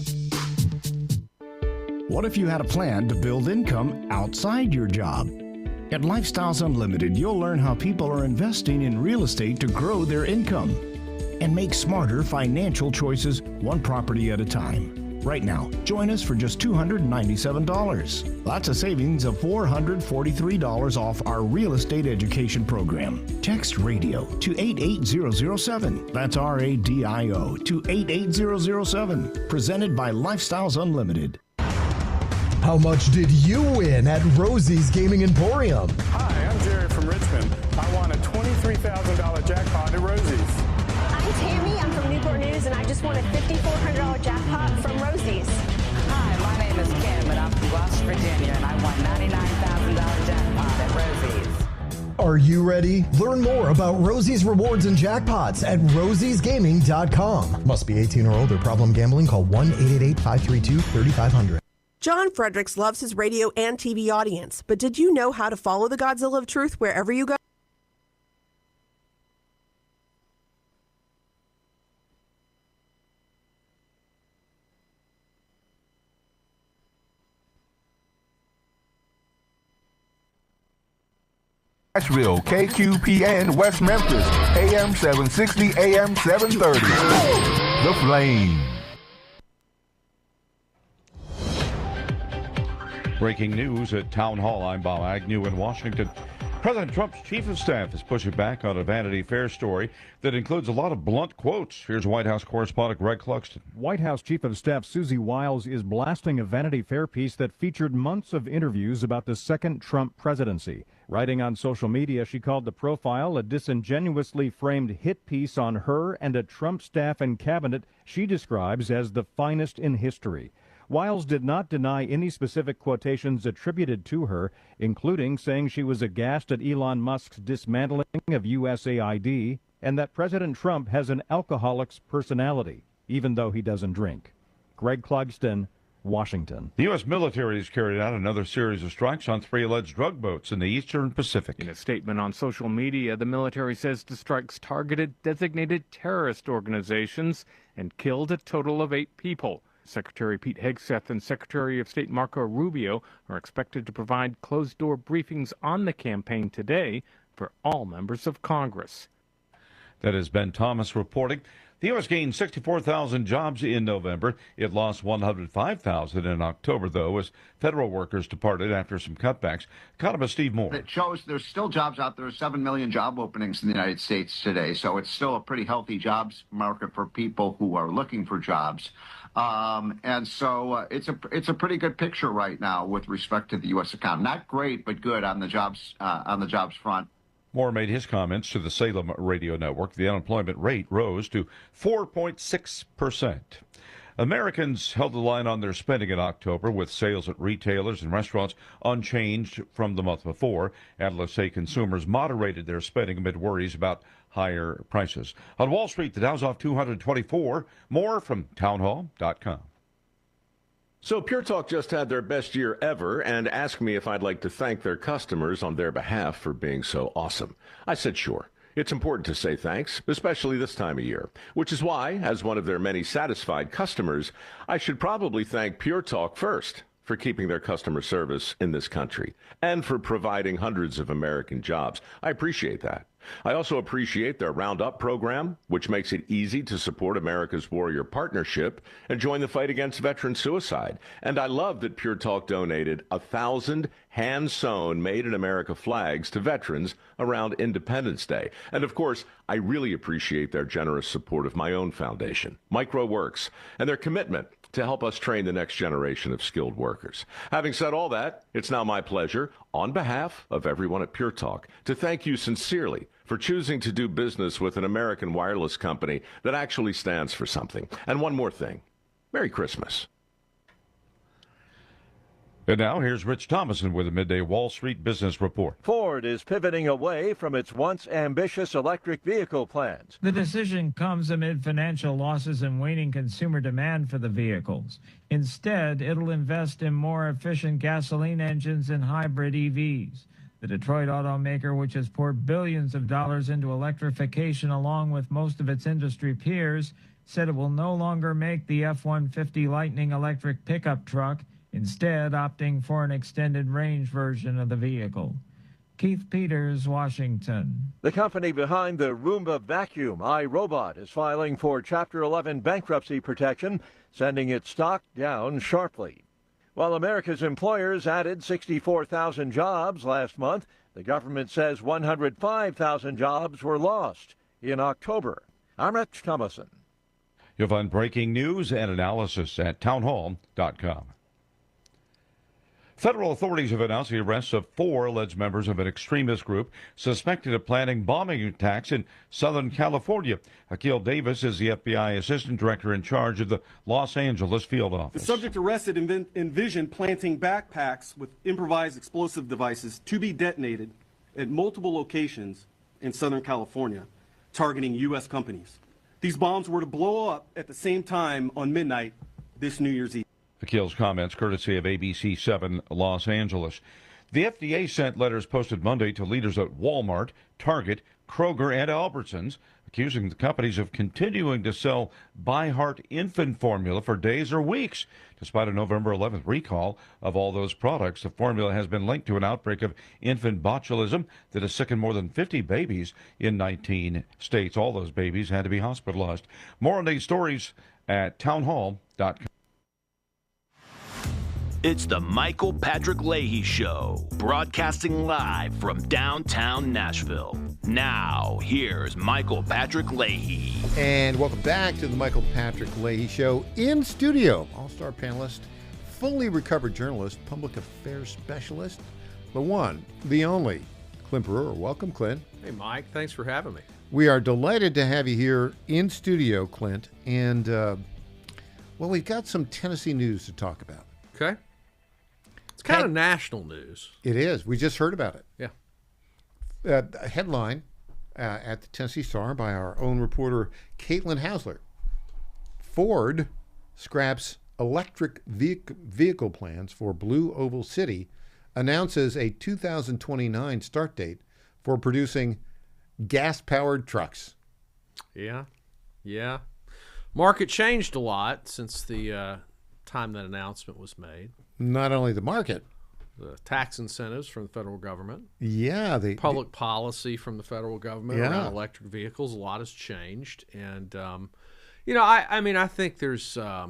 What if you had a plan to build income outside your job? At Lifestyles Unlimited, you'll learn how people are investing in real estate to grow their income and make smarter financial choices one property at a time. Right now, join us for just $297. That's a savings of $443 off our real estate education program. Text RADIO to 88007. That's RADIO to 88007. Presented by Lifestyles Unlimited. How much did you win at Rosie's Gaming Emporium? Hi, I'm Jerry from Richmond. I won a $23,000 jackpot at Rosie's. I'm Tammy. I'm from Newport News, and I just won a $5,400 jackpot from Rosie's. Hi, my name is Kim, and I'm from West Virginia, and I won $99,000 jackpot at Rosie's. Are you ready? Learn more about Rosie's rewards and jackpots at rosiesgaming.com. Must be 18 or older. Problem gambling? Call 1-888-532-3500. John Fredericks loves his radio and TV audience, but did you know how to follow the Godzilla of truth wherever you go? Nashville, KQPN, West Memphis, AM 760, AM 730. The Flame. Breaking news at Town Hall. I'm Bob Agnew in Washington. President Trump's chief of staff is pushing back on a Vanity Fair story that includes a lot of blunt quotes. Here's White House correspondent Greg Clugston. White House Chief of Staff Susie Wiles is blasting a Vanity Fair piece that featured months of interviews about the second Trump presidency. Writing on social media, she called the profile a disingenuously framed hit piece on her and a Trump staff and cabinet she describes as the finest in history. Wiles did not deny any specific quotations attributed to her, including saying she was aghast at Elon Musk's dismantling of USAID and that President Trump has an alcoholic's personality, even though he doesn't drink. Greg Clugston, Washington. The U.S. military has carried out another series of strikes on 3 alleged drug boats in the Eastern Pacific. In a statement on social media, the military says the strikes targeted designated terrorist organizations and killed a total of 8 people. Secretary Pete Hegseth and Secretary of State Marco Rubio are expected to provide closed-door briefings on the campaign today for all members of Congress. That is Ben Thomas reporting. The U.S. gained 64,000 jobs in November. It lost 105,000 in October, though, as federal workers departed after some cutbacks. Economist Steve Moore. It shows there's still jobs out there. 7 million job openings in the United States today. So it's still a pretty healthy jobs market for people who are looking for jobs. And so it's a pretty good picture right now with respect to the U.S. economy. Not great, but good on the jobs front. Moore made his comments to the Salem radio network. The unemployment rate rose to 4.6%. Americans held the line on their spending in October, with sales at retailers and restaurants unchanged from the month before. Analysts say consumers moderated their spending amid worries about higher prices. On Wall Street, the Dow's off 224. More from townhall.com. So Pure Talk just had their best year ever and asked me if I'd like to thank their customers on their behalf for being so awesome. I said sure. It's important to say thanks, especially this time of year, which is why, as one of their many satisfied customers, I should probably thank Pure Talk first for for keeping their customer service in this country and for providing hundreds of American jobs. I appreciate that. I also appreciate their Roundup program, which makes it easy to support America's Warrior Partnership and join the fight against veteran suicide. And I love that Pure Talk donated 1,000 hand-sewn Made in America flags to veterans around Independence Day. And of course, I really appreciate their generous support of my own foundation, MicroWorks, and their commitment to help us train the next generation of skilled workers. Having said all that, it's now my pleasure, on behalf of everyone at Pure Talk, to thank you sincerely for choosing to do business with an American wireless company that actually stands for something. And one more thing. Merry Christmas. And now here's Rich Thomason with a Midday Wall Street Business Report. Ford is pivoting away from its once ambitious electric vehicle plans. The decision comes amid financial losses and waning consumer demand for the vehicles. Instead, it'll invest in more efficient gasoline engines and hybrid EVs. The Detroit automaker, which has poured billions of dollars into electrification along with most of its industry peers, said it will no longer make the F-150 Lightning electric pickup truck, instead opting for an extended range version of the vehicle. Keith Peters, Washington. The company behind the Roomba vacuum, iRobot, is filing for Chapter 11 bankruptcy protection, sending its stock down sharply. While America's employers added 64,000 jobs last month, the government says 105,000 jobs were lost in October. I'm Rich Thomason. You'll find breaking news and analysis at townhall.com. Federal authorities have announced the arrests of 4 alleged members of an extremist group suspected of planning bombing attacks in Southern California. Akil Davis is the FBI assistant director in charge of the Los Angeles field office. The subject arrested envisioned planting backpacks with improvised explosive devices to be detonated at multiple locations in Southern California, targeting U.S. companies. These bombs were to blow up at the same time on midnight this New Year's Eve. Akil's comments courtesy of ABC 7 Los Angeles. The FDA sent letters posted Monday to leaders at Walmart, Target, Kroger, and Albertsons, accusing the companies of continuing to sell By Heart infant formula for days or weeks. Despite a November 11th recall of all those products, the formula has been linked to an outbreak of infant botulism that has sickened more than 50 babies in 19 states. All those babies had to be hospitalized. More on these stories at townhall.com. It's the Michael Patrick Leahy Show, broadcasting live from downtown Nashville. Now, here's Michael Patrick Leahy. And welcome back to the Michael Patrick Leahy Show. In studio, all-star panelist, fully recovered journalist, public affairs specialist, the one, the only, Clint Brewer. Welcome, Clint. Hey, Mike. Thanks for having me. We are delighted to have you here in studio, Clint. And, well, we've got some Tennessee news to talk about. Okay. It's kind of national news. It is. We just heard about it. Yeah. A headline at the Tennessee Star by our own reporter, Caitlin Hausler. Ford scraps electric vehicle plans for Blue Oval City, announces a 2029 start date for producing gas-powered trucks. Yeah. Yeah. Market changed a lot since the time that announcement was made. Not only the market, the tax incentives from the federal government. Yeah, the public policy from the federal government around electric vehicles. A lot has changed, and you know, I mean, I think there's. I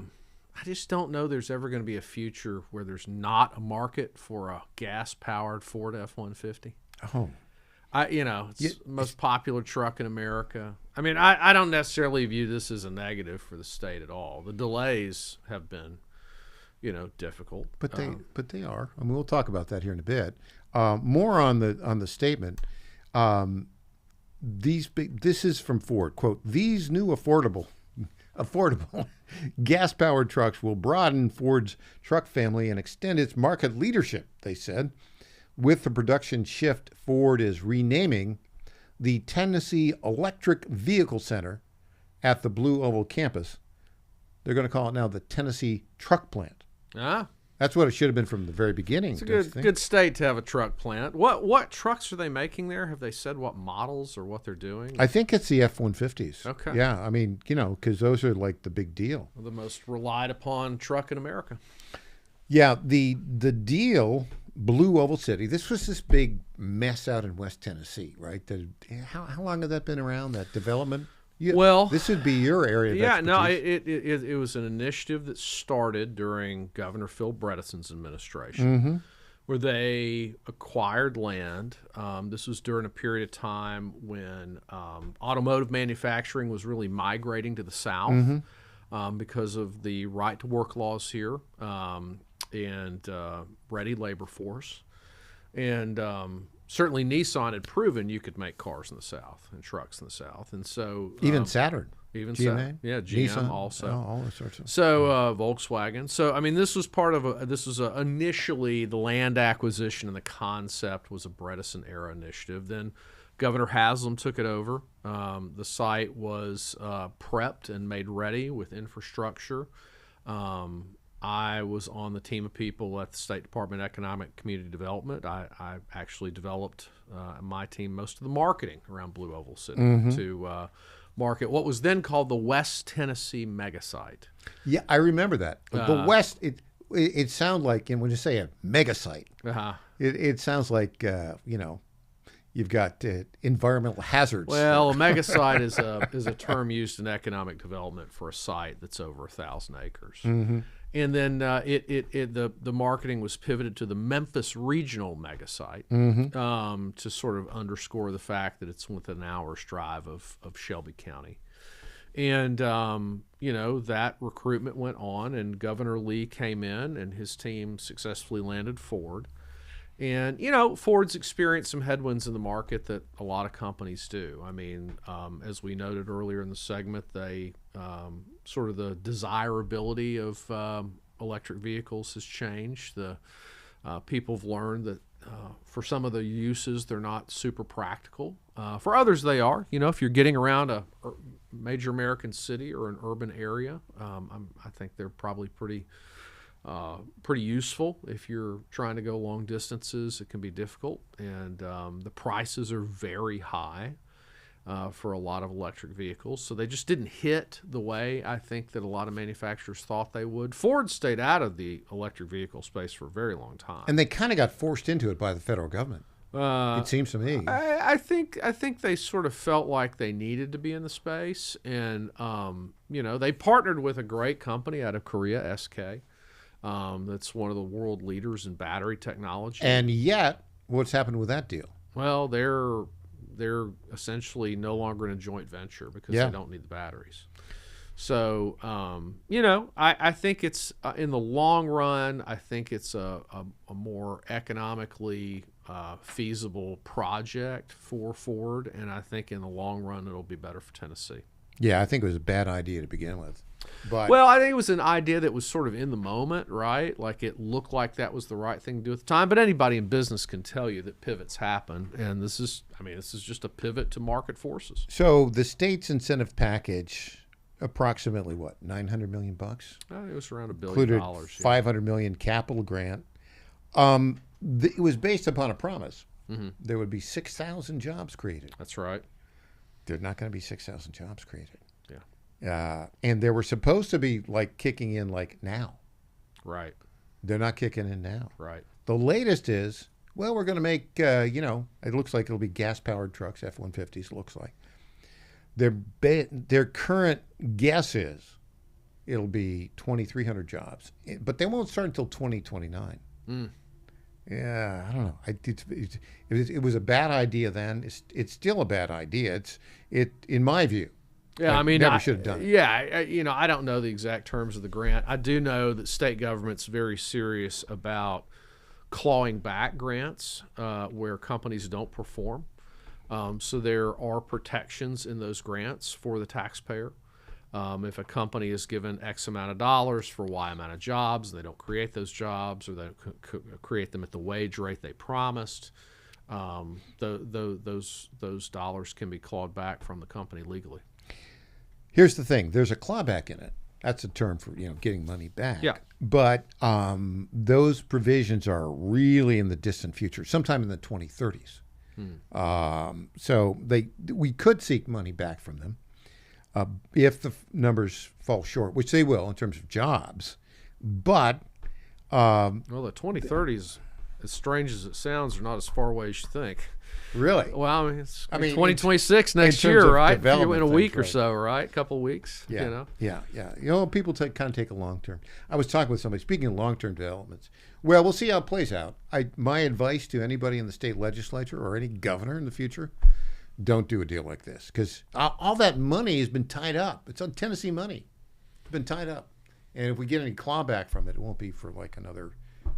just don't know there's ever going to be a future where there's not a market for a gas-powered Ford F-150. Oh, it's the most popular truck in America. I mean, I don't necessarily view this as a negative for the state at all. The delays have been, difficult. But they are. I mean, we'll talk about that here in a bit. More on the statement. This is from Ford. Quote: "These new affordable gas-powered trucks will broaden Ford's truck family and extend its market leadership," they said. With the production shift, Ford is renaming the Tennessee Electric Vehicle Center at the Blue Oval campus. They're going to call it now the Tennessee Truck Plant. Ah. That's what it should have been from the very beginning. It's a good state to have a truck plant. What trucks are they making there? Have they said what models or what they're doing? I think it's the F-150s. Okay. Yeah, I mean, because those are like the big deal. The most relied upon truck in America. Yeah, the deal, Blue Oval City, this was this big mess out in West Tennessee, right? How long had that been around, that development? Well, this would be your area of expertise. No, it was an initiative that started during Governor Phil Bredesen's administration, where they acquired land. This was during a period of time when automotive manufacturing was really migrating to the South because of the right-to-work laws here and ready labor force. And certainly Nissan had proven you could make cars in the South and trucks in the South. And so even Saturn. Even GMA? Yeah, GM Nissan, also. all those sorts of. So Volkswagen. So I mean, this was part of initially the land acquisition and the concept was a Bredesen era initiative. Then Governor Haslam took it over. The site was prepped and made ready with infrastructure. I was on the team of people at the State Department of Economic Community Development. I actually developed my team most of the marketing around Blue Oval City to market what was then called the West Tennessee Megasite. Yeah, I remember that. The West, it sounds like, and when you say a megasite, it sounds like, you've got environmental hazards. Well, a megasite is a term used in economic development for a site that's over 1,000 acres. And then the marketing was pivoted to the Memphis Regional Megasite to sort of underscore the fact that it's within an hour's drive of Shelby County. And, that recruitment went on, and Governor Lee came in, and his team successfully landed Ford. And, Ford's experienced some headwinds in the market that a lot of companies do. I mean, as we noted earlier in the segment, they sort of the desirability of electric vehicles has changed. The people have learned that for some of the uses, they're not super practical. For others, they are. If you're getting around a major American city or an urban area, I think they're probably pretty useful. If you're trying to go long distances, it can be difficult, and the prices are very high for a lot of electric vehicles. So they just didn't hit the way I think that a lot of manufacturers thought they would. Ford stayed out of the electric vehicle space for a very long time, and they kind of got forced into it by the federal government. It seems to me. I think they sort of felt like they needed to be in the space, and they partnered with a great company out of Korea, SK. That's one of the world leaders in battery technology. And yet, what's happened with that deal? Well, they're essentially no longer in a joint venture because they don't need the batteries. So, I think it's in the long run, I think it's a more economically feasible project for Ford, and I think in the long run it'll be better for Tennessee. Yeah, I think it was a bad idea to begin with. But well, I think it was an idea that was sort of in the moment, right? Like it looked like that was the right thing to do at the time. But anybody in business can tell you that pivots happen, and this is just a pivot to market forces. So the state's incentive package, approximately what, $900 million? It was around $1 billion. Included $500 million capital grant. It was based upon a promise. There would be 6,000 jobs created. That's right. There's not going to be 6,000 jobs created. Yeah. And they were supposed to be kicking in now. Right. They're not kicking in now. Right. The latest is, we're going to make, it looks like it'll be gas-powered trucks, F-150s, looks like. Their current guess is it'll be 2,300 jobs, but they won't start until 2029. Yeah, I don't know. It was a bad idea then. It's still a bad idea. In my view. Yeah, I mean, never should have done it. Yeah, I don't know the exact terms of the grant. I do know that state government's very serious about clawing back grants where companies don't perform. So there are protections in those grants for the taxpayer. If a company is given X amount of dollars for Y amount of jobs, and they don't create those jobs, or they don't create them at the wage rate they promised, those dollars can be clawed back from the company legally. Here's the thing. There's a clawback in it. That's a term for getting money back. Yeah. But those provisions are really in the distant future, sometime in the 2030s. So we could seek money back from them if the numbers fall short, which they will in terms of jobs. But Well, the 2030s, as strange as it sounds, are not as far away as you think. Really? Well, it's 2026 next year, right? In a week or so, right? A couple of weeks. Yeah. You know? Yeah. People kind of take a long term. I was talking with somebody, speaking of long-term developments. Well, we'll see how it plays out. My advice to anybody in the state legislature or any governor in the future, don't do a deal like this, because all that money has been tied up. It's on Tennessee money. It's been tied up. And if we get any clawback from it, it won't be for like another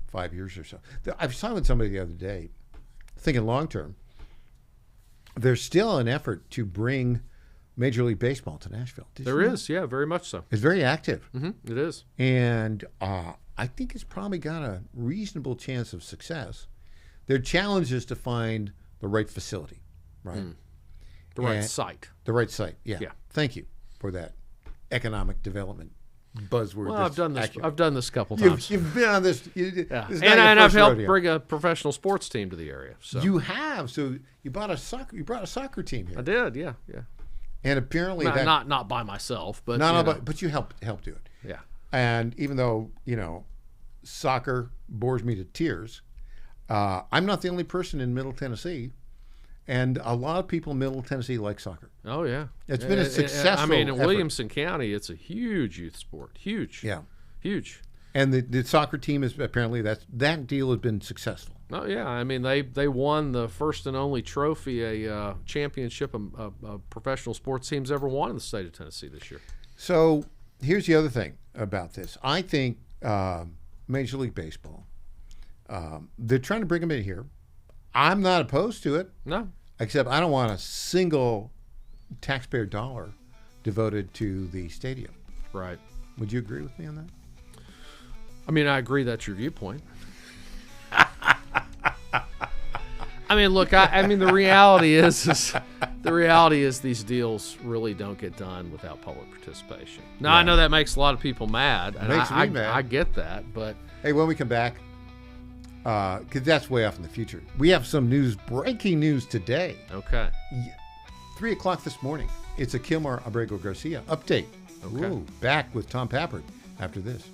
5 years or so. I was talking with somebody the other day, thinking long-term. There's still an effort to bring Major League Baseball to Nashville. There is, yeah, very much so. It's very active. Mm-hmm, it is. And I think it's probably got a reasonable chance of success. Their challenge is to find the right facility, right? The right site. The right site, yeah. Yeah. Thank you for that economic development buzzword. Well, I've done this. I've done this a couple times. You've been on this. Yeah. This is And I've helped bring a professional sports team to the area. So you have. So you brought a soccer team here. I did. Yeah. And apparently not by myself, but but you helped do it. Yeah. And even though soccer bores me to tears, I'm not the only person in Middle Tennessee. And a lot of people in Middle Tennessee like soccer. Oh, yeah. It's been a successful in effort. Williamson County, it's a huge youth sport. Huge. Yeah. Huge. And the soccer team is apparently that deal has been successful. Oh, yeah. I mean, they won the first and only trophy a championship a professional sports team's ever won in the state of Tennessee this year. So here's the other thing about this. I think Major League Baseball, they're trying to bring them in here. I'm not opposed to it. No. Except I don't want a single taxpayer dollar devoted to the stadium. Right. Would you agree with me on that? I mean, I agree that's your viewpoint. I mean, look, I mean, the reality is these deals really don't get done without public participation. Now, I know that makes a lot of people mad. And makes me mad. I get that, but hey, when we come back, because that's way off in the future. We have some breaking news today. Okay. 3 o'clock this morning. It's a Kilmar Abrego Garcia update. Okay. Ooh, back with Tom Pappard after this.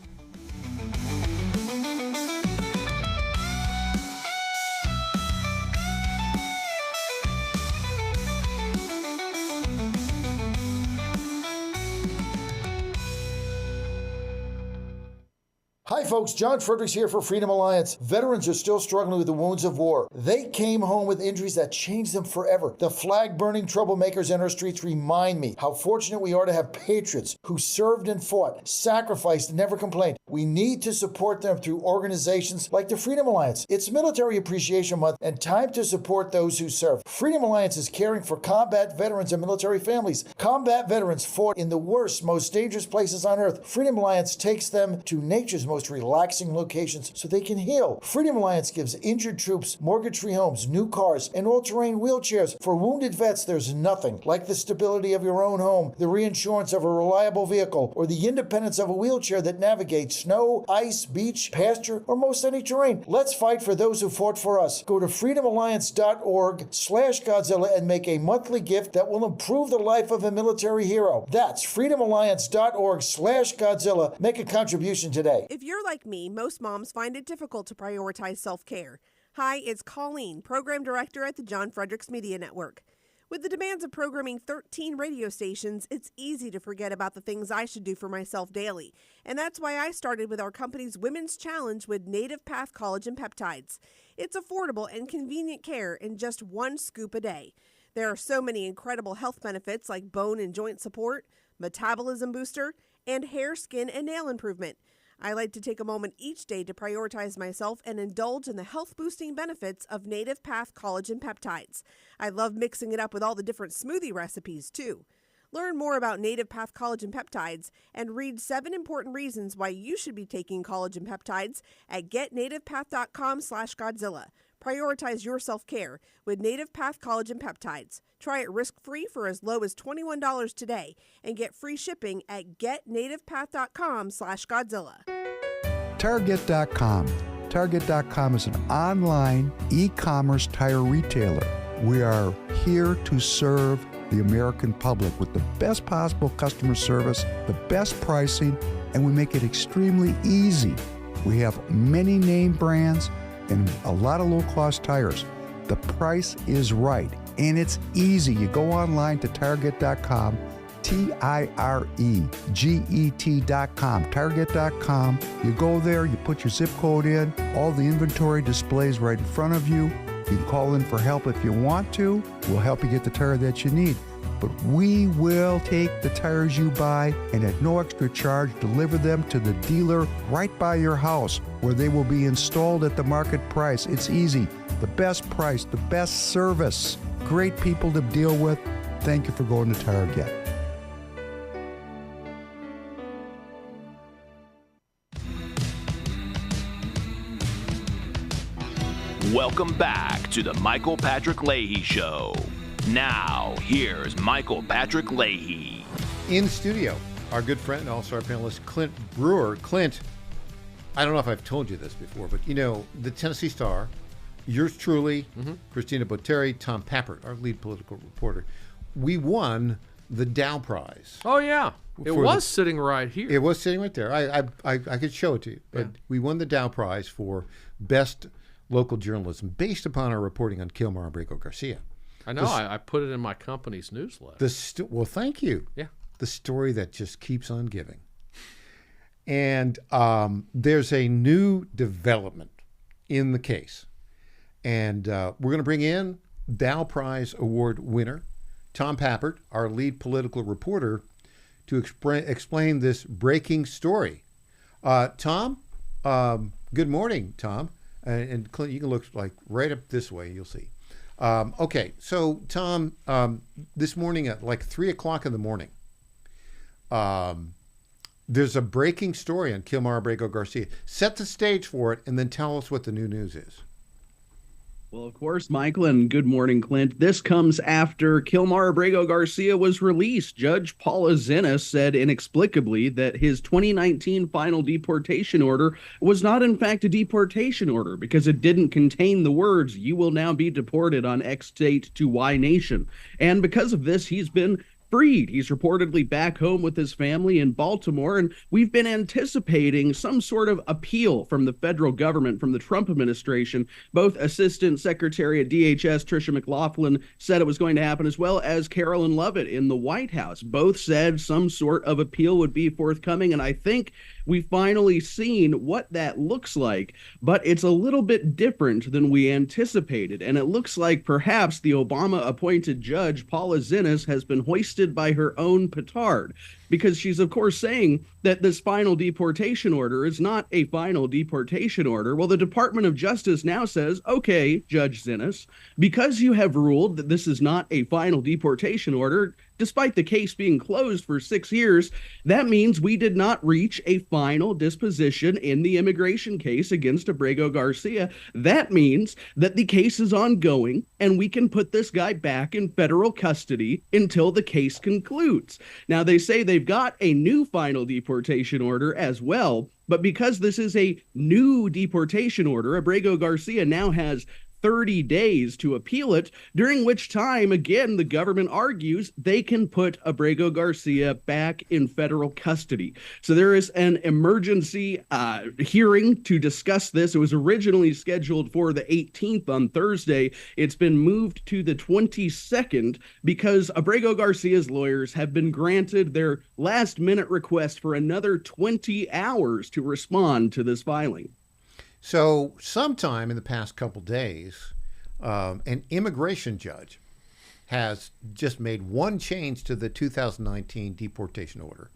Hi folks, John Fredericks here for Freedom Alliance. Veterans are still struggling with the wounds of war. They came home with injuries that changed them forever. The flag-burning troublemakers in our streets remind me how fortunate we are to have patriots who served and fought, sacrificed, and never complained. We need to support them through organizations like the Freedom Alliance. It's Military Appreciation Month and time to support those who serve. Freedom Alliance is caring for combat veterans and military families. Combat veterans fought in the worst, most dangerous places on earth. Freedom Alliance takes them to nature's most relaxing locations so they can heal. Freedom Alliance gives injured troops mortgage-free homes, new cars, and all-terrain wheelchairs. For wounded vets, there's nothing like the stability of your own home, the reinsurance of a reliable vehicle, or the independence of a wheelchair that navigates snow, ice, beach, pasture, or most any terrain. Let's fight for those who fought for us. Go to freedomalliance.org/Godzilla and make a monthly gift that will improve the life of a military hero. That's freedomalliance.org/Godzilla. Make a contribution today. If you're like me, most moms find it difficult to prioritize self-care. Hi, it's Colleen, Program Director at the John Fredericks Media Network. With the demands of programming 13 radio stations, it's easy to forget about the things I should do for myself daily. And that's why I started with our company's Women's Challenge with Native Path Collagen Peptides. It's affordable and convenient care in just 1 scoop a day. There are so many incredible health benefits like bone and joint support, metabolism booster, and hair, skin, and nail improvement. I like to take a moment each day to prioritize myself and indulge in the health-boosting benefits of Native Path Collagen Peptides. I love mixing it up with all the different smoothie recipes, too. Learn more about Native Path Collagen Peptides and read 7 important reasons why you should be taking collagen peptides at getnativepath.com/Godzilla. Prioritize your self-care with Native Path Collagen Peptides. Try it risk-free for as low as $21 today and get free shipping at getnativepath.com/Godzilla. Target.com. Target.com is an online e-commerce tire retailer. We are here to serve the American public with the best possible customer service, the best pricing, and we make it extremely easy We have many name brands and a lot of low-cost tires. The price is right, and it's easy. You go online to Target.com, TIREGET.com, Target.com. You go there, you put your zip code in, all the inventory displays right in front of you. You can call in for help if you want to. We'll help you get the tire that you need. But we will take the tires you buy and at no extra charge deliver them to the dealer right by your house where they will be installed at the market price. It's easy. The best price, the best service, great people to deal with. Thank you for going to Target. Welcome back to the Michael Patrick Leahy Show. Now, here's Michael Patrick Leahy. In studio, our good friend and also our panelist, Clint Brewer. Clint, I don't know if I've told you this before, but you know, the Tennessee Star, yours truly, Christina Botteri, Tom Pappert, our lead political reporter, we won the Dow Prize. Oh, yeah. It was sitting right here. It was sitting right there. I could show it to you. But we won the Dow Prize for Best Local Journalism based upon our reporting on Kilmar Abrego Garcia. I know. I put it in my company's newsletter. Well, thank you. Yeah. The story that just keeps on giving. And there's a new development in the case. And we're going to bring in Dow Prize Award winner, Tom Pappert, our lead political reporter, to explain this breaking story. Tom, good morning, Tom. And Clint, you can look like right up this way, you'll see. Okay, so Tom, this morning at like 3 o'clock in the morning, there's a breaking story on Kilmar Abrego Garcia. Set the stage for it and then tell us what the new news is. Well, of course, Michael, and good morning, Clint. This comes after Kilmar Abrego Garcia was released. Judge Paula Zinnes said inexplicably that his 2019 final deportation order was not, in fact, a deportation order because it didn't contain the words, "You will now be deported on X date to Y nation." And because of this, he's been freed. He's reportedly back home with his family in Baltimore, and we've been anticipating some sort of appeal from the federal government, from the Trump administration. Both Assistant Secretary at DHS Tricia McLaughlin said it was going to happen, as well as Carolyn Lovett in the White House. Both said some sort of appeal would be forthcoming, and I think we've finally seen what that looks like, but it's a little bit different than we anticipated, and it looks like perhaps the Obama-appointed judge, Paula Zinnes, has been hoisted by her own petard, because she's, of course, saying that this final deportation order is not a final deportation order. Well, the Department of Justice now says, okay, Judge Zinnes, because you have ruled that this is not a final deportation order, despite the case being closed for 6 years, that means we did not reach a final disposition in the immigration case against Abrego Garcia. That means that the case is ongoing, and we can put this guy back in federal custody until the case concludes. Now, they say they've got a new final deportation order as well, but because this is a new deportation order, Abrego Garcia now has 30 days to appeal it, during which time, again, the government argues they can put Abrego Garcia back in federal custody. So there is an emergency hearing to discuss this. It was originally scheduled for the 18th on Thursday. It's been moved to the 22nd because Abrego Garcia's lawyers have been granted their last-minute request for another 20 hours to respond to this filing. So sometime in the past couple days, an immigration judge has just made one change to the 2019 deportation order.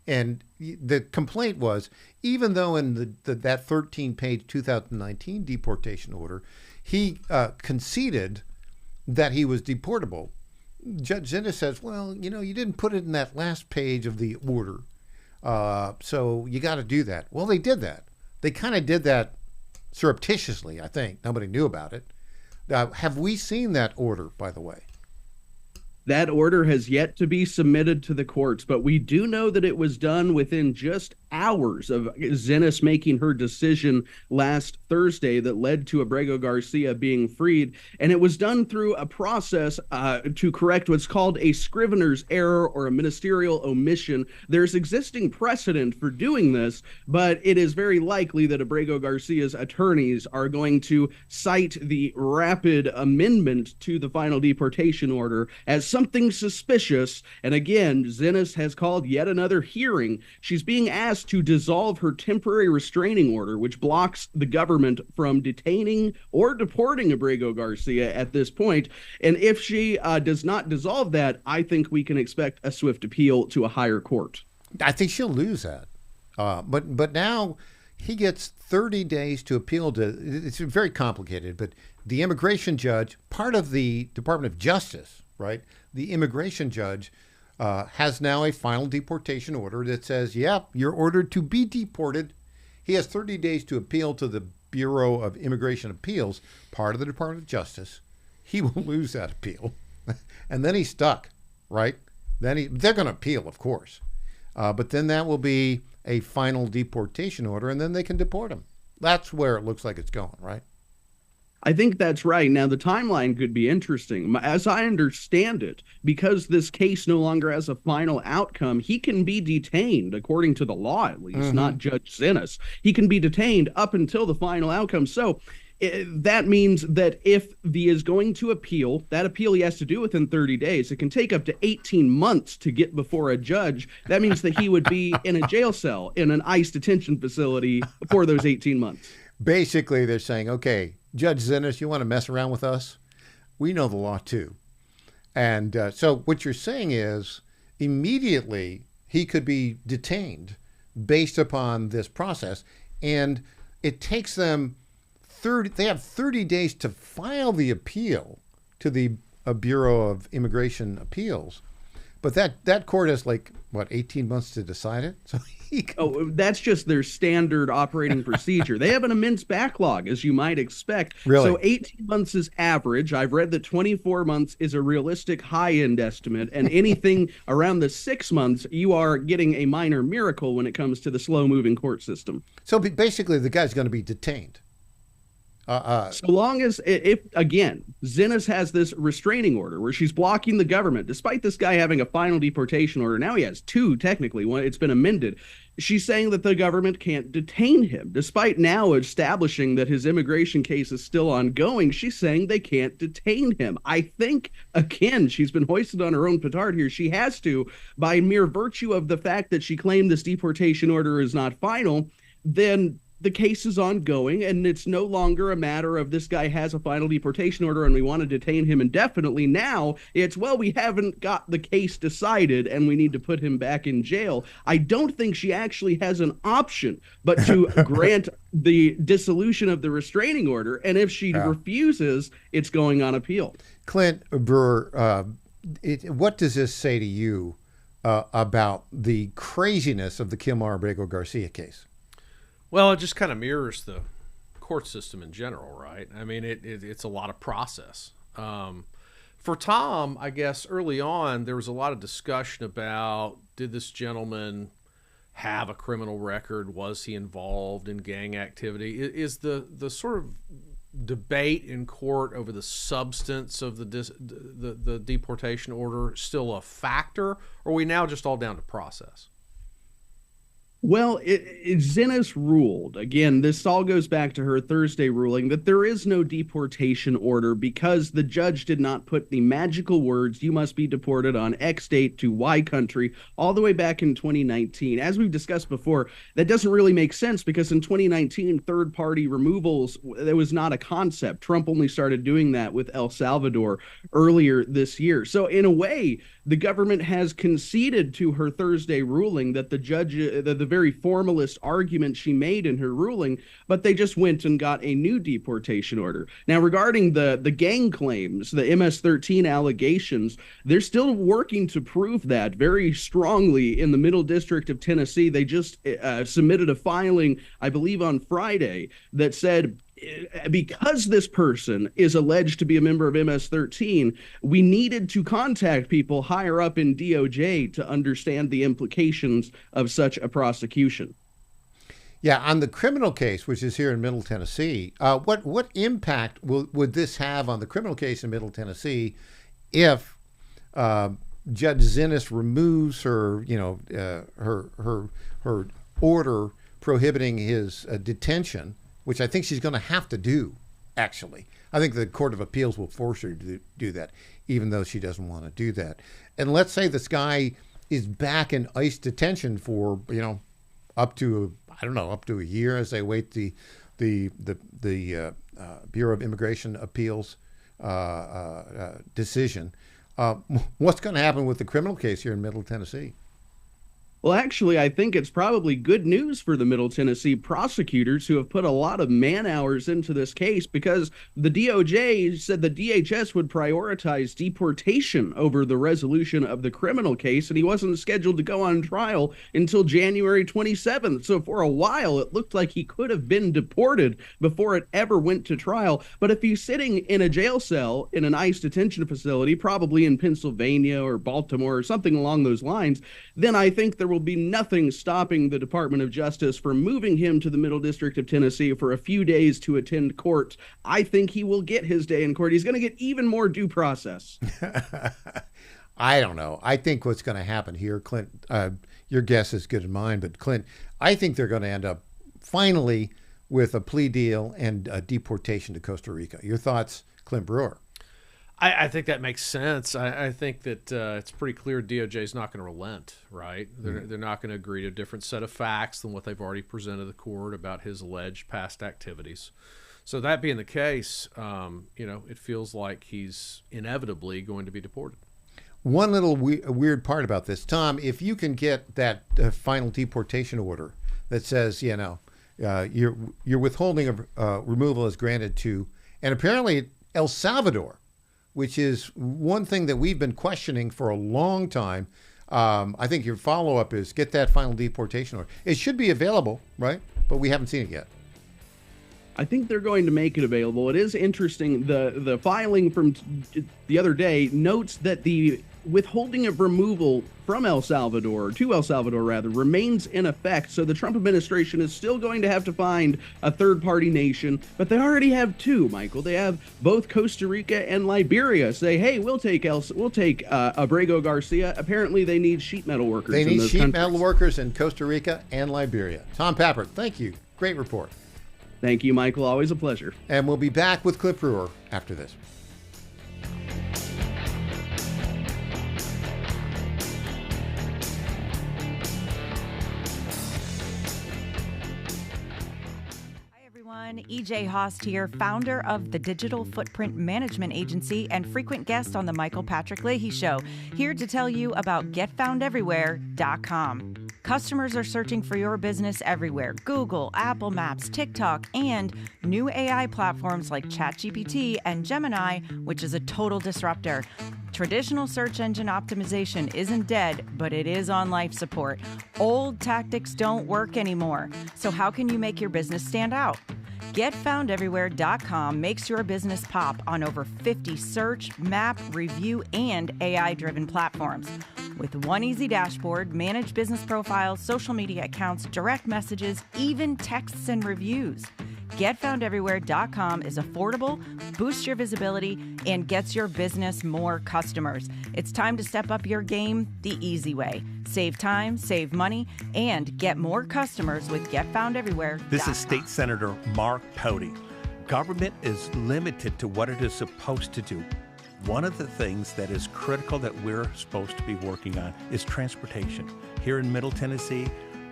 And the complaint was, even though in that 13-page 2019 deportation order, he conceded that he was deportable, Judge Zinnes says, well, you know, you didn't put it in that last page of the order, so you got to do that. Well, they did that. They kind of did that surreptitiously, I think. Nobody knew about it. Have we seen that order, by the way? That order has yet to be submitted to the courts, but we do know that it was done within just hours of Zinnes making her decision last Thursday that led to Abrego Garcia being freed. And it was done through a process to correct what's called a scrivener's error or a ministerial omission. There's existing precedent for doing this, but it is very likely that Abrego Garcia's attorneys are going to cite the rapid amendment to the final deportation order as something suspicious. And again, Zinnes has called yet another hearing. She's being asked to dissolve her temporary restraining order, which blocks the government from detaining or deporting Abrego Garcia at this point. And if she does not dissolve that, I think we can expect a swift appeal to a higher court. I think she'll lose that. But now he gets 30 days to appeal to. It's very complicated, but the immigration judge, part of the Department of Justice, right? The immigration judge has now a final deportation order that says, yep, you're ordered to be deported. He has 30 days to appeal to the Bureau of Immigration Appeals, part of the Department of Justice. He will lose that appeal. And then he's stuck, right? They're going to appeal, of course. But then that will be a final deportation order, and then they can deport him. That's where it looks like it's going, right? I think that's right. Now, the timeline could be interesting. As I understand it, because this case no longer has a final outcome, he can be detained, according to the law at least, not Judge Zinnes. He can be detained up until the final outcome. So that means that if he is going to appeal, that appeal he has to do within 30 days. It can take up to 18 months to get before a judge. That means that he would be in a jail cell, in an ICE detention facility for those 18 months. Basically, they're saying, okay, Judge Zinnes, you want to mess around with us? We know the law too. And so what you're saying is immediately he could be detained based upon this process. And it takes them they have 30 days to file the appeal to the Bureau of Immigration Appeals. But that court has 18 months to decide it? So that's just their standard operating procedure. They have an immense backlog, as you might expect. Really? So 18 months is average. I've read that 24 months is a realistic high-end estimate, and anything around the 6 months, you are getting a minor miracle when it comes to the slow-moving court system. So basically, the guy's going to be detained. So long as, if again, Zinnes has this restraining order where she's blocking the government, despite this guy having a final deportation order. Now he has two, technically. One, it's been amended. She's saying that the government can't detain him, despite now establishing that his immigration case is still ongoing. She's saying they can't detain him. I think, again, she's been hoisted on her own petard here. She has to, by mere virtue of the fact that she claimed this deportation order is not final, then the case is ongoing, and it's no longer a matter of this guy has a final deportation order and we want to detain him indefinitely. Now it's, well, we haven't got the case decided and we need to put him back in jail. I don't think she actually has an option but to grant the dissolution of the restraining order, and if she refuses, it's going on appeal. Clint Brewer, what does this say to you about the craziness of the Kilmar Abrego Garcia case? Well, it just kind of mirrors the court system in general, right? I mean, it's a lot of process. For Tom, I guess early on, there was a lot of discussion about, did this gentleman have a criminal record? Was he involved in gang activity? Is the sort of debate in court over the substance of the deportation order still a factor, or are we now just all down to process? Well, Zinnes ruled, again, this all goes back to her Thursday ruling, that there is no deportation order because the judge did not put the magical words, you must be deported on X date to Y country, all the way back in 2019. As we've discussed before, that doesn't really make sense because in 2019, third-party removals, there was not a concept. Trump only started doing that with El Salvador earlier this year. So in a way, the government has conceded to her Thursday ruling that the judge, the very formalist argument she made in her ruling, but they just went and got a new deportation order. Now, regarding the gang claims, the MS-13 allegations, they're still working to prove that very strongly in the Middle District of Tennessee. They just submitted a filing, I believe on Friday, that said, because this person is alleged to be a member of MS-13, we needed to contact people higher up in DOJ to understand the implications of such a prosecution. Yeah, on the criminal case, which is here in Middle Tennessee, what impact would this have on the criminal case in Middle Tennessee if Judge Zinnes removes her, her order prohibiting his detention, which I think she's going to have to do, actually. I think the Court of Appeals will force her to do that, even though she doesn't want to do that. And let's say this guy is back in ICE detention for, up to a year as they wait the Bureau of Immigration Appeals decision. What's going to happen with the criminal case here in Middle Tennessee? Well, actually, I think it's probably good news for the Middle Tennessee prosecutors who have put a lot of man hours into this case, because the DOJ said the DHS would prioritize deportation over the resolution of the criminal case, and he wasn't scheduled to go on trial until January 27th. So for a while, it looked like he could have been deported before it ever went to trial. But if he's sitting in a jail cell in an ICE detention facility, probably in Pennsylvania or Baltimore or something along those lines, then I think there will be nothing stopping the Department of Justice from moving him to the Middle District of Tennessee for a few days to attend court. I think he will get his day in court. He's going to get even more due process. I don't know. I think what's going to happen here, Clint, your guess is good as mine, but Clint, I think they're going to end up finally with a plea deal and a deportation to Costa Rica. Your thoughts, Clint Brewer? I think that makes sense. I think that it's pretty clear DOJ is not going to relent, right? They're not going to agree to a different set of facts than what they've already presented to the court about his alleged past activities. So that being the case, it feels like he's inevitably going to be deported. One little weird part about this, Tom, if you can get that final deportation order that says, your withholding of removal is granted to, and apparently El Salvador, which is one thing that we've been questioning for a long time. I think your follow-up is get that final deportation order. It should be available, right? But we haven't seen it yet. I think they're going to make it available. It is interesting. The filing from the other day notes that the withholding of removal from El Salvador, to El Salvador rather, remains in effect. So the Trump administration is still going to have to find a third-party nation, but they already have two, Michael. They have both Costa Rica and Liberia say, hey, we'll take Abrego Garcia. Apparently they need sheet metal workers. They need sheet metal workers in Costa Rica and Liberia. Tom Pappert, thank you. Great report. Thank you, Michael. Always a pleasure. And we'll be back with Cliff Brewer after this. EJ Haast here, founder of the Digital Footprint Management Agency and frequent guest on the Michael Patrick Leahy Show, here to tell you about GetFoundEverywhere.com. Customers are searching for your business everywhere: Google, Apple Maps, TikTok, and new AI platforms like ChatGPT and Gemini, which is a total disruptor. Traditional search engine optimization isn't dead, but it is on life support. Old tactics don't work anymore. So how can you make your business stand out? GetFoundEverywhere.com makes your business pop on over 50 search, map, review, and AI-driven platforms. With one easy dashboard, manage business profiles, social media accounts, direct messages, even texts and reviews. GetFoundEverywhere.com is affordable, boosts your visibility, and gets your business more customers. It's time to step up your game the easy way. Save time, save money, and get more customers with GetFoundEverywhere.com. This is State Senator Mark Pody. Government is limited to what it is supposed to do. One of the things that is critical that we're supposed to be working on is transportation. Here in Middle Tennessee,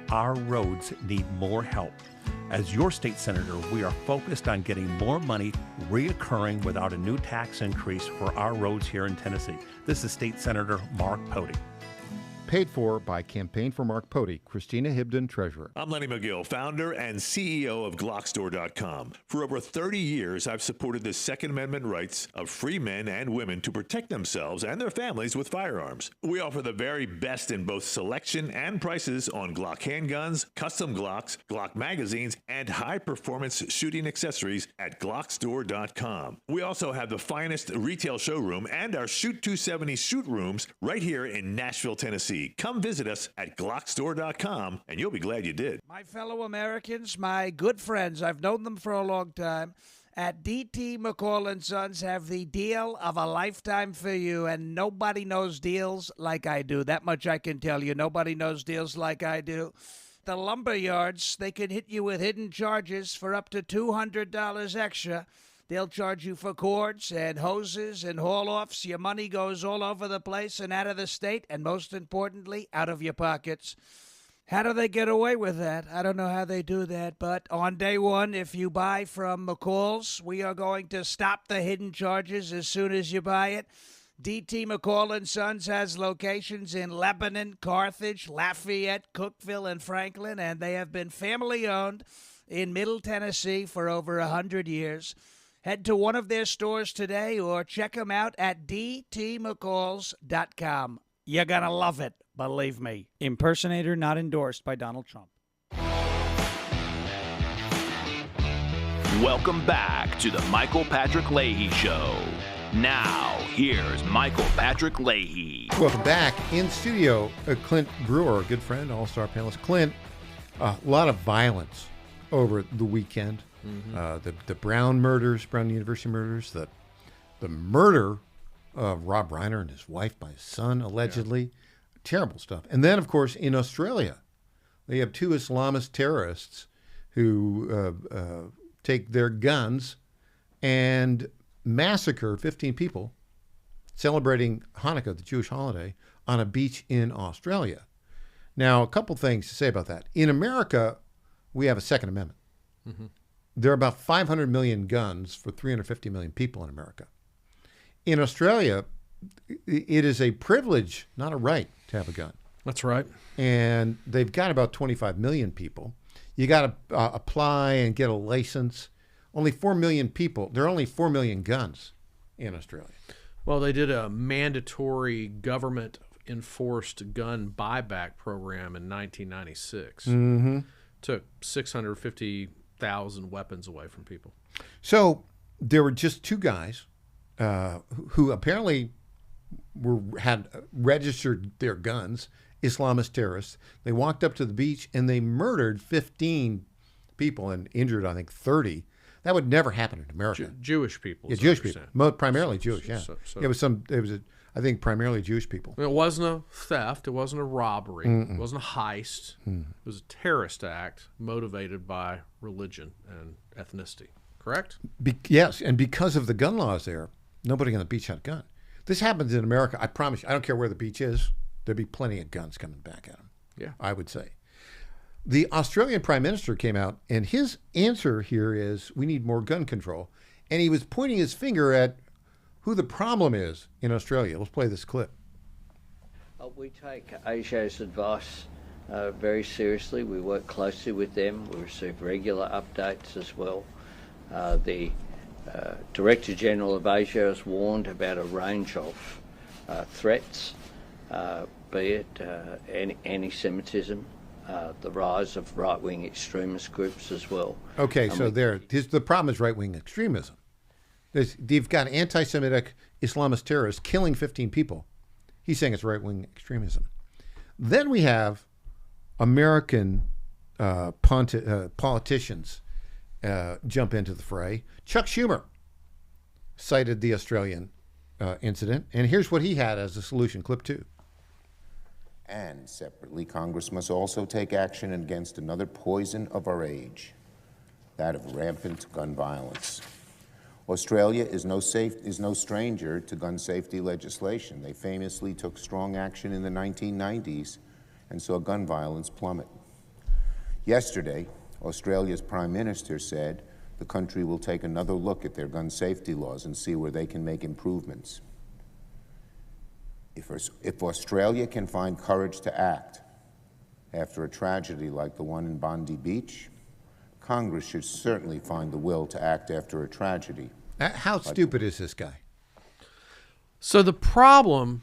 our roads need more help. As your state senator, we are focused on getting more money reoccurring without a new tax increase for our roads here in Tennessee. This is State Senator Mark Pody. Paid for by Campaign for Mark Pody, Christina Hibden, Treasurer. I'm Lenny McGill, founder and CEO of Glockstore.com. For over 30 years, I've supported the Second Amendment rights of free men and women to protect themselves and their families with firearms. We offer the very best in both selection and prices on Glock handguns, custom Glocks, Glock magazines, and high-performance shooting accessories at Glockstore.com. We also have the finest retail showroom and our Shoot 270 shoot rooms right here in Nashville, Tennessee. safety. Come visit us at GlockStore.com, and you'll be glad you did. My fellow Americans, my good friends, I've known them for a long time, at DT McCall & Sons have the deal of a lifetime for you, and nobody knows deals like I do. That much I can tell you. Nobody knows deals like I do. The lumber yards, they can hit you with hidden charges for up to $200 extra. They'll charge you for cords and hoses and haul-offs. Your money goes all over the place and out of the state, and most importantly, out of your pockets. How do they get away with that? I don't know how they do that, but on day one, if you buy from McCall's, we are going to stop the hidden charges as soon as you buy it. DT McCall & Sons has locations in Lebanon, Carthage, Lafayette, Cookeville, and Franklin, and they have been family-owned in Middle Tennessee for over 100 years. Head to one of their stores today or check them out at dtmccalls.com. You're going to love it, believe me. Impersonator not endorsed by Donald Trump. Welcome back to the Michael Patrick Leahy Show. Now, here's Michael Patrick Leahy. Welcome back. In studio, Clint Brewer, a good friend, all-star panelist. Clint, a lot of violence over the weekend. The Brown murders, Brown University murders, the murder of Rob Reiner and his wife by his son, allegedly. Yeah. Terrible stuff. And then, of course, in Australia, they have two Islamist terrorists who take their guns and massacre 15 people celebrating Hanukkah, the Jewish holiday, on a beach in Australia. Now, a couple things to say about that. In America, we have a Second Amendment. Mm-hmm. There are about 500 million guns for 350 million people in America. In Australia, it is a privilege, not a right, to have a gun. That's right. And they've got about 25 million people. You got to apply and get a license. Only 4 million people. There are only 4 million guns in Australia. Well, they did a mandatory government-enforced gun buyback program in 1996. Mm-hmm. Took 650,000 weapons away from people. So there were just two guys who apparently had registered their guns, Islamist terrorists. They walked up to the beach and they murdered 15 people and injured, I think, 30. That would never happen in America. Jewish people. Yeah, Jewish people. Primarily Jewish, yeah. I think primarily Jewish people. It wasn't a theft. It wasn't a robbery. It wasn't a heist. It was a terrorist act motivated by religion and ethnicity. Correct? Yes, and because of the gun laws there, nobody on the beach had a gun. This happens in America. I promise you. I don't care where the beach is. There'd be plenty of guns coming back at them. Yeah. I would say. The Australian Prime Minister came out, and his answer here is, we need more gun control. And he was pointing his finger at who the problem is in Australia. Let's play this clip. We take ASIO's advice very seriously. We work closely with them. We receive regular updates as well. The Director General of ASIO has warned about a range of threats, be it anti-Semitism, the rise of right-wing extremist groups as well. Okay, so the problem is right-wing extremism. You've got anti-Semitic Islamist terrorists killing 15 people. He's saying it's right-wing extremism. Then we have American politicians jump into the fray. Chuck Schumer cited the Australian incident, and here's what he had as a solution. Clip 2. And separately, Congress must also take action against another poison of our age, that of rampant gun violence. Australia is no stranger to gun safety legislation. They famously took strong action in the 1990s and saw gun violence plummet. Yesterday, Australia's Prime Minister said the country will take another look at their gun safety laws and see where they can make improvements. If Australia can find courage to act after a tragedy like the one in Bondi Beach, Congress should certainly find the will to act after a tragedy. How stupid is this guy? So the problem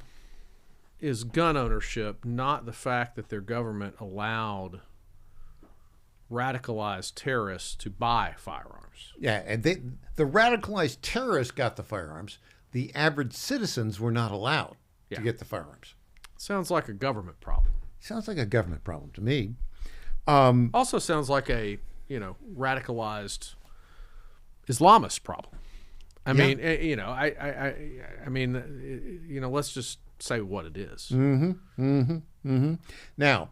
is gun ownership, not the fact that their government allowed radicalized terrorists to buy firearms. Yeah, and the radicalized terrorists got the firearms. The average citizens were not allowed to get the firearms. Sounds like a government problem. Sounds like a government problem to me. Also sounds like a, radicalized Islamist problem. I mean, let's just say what it is. Now,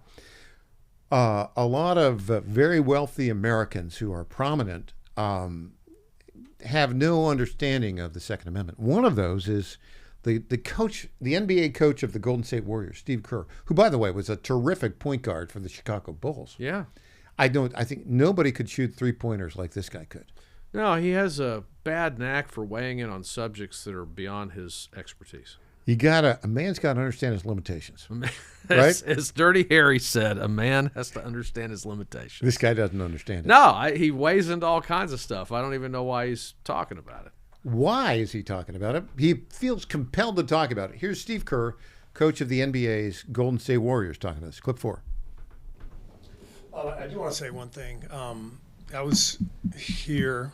a lot of very wealthy Americans who are prominent have no understanding of the Second Amendment. One of those is the coach, the NBA coach of the Golden State Warriors, Steve Kerr, who, by the way, was a terrific point guard for the Chicago Bulls. Yeah. I think nobody could shoot three-pointers like this guy could. No, he has a bad knack for weighing in on subjects that are beyond his expertise. A man's got to understand his limitations, right? As Dirty Harry said, a man has to understand his limitations. This guy doesn't understand it. No, he weighs into all kinds of stuff. I don't even know why he's talking about it. Why is he talking about it? He feels compelled to talk about it. Here's Steve Kerr, coach of the NBA's Golden State Warriors, talking about this. Clip 4. I do want to say one thing. I was here,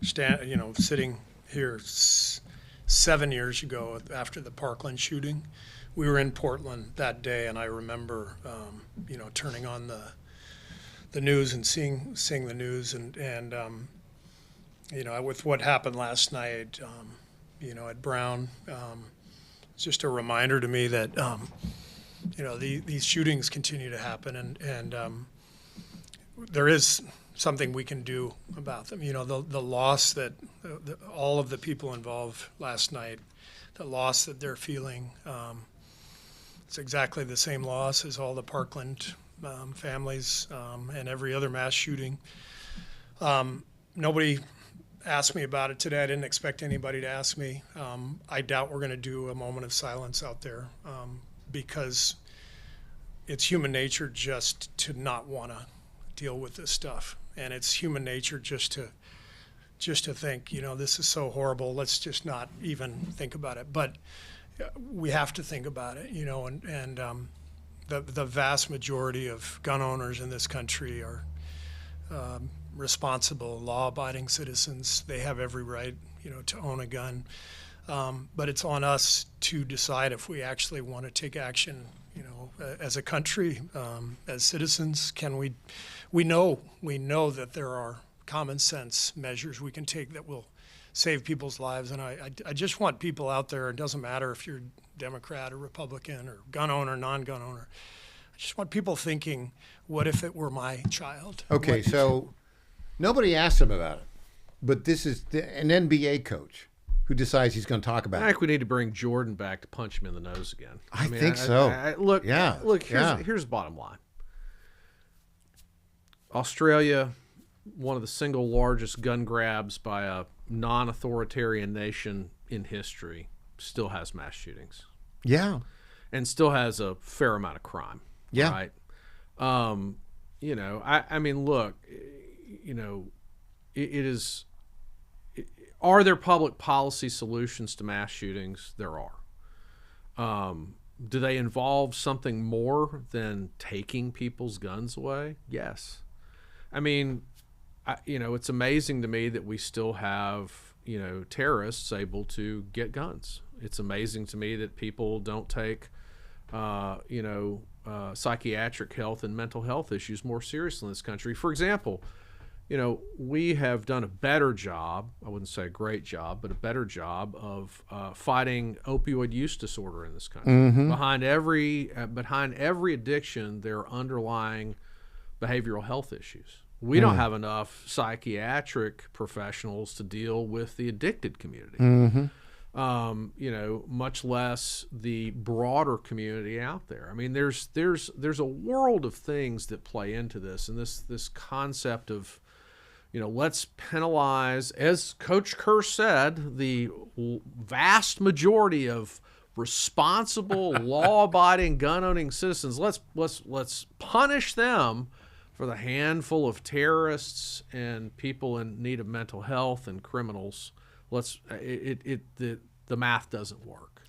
sitting here 7 years ago after the Parkland shooting. We were in Portland that day, and I remember, turning on the news and seeing the news, and with what happened last night, at Brown, it's just a reminder to me that, these shootings continue to happen, and there is something we can do about them. The loss that all of the people involved last night, the loss that they're feeling, it's exactly the same loss as all the Parkland families and every other mass shooting. Nobody asked me about it today. I didn't expect anybody to ask me. I doubt we're going to do a moment of silence out there because it's human nature just to not want to deal with this stuff, and it's human nature just to think, this is so horrible, let's just not even think about it. But we have to think about it, and the vast majority of gun owners in this country are responsible, law-abiding citizens. They have every right, to own a gun, but it's on us to decide if we actually want to take action, as a country, as citizens. Can we know that there are common sense measures we can take that will save people's lives. And I just want people out there, it doesn't matter if you're Democrat or Republican or gun owner, non-gun owner. I just want people thinking, what if it were my child? Okay, so nobody asked him about it, but this is an NBA coach who decides he's going to talk about it. I think we need to bring Jordan back to punch him in the nose again. I think so. Here's the bottom line. Australia, one of the single largest gun grabs by a non-authoritarian nation in history, still has mass shootings. Yeah. And still has a fair amount of crime. Yeah. Right? Look, it is... Are there public policy solutions to mass shootings? There are. Do they involve something more than taking people's guns away? Yes. It's amazing to me that we still have, terrorists able to get guns. It's amazing to me that people don't take, psychiatric health and mental health issues more seriously in this country. For example, we have done a better job, I wouldn't say a great job, but a better job of fighting opioid use disorder in this country. Mm-hmm. Behind every addiction, there are underlying behavioral health issues. We don't have enough psychiatric professionals to deal with the addicted community. Mm-hmm. Much less the broader community out there. There's a world of things that play into this, and this concept of, let's penalize, as Coach Kerr said, the vast majority of responsible, law-abiding, gun-owning citizens. Let's punish them for the handful of terrorists and people in need of mental health and criminals. The math doesn't work.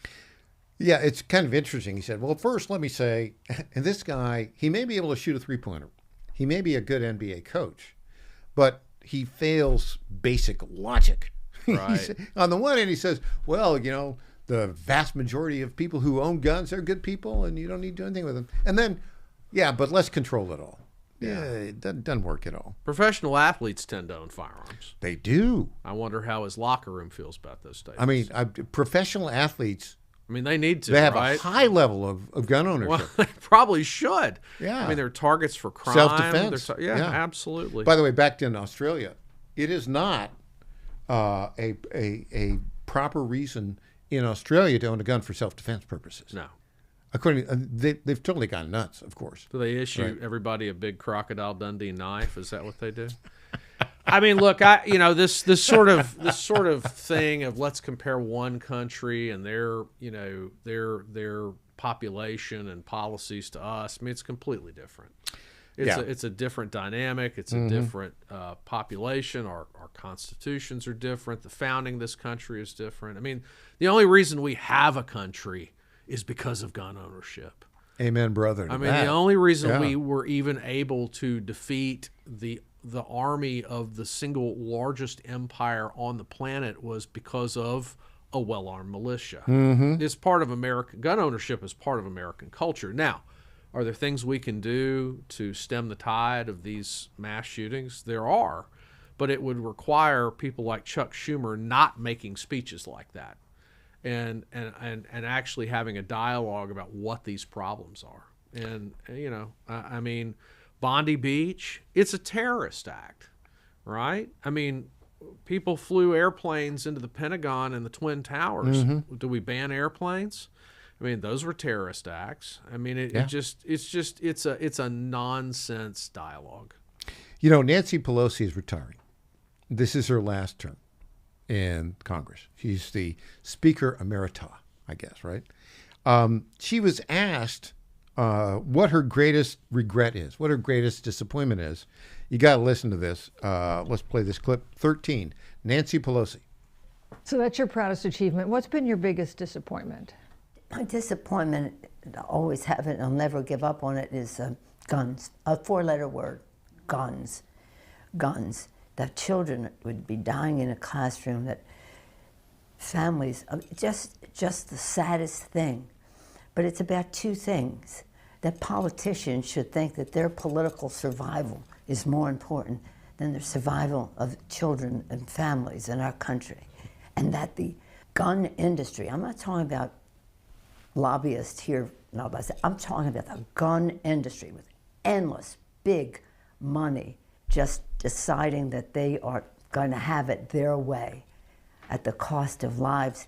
Yeah, it's kind of interesting. He said, well, first let me say, and this guy, he may be able to shoot a three-pointer. He may be a good NBA coach, but he fails basic logic. Right. On the one hand, he says, well, the vast majority of people who own guns are good people, and you don't need to do anything with them. And then, but let's control it all. Yeah, it doesn't work at all. Professional athletes tend to own firearms. They do. I wonder how his locker room feels about those statements. I mean, professional athletes. I mean, they need to. They have right? a high level of gun ownership. Well, they probably should. Yeah. I mean, they're targets for crime. Self-defense. Yeah, absolutely. By the way, back in Australia, it is not a proper reason in Australia to own a gun for self-defense purposes. No. According they've totally gone nuts, of course. Do they issue everybody a big Crocodile Dundee knife? Is that what they do? I mean, look, this sort of thing of let's compare one country and their population and policies to us. I mean, it's completely different. It's a different dynamic. It's a different population. Our constitutions are different. The founding of this country is different. I mean, the only reason we have a country is because of gun ownership. Amen, brother. I mean, the only reason we were even able to defeat the army of the single largest empire on the planet was because of a well-armed militia. It's part of American gun ownership is part of American culture. Now, are there things we can do to stem the tide of these mass shootings? There are, but it would require people like Chuck Schumer not making speeches like that. And actually having a dialogue about what these problems are. And, I mean, Bondi Beach, it's a terrorist act, right? I mean, people flew airplanes into the Pentagon and the Twin Towers. Do we ban airplanes? I mean, those were terrorist acts. I mean, it's a nonsense dialogue. Nancy Pelosi is retiring. This is her last term in Congress. She's the Speaker Emerita, I guess, right? She was asked what her greatest regret is, what her greatest disappointment is. You got to listen to this. Let's play this clip. 13, Nancy Pelosi. So that's your proudest achievement. What's been your biggest disappointment? My disappointment, I always have it, and I'll never give up on it, is guns. A four-letter word, guns. Guns. That children would be dying in a classroom, that families, just the saddest thing. But it's about two things. That politicians should think that their political survival is more important than the survival of children and families in our country. And that the gun industry, I'm not talking about lobbyists here, I'm talking about the gun industry with endless big money just deciding that they are going to have it their way at the cost of lives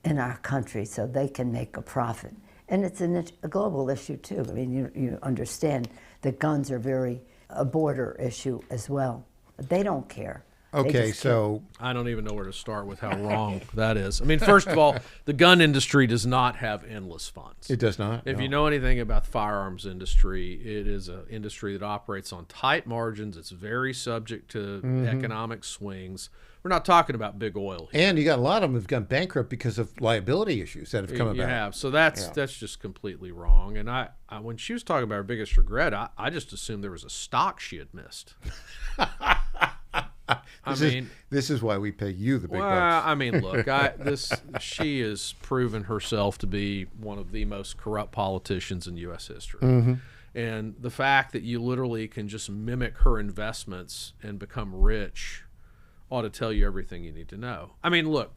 in our country so they can make a profit. And it's a global issue too. I mean, you understand that guns are a border issue as well. But they don't care. Okay, so I don't even know where to start with how wrong that is. I mean, first of all, the gun industry does not have endless funds. It does not. If you know anything about the firearms industry, it is an industry that operates on tight margins. It's very subject to economic swings. We're not talking about big oil here. And you got a lot of them have gone bankrupt because of liability issues that have come about. You have. So that's just completely wrong. And I when she was talking about her biggest regret, I just assumed there was a stock she had missed. This is why we pay you the big bucks. I mean, look, she has proven herself to be one of the most corrupt politicians in U.S. history. And the fact that you literally can just mimic her investments and become rich ought to tell you everything you need to know. I mean, look,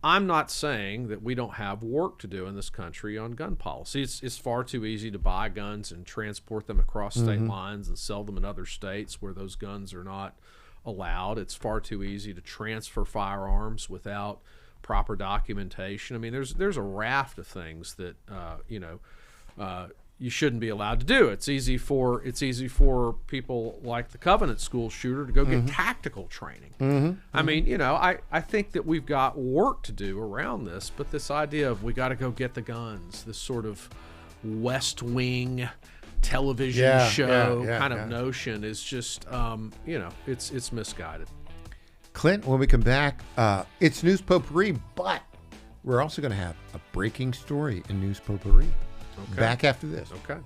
I'm not saying that we don't have work to do in this country on gun policy. It's far too easy to buy guns and transport them across state lines and sell them in other states where those guns are not allowed. It's far too easy to transfer firearms without proper documentation. I mean, there's a raft of things that you shouldn't be allowed to do. It's easy for people like the Covenant School shooter to go get tactical training. I mean, I think that we've got work to do around this, but this idea of we got to go get the guns, this sort of West Wing television show kind of notion is just, it's misguided. Clint, when we come back, it's News Potpourri, but we're also going to have a breaking story in News Potpourri. Okay. Back after this. Okay.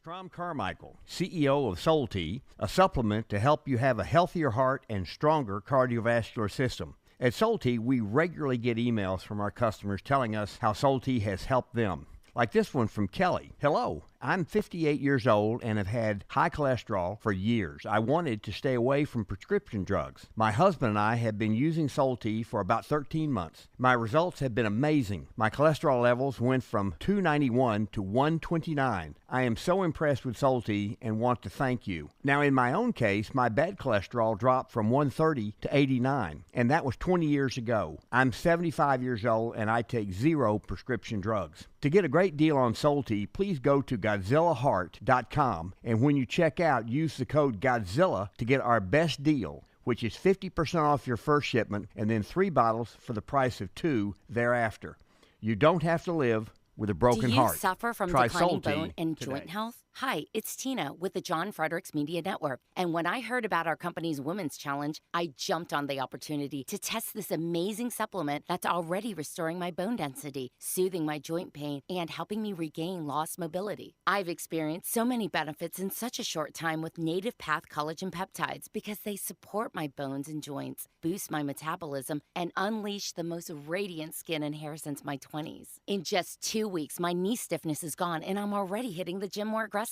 Crom Carmichael, CEO of Soul Tea, a supplement to help you have a healthier heart and stronger cardiovascular system. At Soul Tea, we regularly get emails from our customers telling us how Soul Tea has helped them. Like this one from Kelly. Hello, I'm 58 years old and have had high cholesterol for years. I wanted to stay away from prescription drugs. My husband and I have been using Soul Tea for about 13 months. My results have been amazing. My cholesterol levels went from 291 to 129. I am so impressed with Soul Tea and want to thank you. Now, in my own case, my bad cholesterol dropped from 130 to 89, and that was 20 years ago. I'm 75 years old and I take 0 prescription drugs. To get a great deal on Soul Tea, please go to GodzillaHeart.com, and when you check out, use the code Godzilla to get our best deal, which is 50% off your first shipment and then 3 bottles for the price of 2 thereafter. You don't have to live with a broken heart. Do you suffer from Try declining Soul Tea bone and today. joint health? Hi, it's Tina with the John Fredericks Media Network. And when I heard about our company's Women's Challenge, I jumped on the opportunity to test this amazing supplement that's already restoring my bone density, soothing my joint pain, and helping me regain lost mobility. I've experienced so many benefits in such a short time with Native Path Collagen Peptides because they support my bones and joints, boost my metabolism, and unleash the most radiant skin and hair since my 20s. In just 2 weeks, my knee stiffness is gone, and I'm already hitting the gym more aggressively.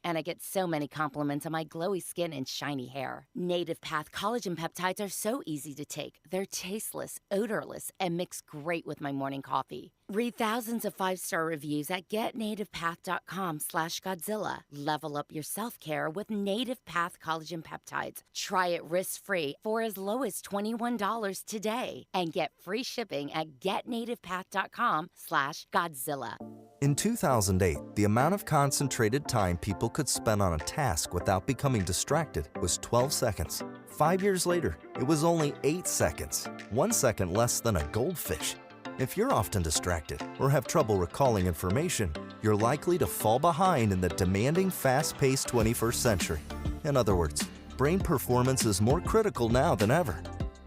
And I get so many compliments on my glowy skin and shiny hair. Native Path Collagen Peptides are so easy to take. They're tasteless, odorless, and mix great with my morning coffee. Read thousands of 5-star reviews at getnativepath.com/Godzilla. Level up your self-care with Native Path Collagen Peptides. Try it risk-free for as low as $21 today. And get free shipping at getnativepath.com/Godzilla. In 2008, the amount of concentrated time people could spend on a task without becoming distracted was 12 seconds. 5 years later, it was only 8 seconds, 1 second less than a goldfish. If you're often distracted or have trouble recalling information, you're likely to fall behind in the demanding, fast-paced 21st century. In other words, brain performance is more critical now than ever.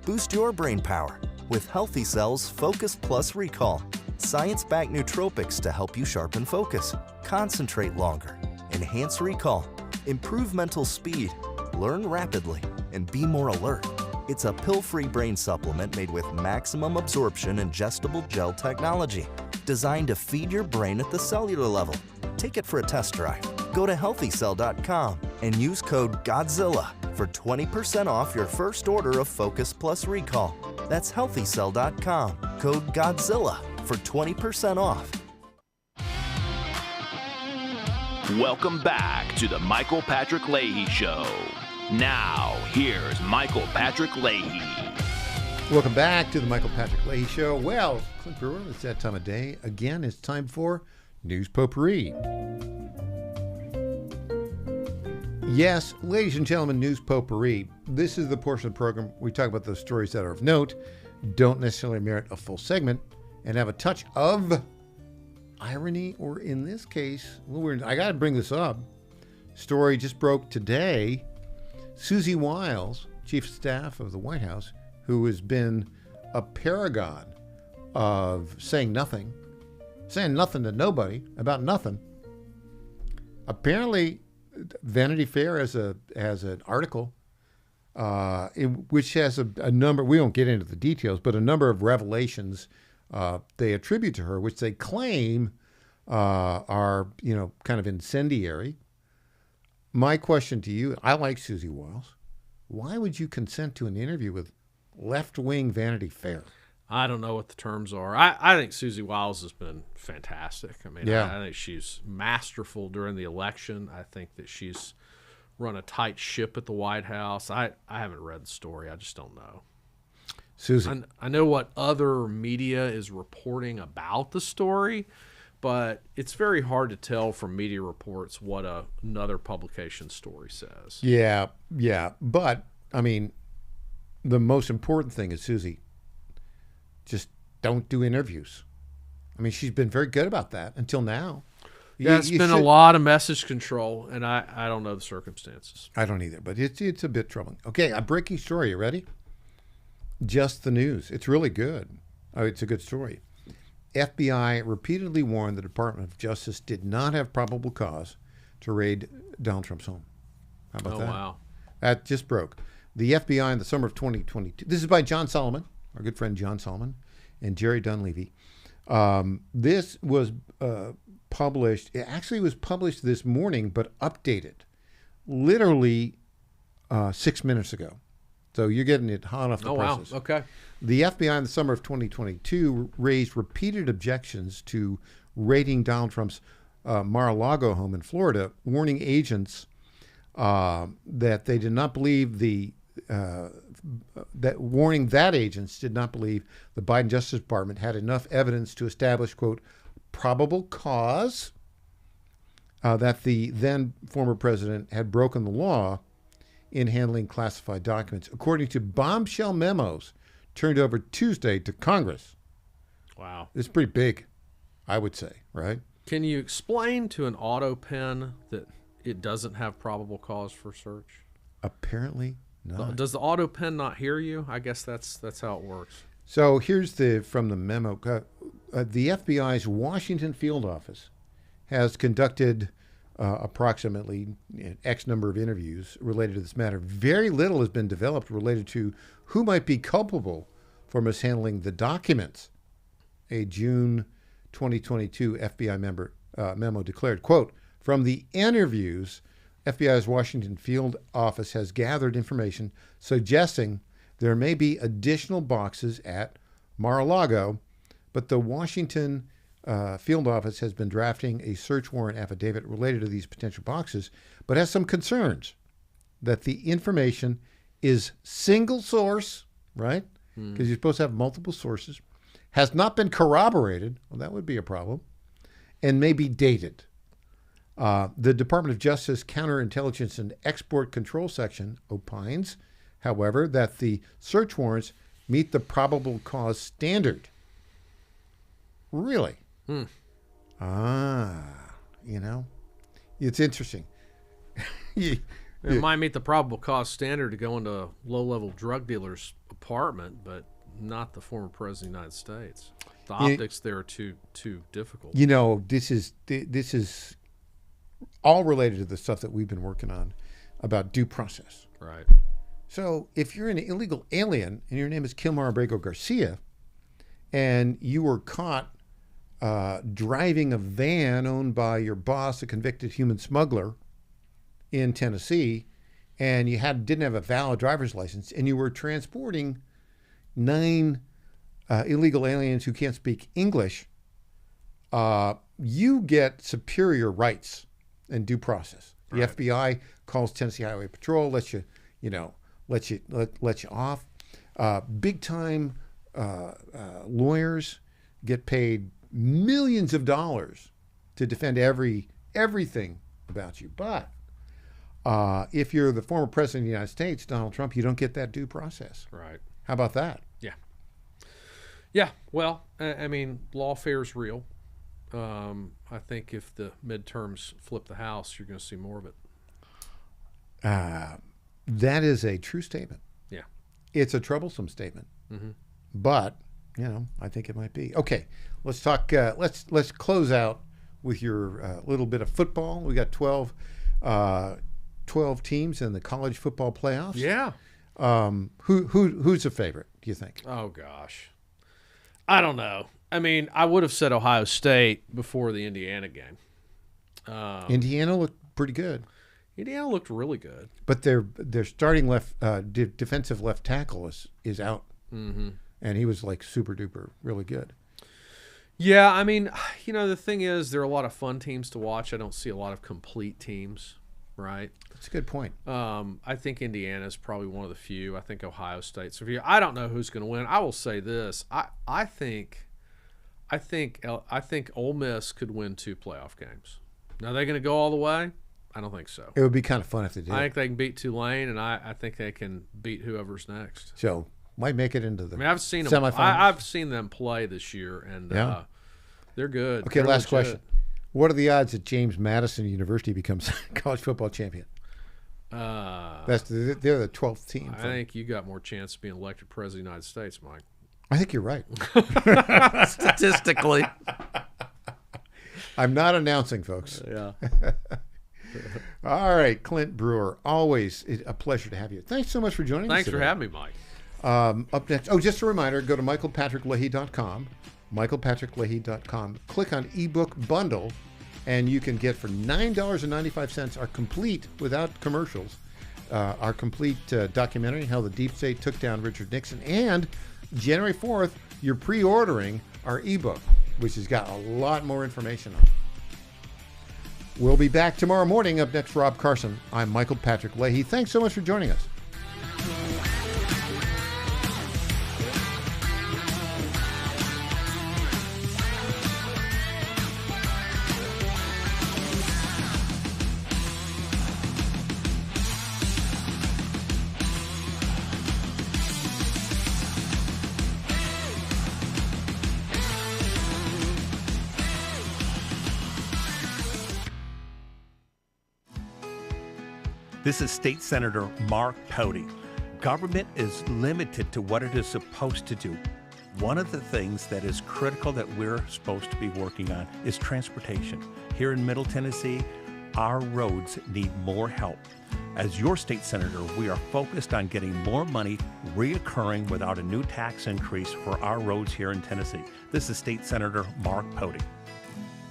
Boost your brain power with Healthy Cells Focus Plus Recall. Science-backed nootropics to help you sharpen focus, concentrate longer, enhance recall, improve mental speed, learn rapidly, and be more alert. It's a pill-free brain supplement made with maximum absorption ingestible gel technology, designed to feed your brain at the cellular level. Take it for a test drive. Go to healthycell.com and use code GODZILLA for 20% off your first order of Focus Plus Recall. That's healthycell.com, code GODZILLA for 20% off. Welcome back to the Michael Patrick Leahy Show. Now, here's Michael Patrick Leahy. Welcome back to the Michael Patrick Leahy Show. Well, Clint Brewer, it's that time of day. Again, it's time for News Potpourri. Yes, ladies and gentlemen, News Potpourri. This is the portion of the program we talk about those stories that are of note, don't necessarily merit a full segment, and have a touch of irony, or in this case, I got to bring this up. Story just broke today. Susie Wiles, Chief of Staff of the White House, who has been a paragon of saying nothing to nobody about nothing. Apparently, Vanity Fair has an article which has a number. We won't get into the details, but a number of revelations they attribute to her, which they claim are kind of incendiary. My question to you, I like Susie Wiles. Why would you consent to an interview with left-wing Vanity Fair? I don't know what the terms are. I think Susie Wiles has been fantastic. I mean, I think she's masterful during the election. I think that she's run a tight ship at the White House. I haven't read the story. I just don't know. Susie. I know what other media is reporting about the story, but it's very hard to tell from media reports what another publication story says. Yeah. But, I mean, the most important thing is, Susie, just don't do interviews. I mean, she's been very good about that until now. Yeah, it's been a lot of message control, and I don't know the circumstances. I don't either, but it's a bit troubling. Okay, a breaking story. You ready? Just the news. It's really good. It's a good story. FBI repeatedly warned the Department of Justice did not have probable cause to raid Donald Trump's home. How about that? Oh, wow. That just broke. The FBI in the summer of 2022. This is by John Solomon, our good friend John Solomon, and Jerry Dunleavy. This was published. It actually was published this morning, but updated literally 6 minutes ago. So you're getting it hot off the presses. Wow. Okay. The FBI in the summer of 2022 raised repeated objections to raiding Donald Trump's Mar-a-Lago home in Florida, warning agents that they did not believe that agents did not believe the Biden Justice Department had enough evidence to establish, quote, probable cause that the then former president had broken the law in handling classified documents, according to bombshell memos turned over Tuesday to Congress. Wow. It's pretty big, I would say, right? Can you explain to an auto pen that it doesn't have probable cause for search? Apparently not. Does the auto pen not hear you? I guess that's how it works. So here's from the memo. The FBI's Washington field office has conducted approximately X number of interviews related to this matter. Very little has been developed related to who might be culpable for mishandling the documents. A June 2022 FBI memo declared, quote, from the interviews, FBI's Washington field office has gathered information suggesting there may be additional boxes at Mar-a-Lago, but the Washington field office has been drafting a search warrant affidavit related to these potential boxes, but has some concerns that the information is single source, right? Because you're supposed to have multiple sources, has not been corroborated. Well, that would be a problem, and may be dated. The Department of Justice Counterintelligence and Export Control Section opines, however, that the search warrants meet the probable cause standard. Really? It's interesting. It might meet the probable cause standard to go into a low-level drug dealer's apartment, but not the former president of the United States. The optics there are too difficult. This is all related to the stuff that we've been working on about due process. Right. So if you're an illegal alien and your name is Kilmar Abrego Garcia, and you were caught driving a van owned by your boss, a convicted human smuggler in Tennessee, and you didn't have a valid driver's license, and you were transporting 9 illegal aliens who can't speak English, you get superior rights and due process. The FBI calls Tennessee Highway Patrol, lets you off. Big time lawyers get paid millions of dollars to defend everything about you. But if you're the former president of the United States, Donald Trump, you don't get that due process. Right. How about that? Yeah. Yeah. Well, I mean, lawfare's real. I think if the midterms flip the House, you're going to see more of it. That is a true statement. Yeah. It's a troublesome statement. Mm-hmm. But, I think it might be. Okay, let's talk. Let's close out with your little bit of football. We got 12 teams in the college football playoffs. Yeah. Who's a favorite, do you think? Oh, gosh. I don't know. I mean, I would have said Ohio State before the Indiana game. Indiana looked pretty good. Indiana looked really good. But their starting defensive left tackle is out. Mm-hmm. And he was like super duper really good. Yeah, I mean, the thing is, there are a lot of fun teams to watch. I don't see a lot of complete teams, right? That's a good point. I think Indiana is probably one of the few. I think Ohio State. So I don't know who's going to win. I will say this: I think Ole Miss could win 2 playoff games. Now, are they going to go all the way? I don't think so. It would be kind of fun if they did. I think they can beat Tulane, and I think they can beat whoever's next. So might make it into the I've seen them. semifinals. I've seen them play this year, and they're good. Okay, they're last legit. question. What are the odds that James Madison University becomes college football champion? They're the 12th team. I think you got more chance of being elected president of the United States, Mike. I think you're right. Statistically. I'm not announcing, folks. Yeah. All right, Clint Brewer, always a pleasure to have you. Thanks so much for joining us. Thanks for today. having me, Mike. Up next, just a reminder, go to michaelpatrickleahy.com, michaelpatrickleahy.com, click on ebook bundle, and you can get for $9.95 our complete, without commercials, our complete documentary, How the Deep State Took Down Richard Nixon, and January 4th, you're pre-ordering our ebook, which has got a lot more information on it. We'll be back tomorrow morning. Up next, Rob Carson. I'm Michael Patrick Leahy. Thanks so much for joining us. This is State Senator Mark Pouty. Government is limited to what it is supposed to do. One of the things that is critical that we're supposed to be working on is transportation. Here in Middle Tennessee, our roads need more help. As your state senator, we are focused on getting more money reoccurring without a new tax increase for our roads here in Tennessee. This is State Senator Mark Pouty.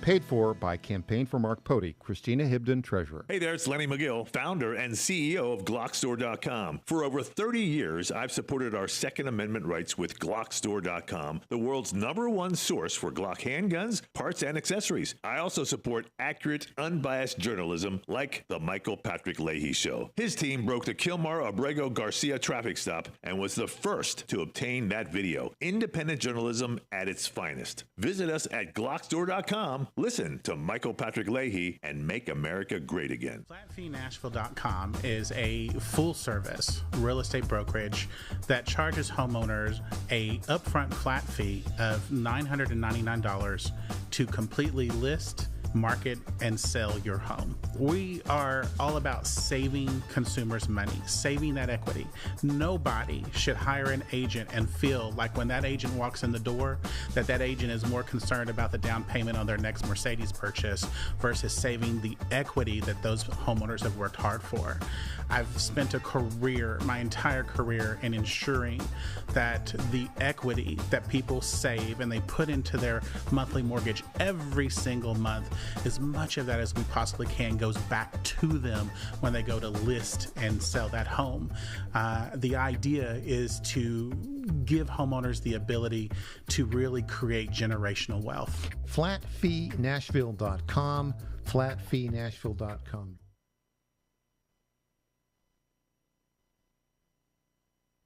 Paid for by Campaign for Mark Pouty, Christina Hibden, Treasurer. Hey there, it's Lenny McGill, founder and CEO of GlockStore.com. For over 30 years, I've supported our Second Amendment rights with GlockStore.com, the world's #1 source for Glock handguns, parts, and accessories. I also support accurate, unbiased journalism like The Michael Patrick Leahy Show. His team broke the Kilmar Abrego Garcia traffic stop and was the first to obtain that video. Independent journalism at its finest. Visit us at GlockStore.com. Listen to Michael Patrick Leahy and make America great again. FlatFeeNashville.com is a full-service real estate brokerage that charges homeowners a upfront flat fee of $999 to completely list, market, and sell your home. We are all about saving consumers money, saving that equity. Nobody should hire an agent and feel like when that agent walks in the door, that agent is more concerned about the down payment on their next Mercedes purchase versus saving the equity that those homeowners have worked hard for. I've spent my entire career in ensuring that the equity that people save and they put into their monthly mortgage every single month, as much of that as we possibly can goes back to them when they go to list and sell that home. The idea is to give homeowners the ability to really create generational wealth. FlatFeeNashville.com, FlatFeeNashville.com.